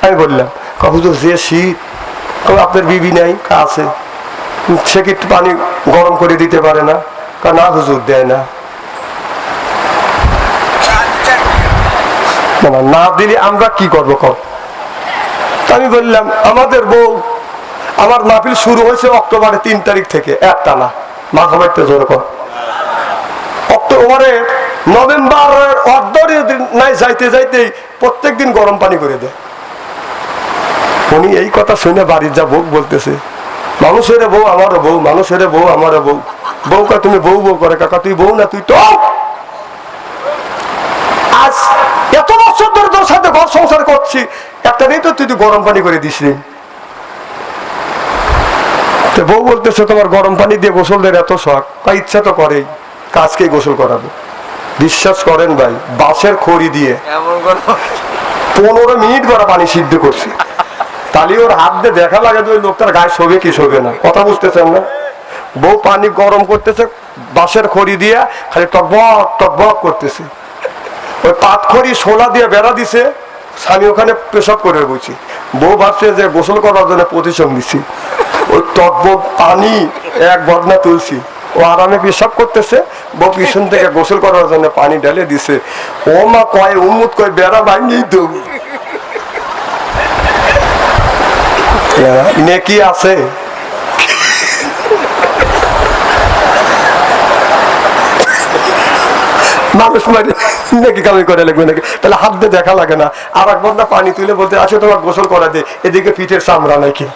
আমি বললাম, হুজুর যে শীত, আপনার বিবি নাই? আছে। সে কি পানি গরম করে দিতে পারে না? না হুজুর, দেয় না। না দিলে আমরা কি করবো কম? আমি বললাম, আমাদের বউ, আমার মাহফিল শুরু হয়েছে অক্টোবরের 3 তারিখ থেকে, একটানা মাথা মারতে জোর কর। অক্টোবরে নভেম্বরের অর্ধের নাই যাইতে যাইতেই প্রত্যেক দিন গরম পানি করে দেয়। উনি এই কথা শুনে বাড়ির যা বউ বলতেছে, মানুষের বউ আমারও বউ, মানুষের বউ আমারও বউ। বউ কা তুমি বউ বউ করে, কাকা তুই বউ না, তুই তো আজ এত বছর ধরে তোর সাথে ঘর সংসার করছি, একটা নেই তো তুই গরম পানি করে দিস নি। বউ বলতেছে, তোমার গরম পানি দিয়ে গোসল দেয় এত শখ, ইচ্ছা তো করেই, কাজকেই গোসল করাবো। বিশ্বাস করেন ভাই, বাঁশের খড়ি দিয়ে 15 মিনিট গড়া পানি সিদ্ধ করছে। তাহলে ওর হাত দিয়ে দেখা লাগে যে ওই লোকটার গায়ে শোবে কি শোবে না। কথা বুঝতেছেন না? বউ পানি গরম করতেছে বাঁশের খড়ি দিয়ে, খালি টকবক টকবক করতেছে। ওই পাতখড়ি শোলা দিয়ে বেড়া দিছে, স্বামী ওখানে পেশাব করে বসি। বউ ভাবছে যে গোসল করার জন্য প্রতিশোধ দিছি। ওই টকবক পানি এক বদনা তুলছি, ও আরামে পেশাব করতেছে, বউ পিছন থেকে গোসল করার জন্য পানি ঢেলে দিছে। ও মা কয় উম্মুত কয় বেড়া ভাঙিয়ে তো নেকি আছে। মানুষ মারি নাকি কামি করে লাগবে নাকি? তাহলে হাত দিয়ে দেখা লাগে না। আর এক বদনা পানি তুলে বলতে, আসে তোমার গোসল করা দে, এদিকে পিঠের চামড়া নাকি।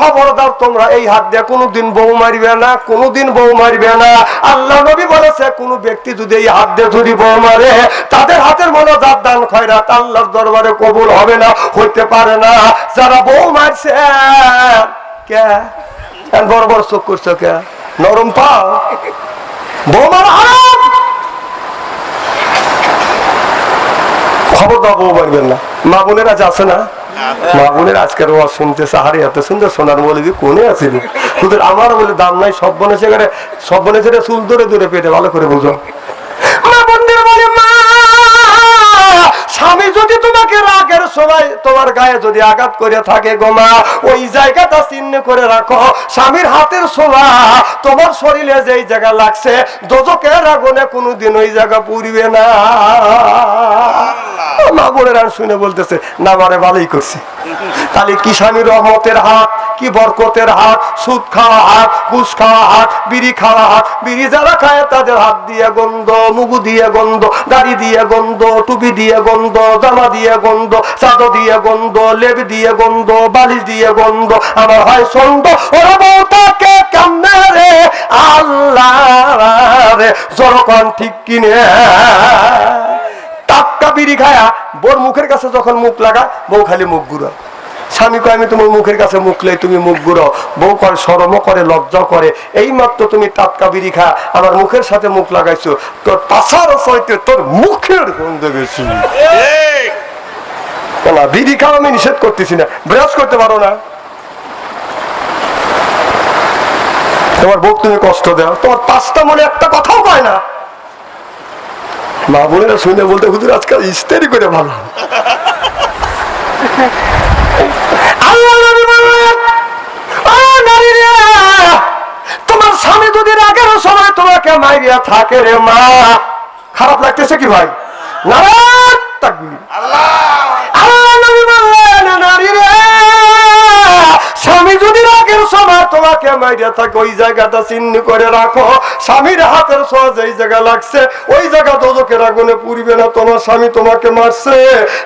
খবরদার, তোমরা এই হাত দিয়ে কোনোদিন বউ মারবে না, কোনোদিন বউ মারবে না। আল্লাহ নবী বলেছে, কোন ব্যক্তি যদি এই হাত দিয়ে যদি বউ মারে, তাদের হাতের মনে যার দান খয়রাত আল্লাহর দরবারে কবুল হবে না, হইতে পারে না। যারা বউ মারছে, কে বড় বড় চোখ করছো, কে নরম পাও? বউ মারা হারাম। খবরদার বউ মারবেন না। মা বোনেরা আছে না, মা বোনের আজকের ওয়াজ শুনতেছে, হারে এত সুন্দর সোনার মৌলবী কোনে আছিল, তোদের আমার বলে দাম নাই, সব বনে সেখানে সব বনে সেটা চুল ধরে ধরে পেটে, ভালো করে বুঝো। মা বোনদের বলে, মা স্বামী যদি তোমাকে রাগের সময় তোমার গায়ে যদি আঘাত করে থাকে গো মা, ওই জায়গাটা চিহ্ন করে রাখো। স্বামীর হাতের ছোঁয়া তোমার শরীরে যেই জায়গা লাগছে, দোজকের আগুনে কোনোদিন ওই জায়গা পুড়বে না। মা বোনেরা শুনে বলতেছে, না মারে ভালোই করছে। তাহলে কি স্বামী রহমতের হাত, কি বরকতের হাত, সুদ খাওয়া হাত, ঘুষ খাওয়া হাত, বিড়ি খাওয়া হাত। বিড়ি যারা খায় তাদের হাত দিয়ে গন্ধ, মুগু দিয়ে গন্ধ, দাড়ি দিয়ে গন্ধ, টুপি দিয়ে গন্ধ, জামা দিয়ে গন্ধ, চাদর দিয়ে গন্ধ, লেপ দিয়ে গন্ধ, বালিশ দিয়ে গন্ধ। আমার হয় সন্দ, ওরা বউটাকে কেমনে রে আল্লাহ রে, জনগণ ঠিক কিনে টাটকা বিড়ি খায়া বোর মুখের কাছে যখন মুখ লাগা, বউ খালি মুখ ঘুরা। স্বামী কয়, আমি তোমার মুখের কাছে মুখ লাই, তুমি মুখ ঘুরো। বউ করে শরমও করে, লজ্জা করে। এই মাত্র তুমি টাটকা বিড়ি খা, আমার মুখের সাথে মুখ লাগাইছো, তোর পাশার সইতে তোর মুখের গন্ধ বেশি। না, বিড়ি খাওয়া আমি নিষেধ করতেছি না, ব্রাশ করতে পারো না। তোমার বউ তুমি কষ্ট দাও, তোমার 5টা মনে একটা কথাও পায় না। মা বোনেরা শুনে বলতে, হুজুর আজকাল ইস্তেরি করে ভালো। তোমার স্বামী যদি রাগের সময় তোমাকে মাইরিয়া থাকে রে মা, খারাপ লাগতেছে কি ভাই? স্বামী যদি রাগের সময় তোমাকে মাইরা থাকে ওই জায়গাটা চিহ্ন করে রাখো। স্বামীর হাতের ছোঁয়া যেই জায়গা লাগছে ওই জায়গা দোজখের আগুনে পুড়বে না। তোমার স্বামী তোমাকে মারছে,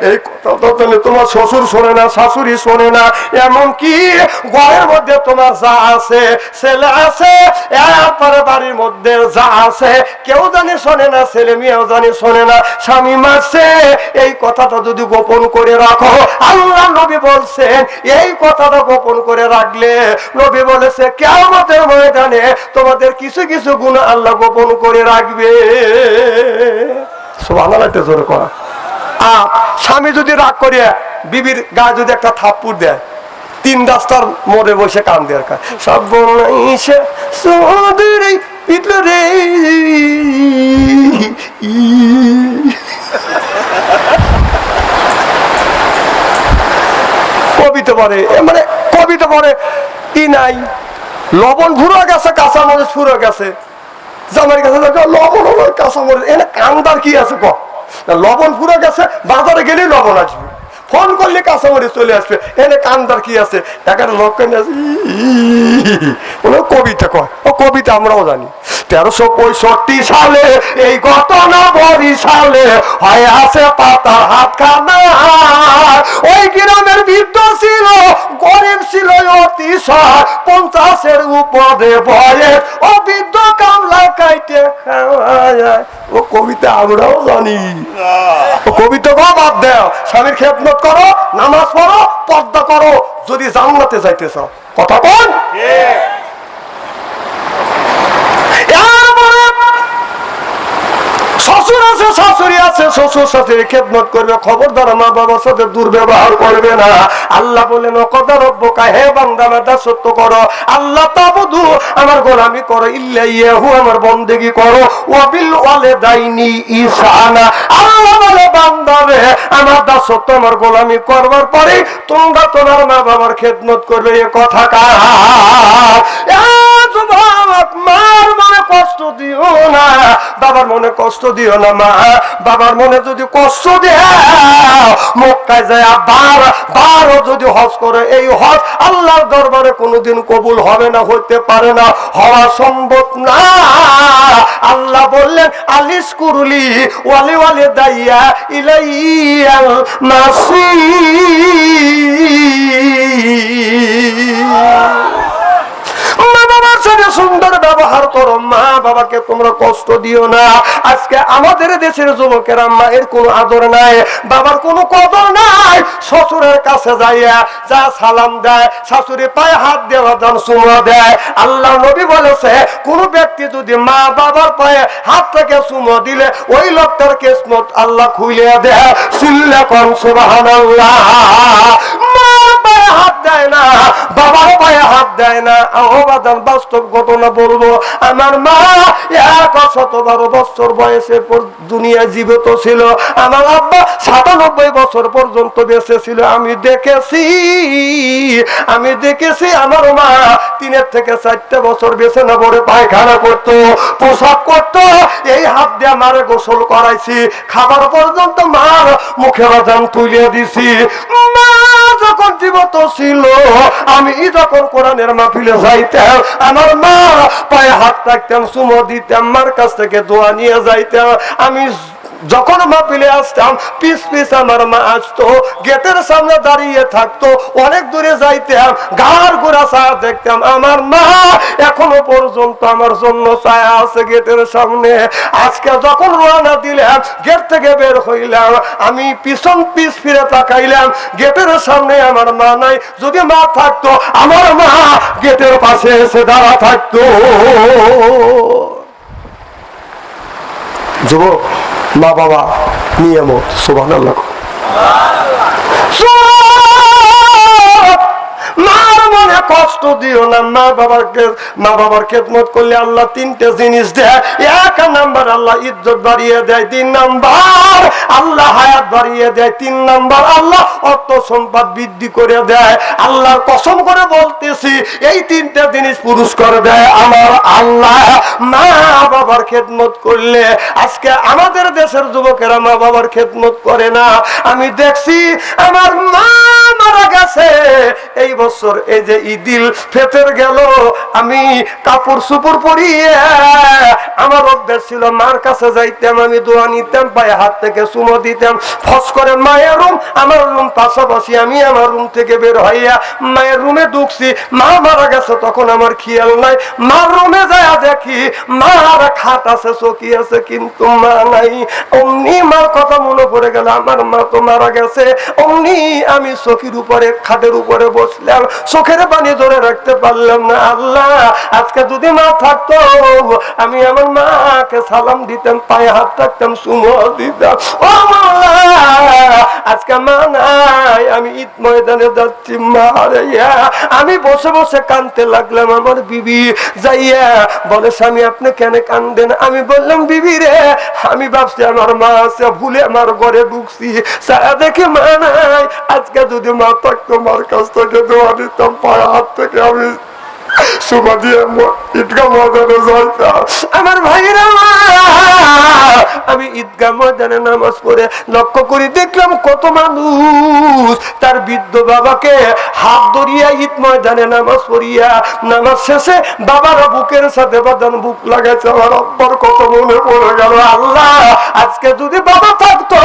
এই কথাটা তাহলে তোমার শ্বশুর শোনে না, শাশুড়ি শোনে না, এমনকি ঘরের মধ্যে তোমার যা আছে, ছেলে আছে, এরপরে বাড়ির মধ্যে যা আছে কেউ জানি শোনে না, ছেলে মেয়েও জানি শোনে না, স্বামী মারছে, এই কথাটা যদি গোপন করে রাখো, আল্লাহ নবী বলছেন এই কথাটা গোপন করে রাখলে, নবী বলেছে কিয়ামতের ময়দানে তোমাদের কিছু কিছু গুনাহ আল্লাহ গোপন করে রাখবে। সুবহানাল্লাহ, এটা জোরে করা। আর স্বামী যদি রাগ করে বিবির গায়ে যদি একটা থাপ্পড় দেয়, 3 রাস্তার মোড়ে বসে কান দেয়ার কাজ, সব বনাইছে সমুদ্রে পিটল রে, কবিতা পড়ে, মানে কবিতা পড়ে ই নাই, লবণ ফুরো গেছে, কাঁচা মরিচ ফুরো গেছে, জামাই কাছে লবণ হলো কাঁচা মরিচ, এনে কান্দার কি আছে ক? লবণ ফুরো গেছে, বাজারে গেলেই লবণ আসবে, ফোন করলে কাঁচামরিচ চলে আসবে, এনে কান্দার কি আছে? একটা লোক কবিতা কয়, ও কবিতা আমরাও জানি। 1365 সালে এই ঘটনা বরিশালে হয় আছে পাতার হাতখানা, ওই গ্রামের বৃদ্ধ ছিল, গরিব ছিল অতিশয়, 50-এর উপরে বয়স, ও বৃদ্ধ কামলা কাইটে খাওয়া যায়। ও কবিতা আমরাও জানি। ও কবিতা কো বাদ দাও, স্বামীর খেদমত করো, নামাজ পড়ো, পর্দা করো, যদি জান্নাতে যাইতে চাও। কথা বল। শ্বশুর আছে, শাশুড়ি আছে, শ্বশুর শাশুড়ি খেদমত করবে, খবরদার মা বাবার সাথে দুর্ব্যবহার করবে না। আল্লাহ বলেন ওয়াকাদা রাব্বুকা, হে বান্দা আমার দাসত্ব করো, আল্লাহ তাবুদু আমার গোলামি করো, ইল্লা ইয়াহু আমার বন্দেগী করো, ওয়া বিল ওয়ালিদাইনি ইহসানা। আল্লাহ বলে বান্দা রে আমার দাসত্ব আমার গোলামি করবার পরে তোমরা তোমার মা বাবার খেদমত করবে। এ কথা কার? মার মনে কষ্ট দিও না, বাবার মনে কষ্ট দিও না। মা বাবার মনে যদি কষ্ট দেয়, মক্কায় যায় বারো যদি হজ করে, এই হজ আল্লাহর দরবারে কোনোদিন কবুল হবে না, হইতে পারে না, হওয়া সম্ভব না। আল্লাহ বললেন আলিস কুরুলি ওয়ালি ওয়ালি দাইয়া ইলাইয়াল মাসির। মা বাবার সাথে সুন্দর ব্যবহার করো, মা বাবাকে তোমরা কষ্ট দিও না। আজকে আমাদের দেশের যুবকেরা মায়ের কোনো আদর নাই, বাবার কোনো কদর নাই। শ্বশুরের কাছে যাইয়া যা সালাম দেয়, শাশুড়ি পায়ে হাত দেওয়া দান চুমা দেয়। আল্লাহ নবী বলেছে কোন ব্যক্তি যদি মা বাবার পায়ে হাত থেকে চুমা দিলে ওই লোকটার কিসমত আল্লাহ খুলে দেয়। সিল্লা কোন সুবহানাল্লাহ। মার পায়ে হাত দেয় না, বাবার পায়ে হাত দেয় না। বাস্তব ঘটনা বলবো, আমার মা 112 বছর বয়সে দুনিয়া জীবিত ছিল, আমার আব্বা 97 বছর পর্যন্ত বেঁচে ছিল। আমি দেখেছি আমার মা 3 থেকে 4 বছর বেঁচে না পড়ে পায়খানা করতো, পোশাক করতো, এই হাত দিয়ে মারে গোসল করাইছি, খাবার পর্যন্ত মার মুখে বাদাম তুলে দিছি। মা যখন জীবিত ছিল, আমি যখন কোরআনের মাহফিলে যাইতাম, আমার মা পায়ে হাত রাখতাম, চুমো দিতাম, মার কাছ থেকে দোয়া নিয়ে যাইতাম। আমি যখন মাহফিলে আসতাম, পিছ আমার মা আসতো, গেটের সামনে দাঁড়িয়ে থাকতো, অনেক দূরে যাইতাম, গার গোড়া ছায়া দেখতাম। আমার মা এখনো পর্যন্ত আমার জন্য ছায়া আছে গেটের সামনে। আজকে যখন রওনা দিলাম, গেট থেকে বের হইলাম, আমি পিছ ফিরে তাকাইলাম, গেটের সামনে আমার মা নাই। যদি মা থাকতো, আমার মা গেটের পাশে এসে দাঁড়া থাকতো। যুবক, মা বাবা নিয়ামত, সুবহানাল্লাহ। মার মনে কষ্ট দিও না। মা বাবার খেদমত করলে আল্লাহ 3টে জিনিস দেয়। 1 নাম্বার আল্লাহ ইজ্জত বাড়িয়ে দেয়, 3 নাম্বার আল্লাহ হায়াত বাড়িয়ে দেয়, 3 নাম্বার আল্লাহ অর্থ সম্পদ বৃদ্ধি করে দেয়। আল্লাহর কসম করে বলতেছি, এই 3টে জিনিস পুরস্কার দেয় আমার আল্লাহ মা বাবার খেদমত করলে। আজকে আমাদের দেশের যুবকেরা মা বাবার খেদমত করে না। আমি দেখছি আমার মা মারা মারা গেছে। এই বছর এই যে ঈদুল ফিতর গেল, আমি কাপড় সুপুর পরিয়ে আমার অভ্যাস ছিল মার কাছে যাইতাম, আমি দোয়া নিতাম, পায়ে হাত থেকে চুমো দিতাম। ফস করে মায়ের রুম আমার রুম পাশাপাশি, আমি আমার রুম থেকে বের হইয়া মায়ের রুমে ঢুকছি। মা মারা গেছে তখন আমার খেয়াল নাই। মার রুমে যায় দেখি মার খাট আছে, চকি আছে, কিন্তু মা নাই। অমনি মার কথা মনে পড়ে গেল, আমার মা তো মারা গেছে। অমনি আমি চকির উপরে খাটের উপরে বসলাম, চোখের পানি ধরে রাখতে পারলাম না। আল্লাহ, আজকে যদি মা থাকতো আমি আমার মাকে সালাম দিতাম, পায়ে হাত থাকতাম, চুমো দিতাম। ও আজকে মা নাই, আমি ঈদ ময়দানে যাচ্ছি মা হারাইয়া। আমি বসে বসে কাঁদতে লাগলাম। আমার বিবি যাইয়া বলে, স্বামী আপনি কেন কান্দেন? আমি বললাম, বিবি রে, আমি ভাবছি আমার মা আছে, ভুলে আমার ঘরে ঢুকছি, সারা দেখে মা নাই। আজকে যদি মা থাকতো মার কাছ থেকে দোয়া দিতাম, পায়ে হাত থেকে আমি সুমা দিয়ে ঈদগাহ ময়দানে যাইতাম। আমার ভাইরা, আমি ঈদগাহ ময়দানে নামাজ পড়ে লক্ষ্য করে দেখলাম কত মানুষ তার বৃদ্ধ বাবাকে হাত ধরিয়া ঈদ ময়দানে নামাজ পড়িয়া, নামাজ শেষে বাবার বুকের সাথে বাদান বুক লাগাইছে। আমার আব্বার কত মনে পড়ে গেল। আল্লাহ, আজকে যদি বাবা থাকতো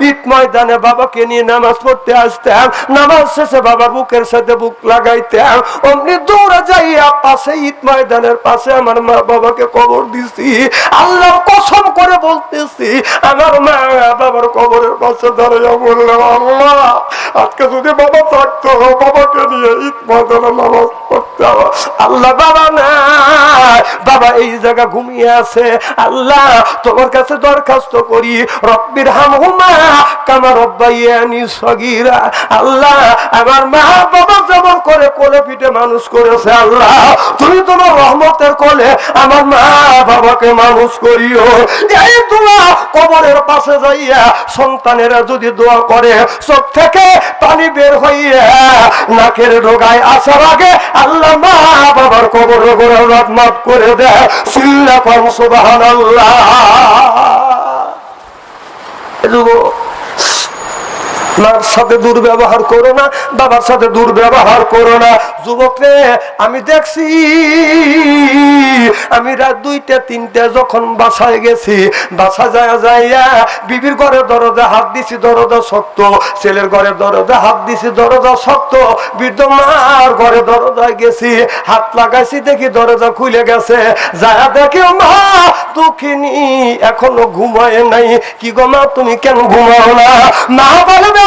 ঈদ ময়দানে বাবাকে নিয়ে নামাজ পড়তে আসতাম, নামাজ শেষে বাবার বুকের সাথে বুক লাগাইতাম। অমনি দৌড়ে যাইয়া পাশে ঈদ ময়দানের পাশে আমার মা বাবাকে কবর দিছি। আল্লাহর কসম করে বলতেছি, আমার মা বাবার কবরের পাশে দাঁড়িয়ে বললাম, আল্লাহ, আজকে যদি বাবা থাকতো বাবাকে নিয়ে ঈদ ময়দানে নামাজ পড়তাম। আল্লাহ, বাবা নাই, বাবা এই জায়গা ঘুমিয়ে আছে। আল্লাহ, তোমার কাছে দরখাস্ত করি, রব্বির হামহুমা কামা রব্বায়ানি সগীরা। আল্লাহ, আমার মা বাবা যেমন করে কোলে পিঠে মানুষ করেছে, আল্লাহ তুমি তোমার রহমতের কোলে আমার মা বাবাকে মানুষ করিও। এই দোয়া কবরের পাশে যাইয়া সন্তানেরা যদি দোয়া করে, চোখ থেকে পানি বের হইয়া নাকের ডোগায় আসার আগে আল্লাহ মা বাবার কবর গোড়া মাফ করে দেয়। সিল্লা কম সুবহানাল্লাহ। মার সাথে দুর্ব্যবহার করো না, বাবার সাথে দুর্ব্যবহার করো না। যুবকরে আমি দেখছি, আমি রাত 2টা 3টা যখন বাসায় গেছি, বাসা যাইয়া বিবির ঘরে দরজা হাত দিছি, দরজা শক্ত, ছেলের ঘরে দরজা হাত দিছি, দরজা শক্ত। বৃদ্ধ মার ঘরে দরজায় গেছি, হাত লাগাইছি, দেখি দরজা খুলে গেছে। যায়া দেখি মা দুঃখিনী এখনো ঘুমায় নাই। কি গো মা, তুমি কেন ঘুমাও না? মা বলবে,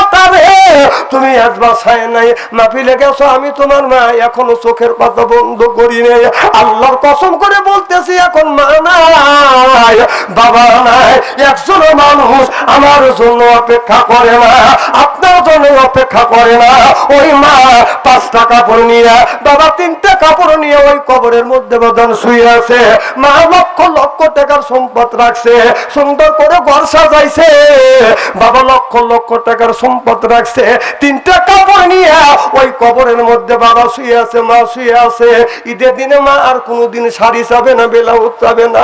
তুমি আজ বাসায় নাই, মাহফিলে গেছো, আমি তোমার মা এখনো চোখের পাতা বন্ধ করি নাই। আল্লাহর কসম করে বলতেছি, এখন মা নাই, বাবা নাই, একজন মানুষ আমার জন্য অপেক্ষা করে না, আপনার জন্য অপেক্ষা করে না। ওই মা 5টা কাপড় নিয়ে, বাবা 3টা কাপড় নিয়ে ওই কবরের মধ্যে বদন শুয়ে আছে। মা লক্ষ লক্ষ টাকার সম্পদ রাখছে, সুন্দর করে ঘর সাজাইছে। বাবা লক্ষ লক্ষ টাকার সম্পদ রাখছে। 3টা কাপড় নিয়ে ওই কবরের মধ্যে বাবা শুয়ে আছে, মা শুয়ে আছে। ঈদের দিনে মা আর কোনোদিন শাড়ি চাবে না, ব্লাউজ চাবে না,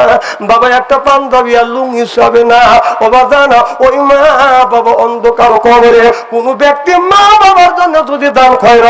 বাবা একটা পাঞ্জাবি আর লুঙ্গি চাবে না। ও বাবা না, ওই মা বাবা অন্ধকার কবরে কোনো ব্যক্তি মা বাবার জন্য যদি দান খয়রাত